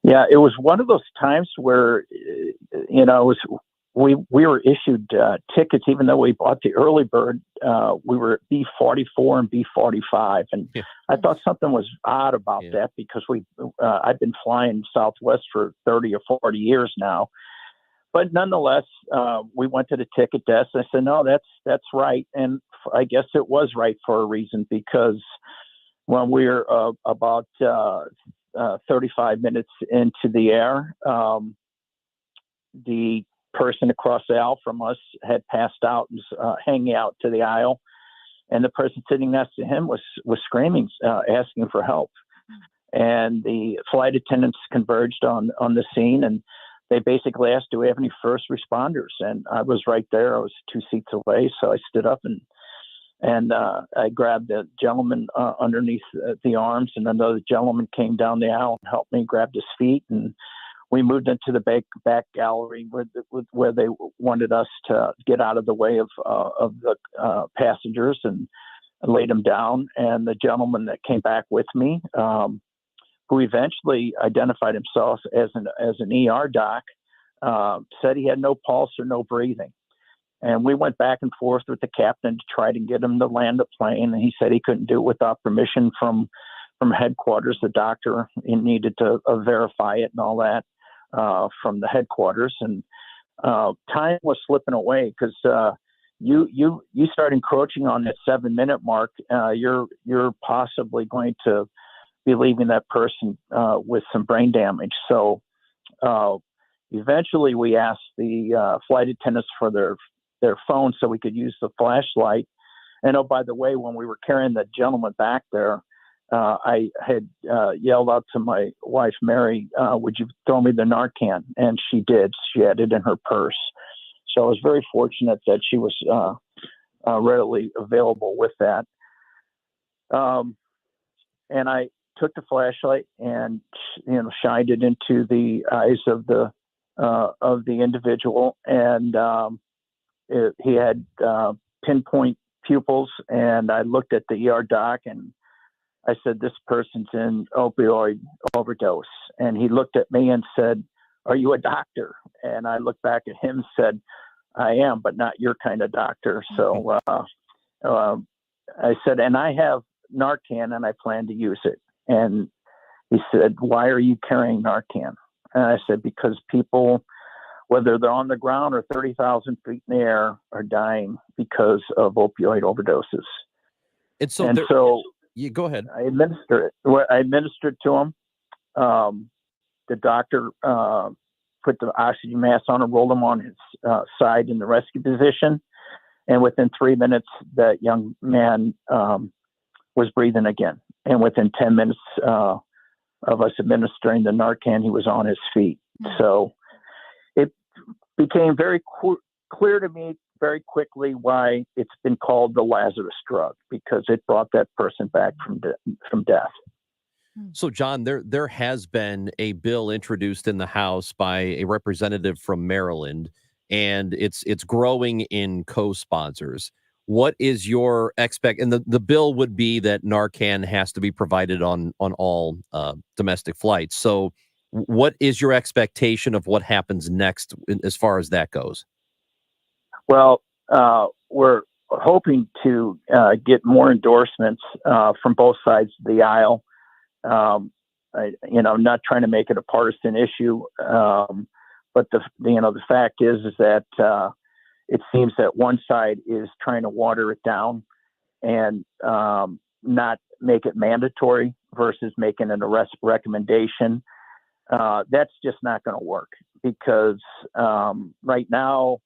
Yeah, it was one of those times where, it was we were issued tickets, even though we bought the early bird. We were at B44 and B45, and I thought something was odd about that because I've been flying Southwest for 30 or 40 years now. But nonetheless, we went to the ticket desk. I said, "No, that's right," and I guess it was right for a reason, because when we were about 35 minutes into the air, the person across the aisle from us had passed out and was hanging out to the aisle, and the person sitting next to him was screaming, asking for help. And the flight attendants converged on the scene, and they basically asked, "Do we have any first responders?" And I was right there. I was 2 seats away, so I stood up and I grabbed the gentleman underneath the arms, and another gentleman came down the aisle and helped me, grabbed his feet, and we moved into the back gallery where they wanted us to get out of the way of the passengers and laid them down. And the gentleman that came back with me, who eventually identified himself as an ER doc, said he had no pulse or no breathing. And we went back and forth with the captain to try to get him to land the plane, and he said he couldn't do it without permission from headquarters. The doctor, he needed to verify it and all that from the headquarters. And time was slipping away because you start encroaching on that 7-minute mark. You're possibly going to be leaving that person with some brain damage. So eventually we asked the flight attendants for their phone so we could use the flashlight. And oh, by the way, when we were carrying the gentleman back there, I had yelled out to my wife, Mary, "Would you throw me the Narcan?" And she did. She had it in her purse. So I was very fortunate that she was readily available with that. And I took the flashlight and shined it into the eyes of the individual, and he had pinpoint pupils. And I looked at the ER doc and I said, "This person's in opioid overdose." And he looked at me and said, "Are you a doctor?" And I looked back at him and said, "I am, but not your kind of doctor." So I said, "And I have Narcan and I plan to use it." And he said, "Why are you carrying Narcan?" And I said, "Because people, whether they're on the ground or 30,000 feet in the air, are dying because of opioid overdoses." And so you go ahead. I administered to him. The doctor put the oxygen mask on and rolled him on his side in the rescue position. And within 3 minutes, that young man was breathing again. And within 10 minutes of us administering the Narcan, he was on his feet. So it became very clear to me very quickly why it's been called the Lazarus drug, because it brought that person back from death. So, John, there has been a bill introduced in the House by a representative from Maryland, and it's growing in co-sponsors. What is your and the bill would be that Narcan has to be provided on all domestic flights. So what is your expectation of what happens next as far as that goes? Well, We're hoping to get more endorsements from both sides of the aisle. Not trying to make it a partisan issue, but the fact is that it seems that one side is trying to water it down and not make it mandatory versus making an arrest recommendation. That's just not going to work because right now,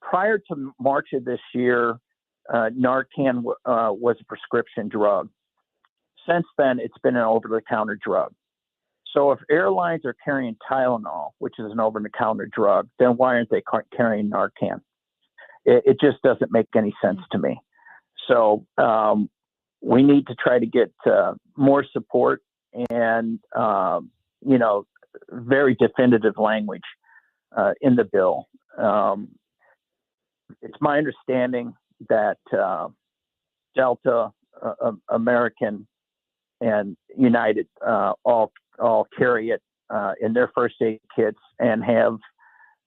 prior to March of this year, Narcan was a prescription drug. Since then, it's been an over-the-counter drug. So if airlines are carrying Tylenol, which is an over-the-counter drug, then why aren't they carrying Narcan? It just doesn't make any sense to me. So we need to try to get more support and, very definitive language in the bill. It's my understanding that Delta, American, and United all carry it in their first aid kits and have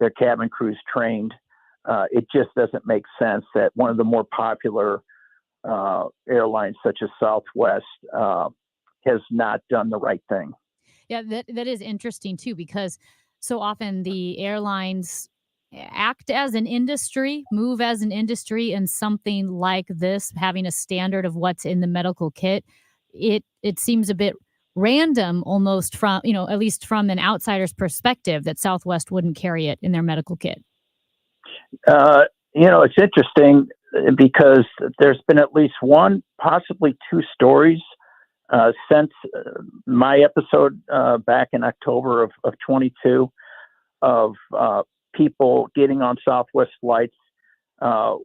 their cabin crews trained. It just doesn't make sense that one of the more popular airlines, such as Southwest, has not done the right thing. Yeah, that is interesting too, because so often the airlines act as an industry, move as an industry, and something like this, having a standard of what's in the medical kit, it seems a bit random almost from, at least from an outsider's perspective, that Southwest wouldn't carry it in their medical kit. It's interesting because there's been at least one, possibly two stories since my episode back in October of 22 of people getting on Southwest flights.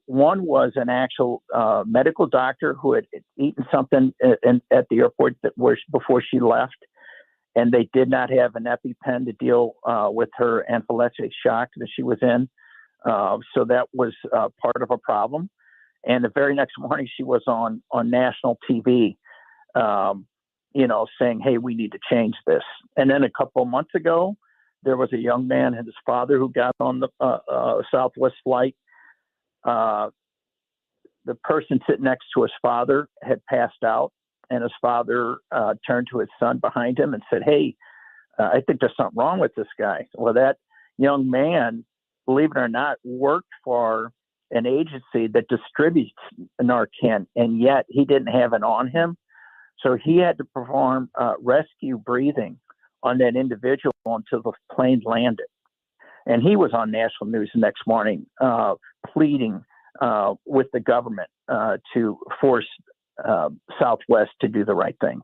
One was an actual medical doctor who had eaten something at the airport before she left, and they did not have an EpiPen to deal with her anaphylactic shock that she was in. So that was part of a problem. And the very next morning, she was on national TV, saying, "Hey, we need to change this." And then a couple of months ago, there was a young man and his father who got on the Southwest flight. The person sitting next to his father had passed out, and his father turned to his son behind him and said, "Hey, I think there's something wrong with this guy." Well, that young man, believe it or not, worked for an agency that distributes Narcan, and yet he didn't have it on him. So he had to perform rescue breathing on that individual until the plane landed. And he was on national news the next morning pleading with the government to force Southwest to do the right thing.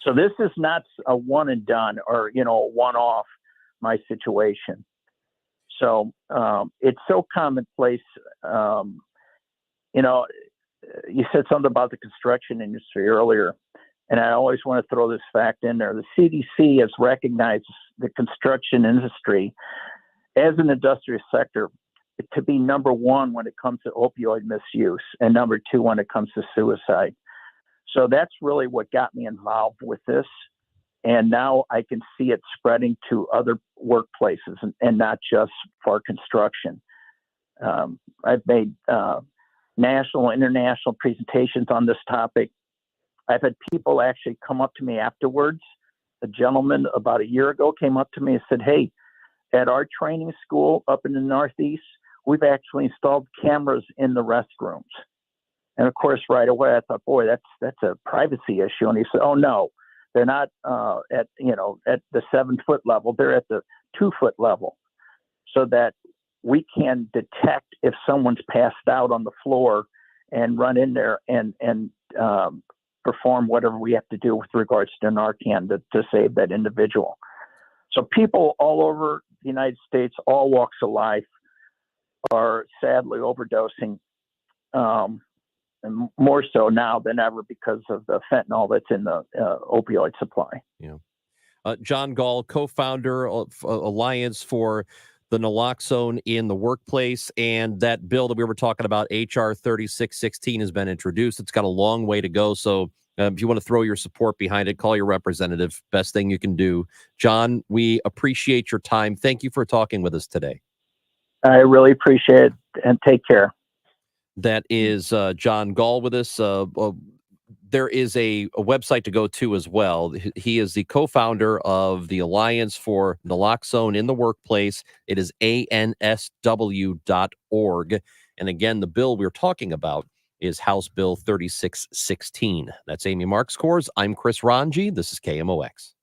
So this is not a one and done or, a one-off my situation. So it's so commonplace. You said something about the construction industry earlier, and I always want to throw this fact in there. The CDC has recognized the construction industry as an industrial sector to be number one when it comes to opioid misuse and number two when it comes to suicide. So that's really what got me involved with this. And now I can see it spreading to other workplaces and not just for construction. I've made national, international presentations on this topic. I've had people actually come up to me afterwards. A gentleman about a year ago came up to me and said, "Hey, at our training school up in the Northeast, we've actually installed cameras in the restrooms." And of course, right away, I thought, boy, that's a privacy issue. And he said, "Oh, no. They're not at the 7-foot level. They're at the 2-foot level, so that we can detect if someone's passed out on the floor and run in there and perform whatever we have to do with regards to Narcan to save that individual." So people all over the United States, all walks of life, are sadly overdosing. And more so now than ever because of the fentanyl that's in the opioid supply. Yeah. John Gall, co-founder of Alliance for the Naloxone in the Workplace, and that bill that we were talking about, HR 3616, has been introduced. It's got a long way to go, so if you want to throw your support behind it, call your representative. Best thing you can do. John, we appreciate your time. Thank you for talking with us today. I really appreciate it, and take care. That is John Gall with us. There is a website to go to as well. He is the co-founder of the Alliance for Naloxone in the Workplace. It is answ.org. And again, the bill we're talking about is House Bill 3616. That's Amy Markscores. I'm Chris Ranji. This is KMOX.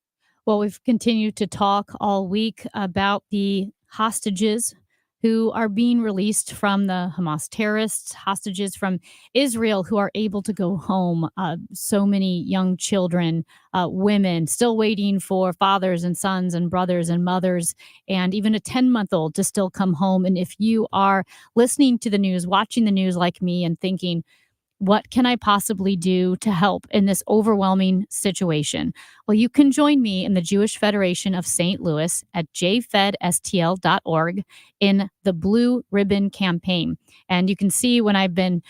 Well, we've continued to talk all week about the hostages who are being released from the Hamas terrorists, hostages from Israel who are able to go home. So many young children, women still waiting for fathers and sons and brothers and mothers, and even a 10-month-old to still come home. And if you are listening to the news, watching the news like me and thinking, what can I possibly do to help in this overwhelming situation? Well, you can join me in the Jewish Federation of St. Louis at jfedstl.org in the Blue Ribbon Campaign. And you can see when I've been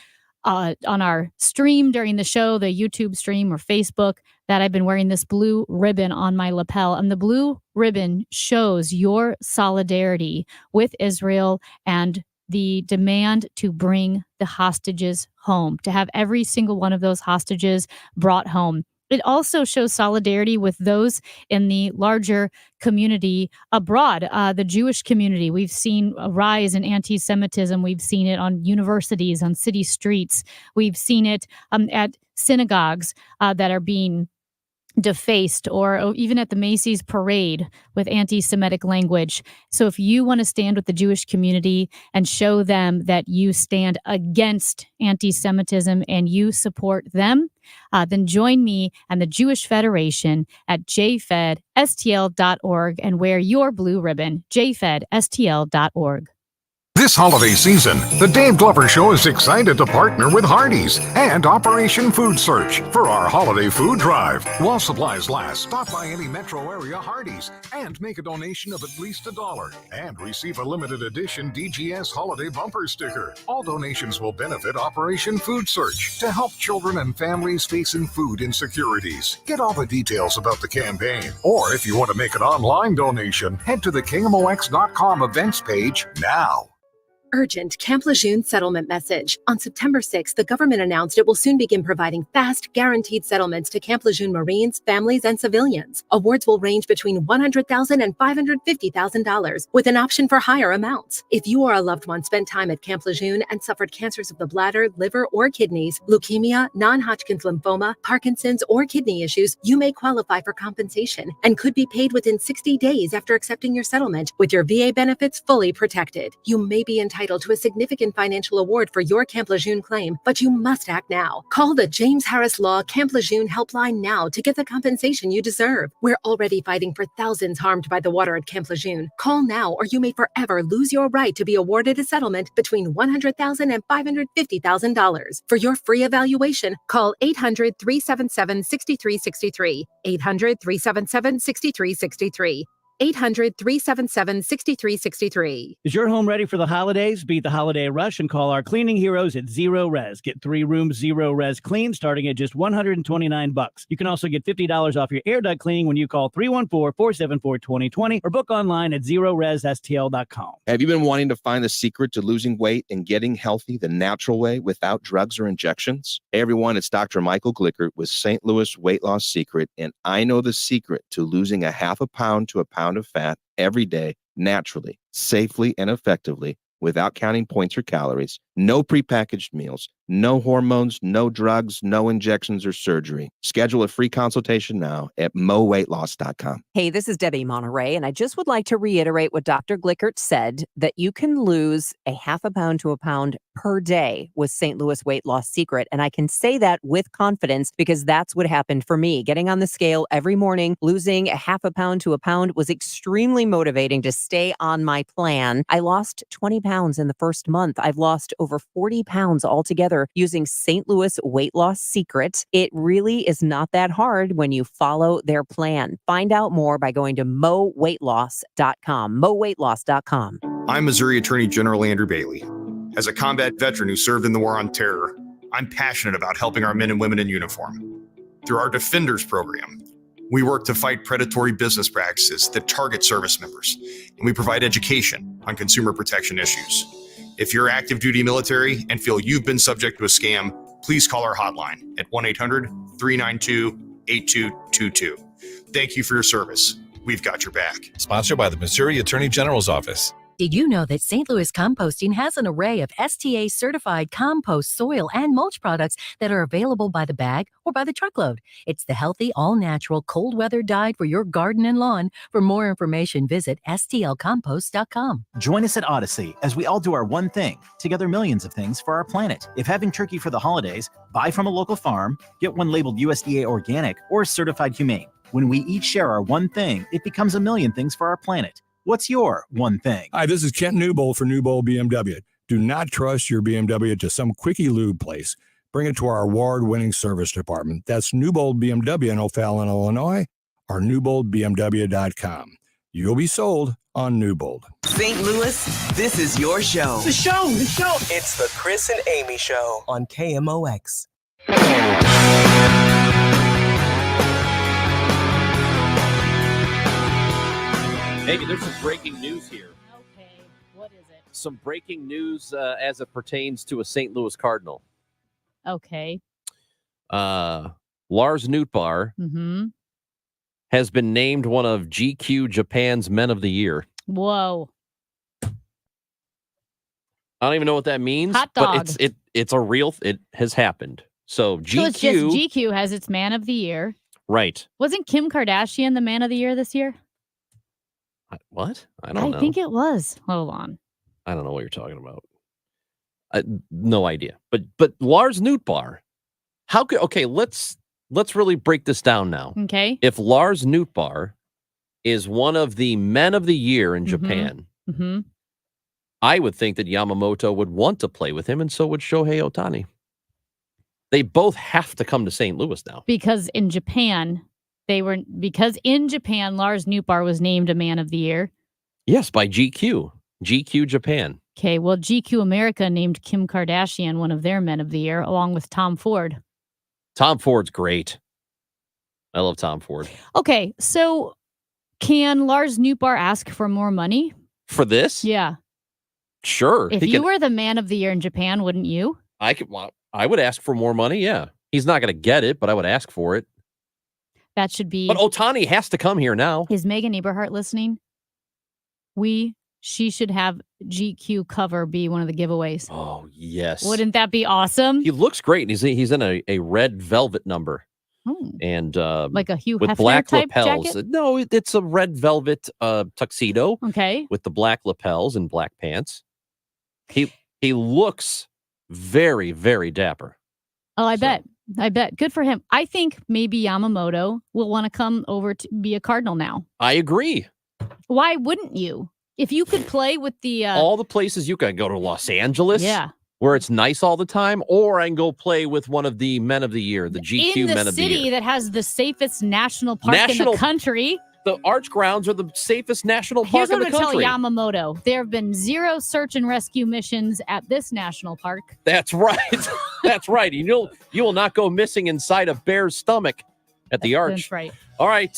on our stream during the show, the YouTube stream or Facebook, that I've been wearing this blue ribbon on my lapel. And the blue ribbon shows your solidarity with Israel and the demand to bring the hostages home, to have every single one of those hostages brought home. It also shows solidarity with those in the larger community abroad, the Jewish community. We've seen a rise in anti-Semitism. We've seen it on universities, on city streets. We've seen it at synagogues that are being defaced, or even at the Macy's parade with anti-Semitic language. So if you want to stand with the Jewish community and show them that you stand against anti-Semitism and you support them, then join me and the Jewish Federation at jfedstl.org and wear your blue ribbon, jfedstl.org. This holiday season, the Dave Glover Show is excited to partner with Hardee's and Operation Food Search for our holiday food drive. While supplies last, stop by any metro area Hardee's and make a donation of at least $1 and receive a limited edition DGS holiday bumper sticker. All donations will benefit Operation Food Search to help children and families facing food insecurities. Get all the details about the campaign, or if you want to make an online donation, head to the KMOX.com events page now. Urgent Camp Lejeune settlement message. On September 6th, the government announced it will soon begin providing fast, guaranteed settlements to Camp Lejeune Marines, families, and civilians. Awards will range between $100,000 and $550,000, with an option for higher amounts. If you or a loved one spent time at Camp Lejeune and suffered cancers of the bladder, liver, or kidneys, leukemia, non-Hodgkin's lymphoma, Parkinson's, or kidney issues, you may qualify for compensation and could be paid within 60 days after accepting your settlement, with your VA benefits fully protected. You may be entitled to a significant financial award for your Camp Lejeune claim, but you must act now. Call the James Harris Law Camp Lejeune helpline now to get the compensation you deserve. We're already fighting for thousands harmed by the water at Camp Lejeune. Call now, or you may forever lose your right to be awarded a settlement between $100,000 and $550,000. For your free evaluation, call 800-377-6363. 800-377-6363. 800-377-6363. Is your home ready for the holidays? Beat the holiday rush and call our cleaning heroes at Zero Res. Get 3 rooms Zero Res clean starting at just $129. You can also get $50 off your air duct cleaning when you call 314-474-2020 or book online at ZeroResSTL.com. Have you been wanting to find the secret to losing weight and getting healthy the natural way without drugs or injections? Hey everyone, it's Dr. Michael Glickert with St. Louis Weight Loss Secret, and I know the secret to losing a half a pound to a pound of fat every day, naturally, safely, and effectively, without counting points or calories. No prepackaged meals, no hormones, no drugs, no injections or surgery. Schedule a free consultation now at moweightloss.com. Hey, this is Debbie Monterey, and I just would like to reiterate what Dr. Glickert said, that you can lose a half a pound to a pound per day with St. Louis Weight Loss Secret. And I can say that with confidence because that's what happened for me. Getting on the scale every morning, losing a half a pound to a pound was extremely motivating to stay on my plan. I lost 20 pounds in the first month. I've lost over 40 pounds altogether using St. Louis Weight Loss Secret. It really is not that hard when you follow their plan. Find out more by going to moweightloss.com. moweightloss.com. I'm Missouri Attorney General Andrew Bailey. As a combat veteran who served in the War on Terror, I'm passionate about helping our men and women in uniform. Through our Defenders program, we work to fight predatory business practices that target service members, and we provide education on consumer protection issues. If you're active duty military and feel you've been subject to a scam, please call our hotline at 1-800-392-8222. Thank you for your service. We've got your back. Sponsored by the Missouri Attorney General's Office. Did you know that St. Louis Composting has an array of STA-certified compost, soil, and mulch products that are available by the bag or by the truckload? It's the healthy, all-natural, cold-weather diet for your garden and lawn. For more information, visit stlcompost.com. Join us at Odyssey as we all do our one thing, together millions of things for our planet. If having turkey for the holidays, buy from a local farm, get one labeled USDA organic or certified humane. When we each share our one thing, it becomes a million things for our planet. What's your one thing? Hi, this is Kent Newbold for Newbold BMW. Do not trust your BMW to some quickie lube place. Bring it to our award-winning service department. That's Newbold BMW in O'Fallon, Illinois, or newboldbmw.com. You'll be sold. on Newbold. St. Louis, this is your show. The show. It's the Chris and Amy Show on KMOX. Maybe there's some breaking news here. Okay, what is it? Some breaking news as it pertains to a St. Louis Cardinal. Okay. Lars Nootbaar Mm-hmm. has been named one of GQ Japan's Men of the Year. Whoa. I don't even know what that means. Hot But dog. it's a real. It has happened. So GQ. So it's just GQ has its Man of the Year. Right. Wasn't Kim Kardashian the Man of the Year this year? What? I don't know. I think it was. Hold on. I don't know what you're talking about. No idea. But Lars Nootbaar, how could? Okay, let's really break this down now. Okay. If Lars Nootbaar is one of the Men of the Year in Japan, Mm-hmm. I would think that Yamamoto would want to play with him, and so would Shohei Ohtani. They both have to come to St. Louis now. Because in Japan, Lars Nootbaar was named a Man of the Year. Yes, by GQ. GQ Japan. Okay, well, GQ America named Kim Kardashian one of their Men of the Year, along with Tom Ford. Tom Ford's great. I love Tom Ford. Okay, so can Lars Nootbaar ask for more money? For this? Yeah. Sure. If He you can- were the Man of the Year in Japan, wouldn't you? I would ask for more money, yeah. He's not going to get it, but I would ask for it. That should be. But Ohtani has to come here now. Is Megan Eberhardt listening? She should have GQ cover be one of the giveaways. Oh, yes. Wouldn't that be awesome? He looks great. He's in a red velvet number. Oh. And Like a Hugh with Hefner black type lapels. jacket? No, it's a red velvet tuxedo. Okay. With the black lapels and black pants. He looks very, very dapper. Oh, I bet. Good for him. I think maybe Yamamoto will want to come over to be a Cardinal now. I agree. Why wouldn't you? If you could play with the All the places you can go to Los Angeles. Yeah. Where it's nice all the time, or I can go play with one of the Men of the Year, the GQ in the Men of the city Year. that has the safest national park in the country. The Arch Grounds are the safest national Here's park what in I'm the going to country. tell Yamamoto. There have been 0 search and rescue missions at this national park. That's right. That's right. You will not go missing inside a bear's stomach at the Arch. That's right. All right.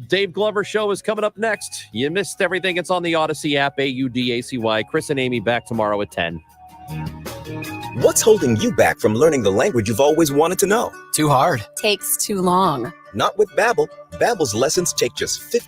Dave Glover Show is coming up next. You missed everything. It's on the Odyssey app, AUDACY. Chris and Amy back tomorrow at 10. What's holding you back from learning the language you've always wanted to know? Too hard. Takes too long. Not with Babbel. Babbel's lessons take just 15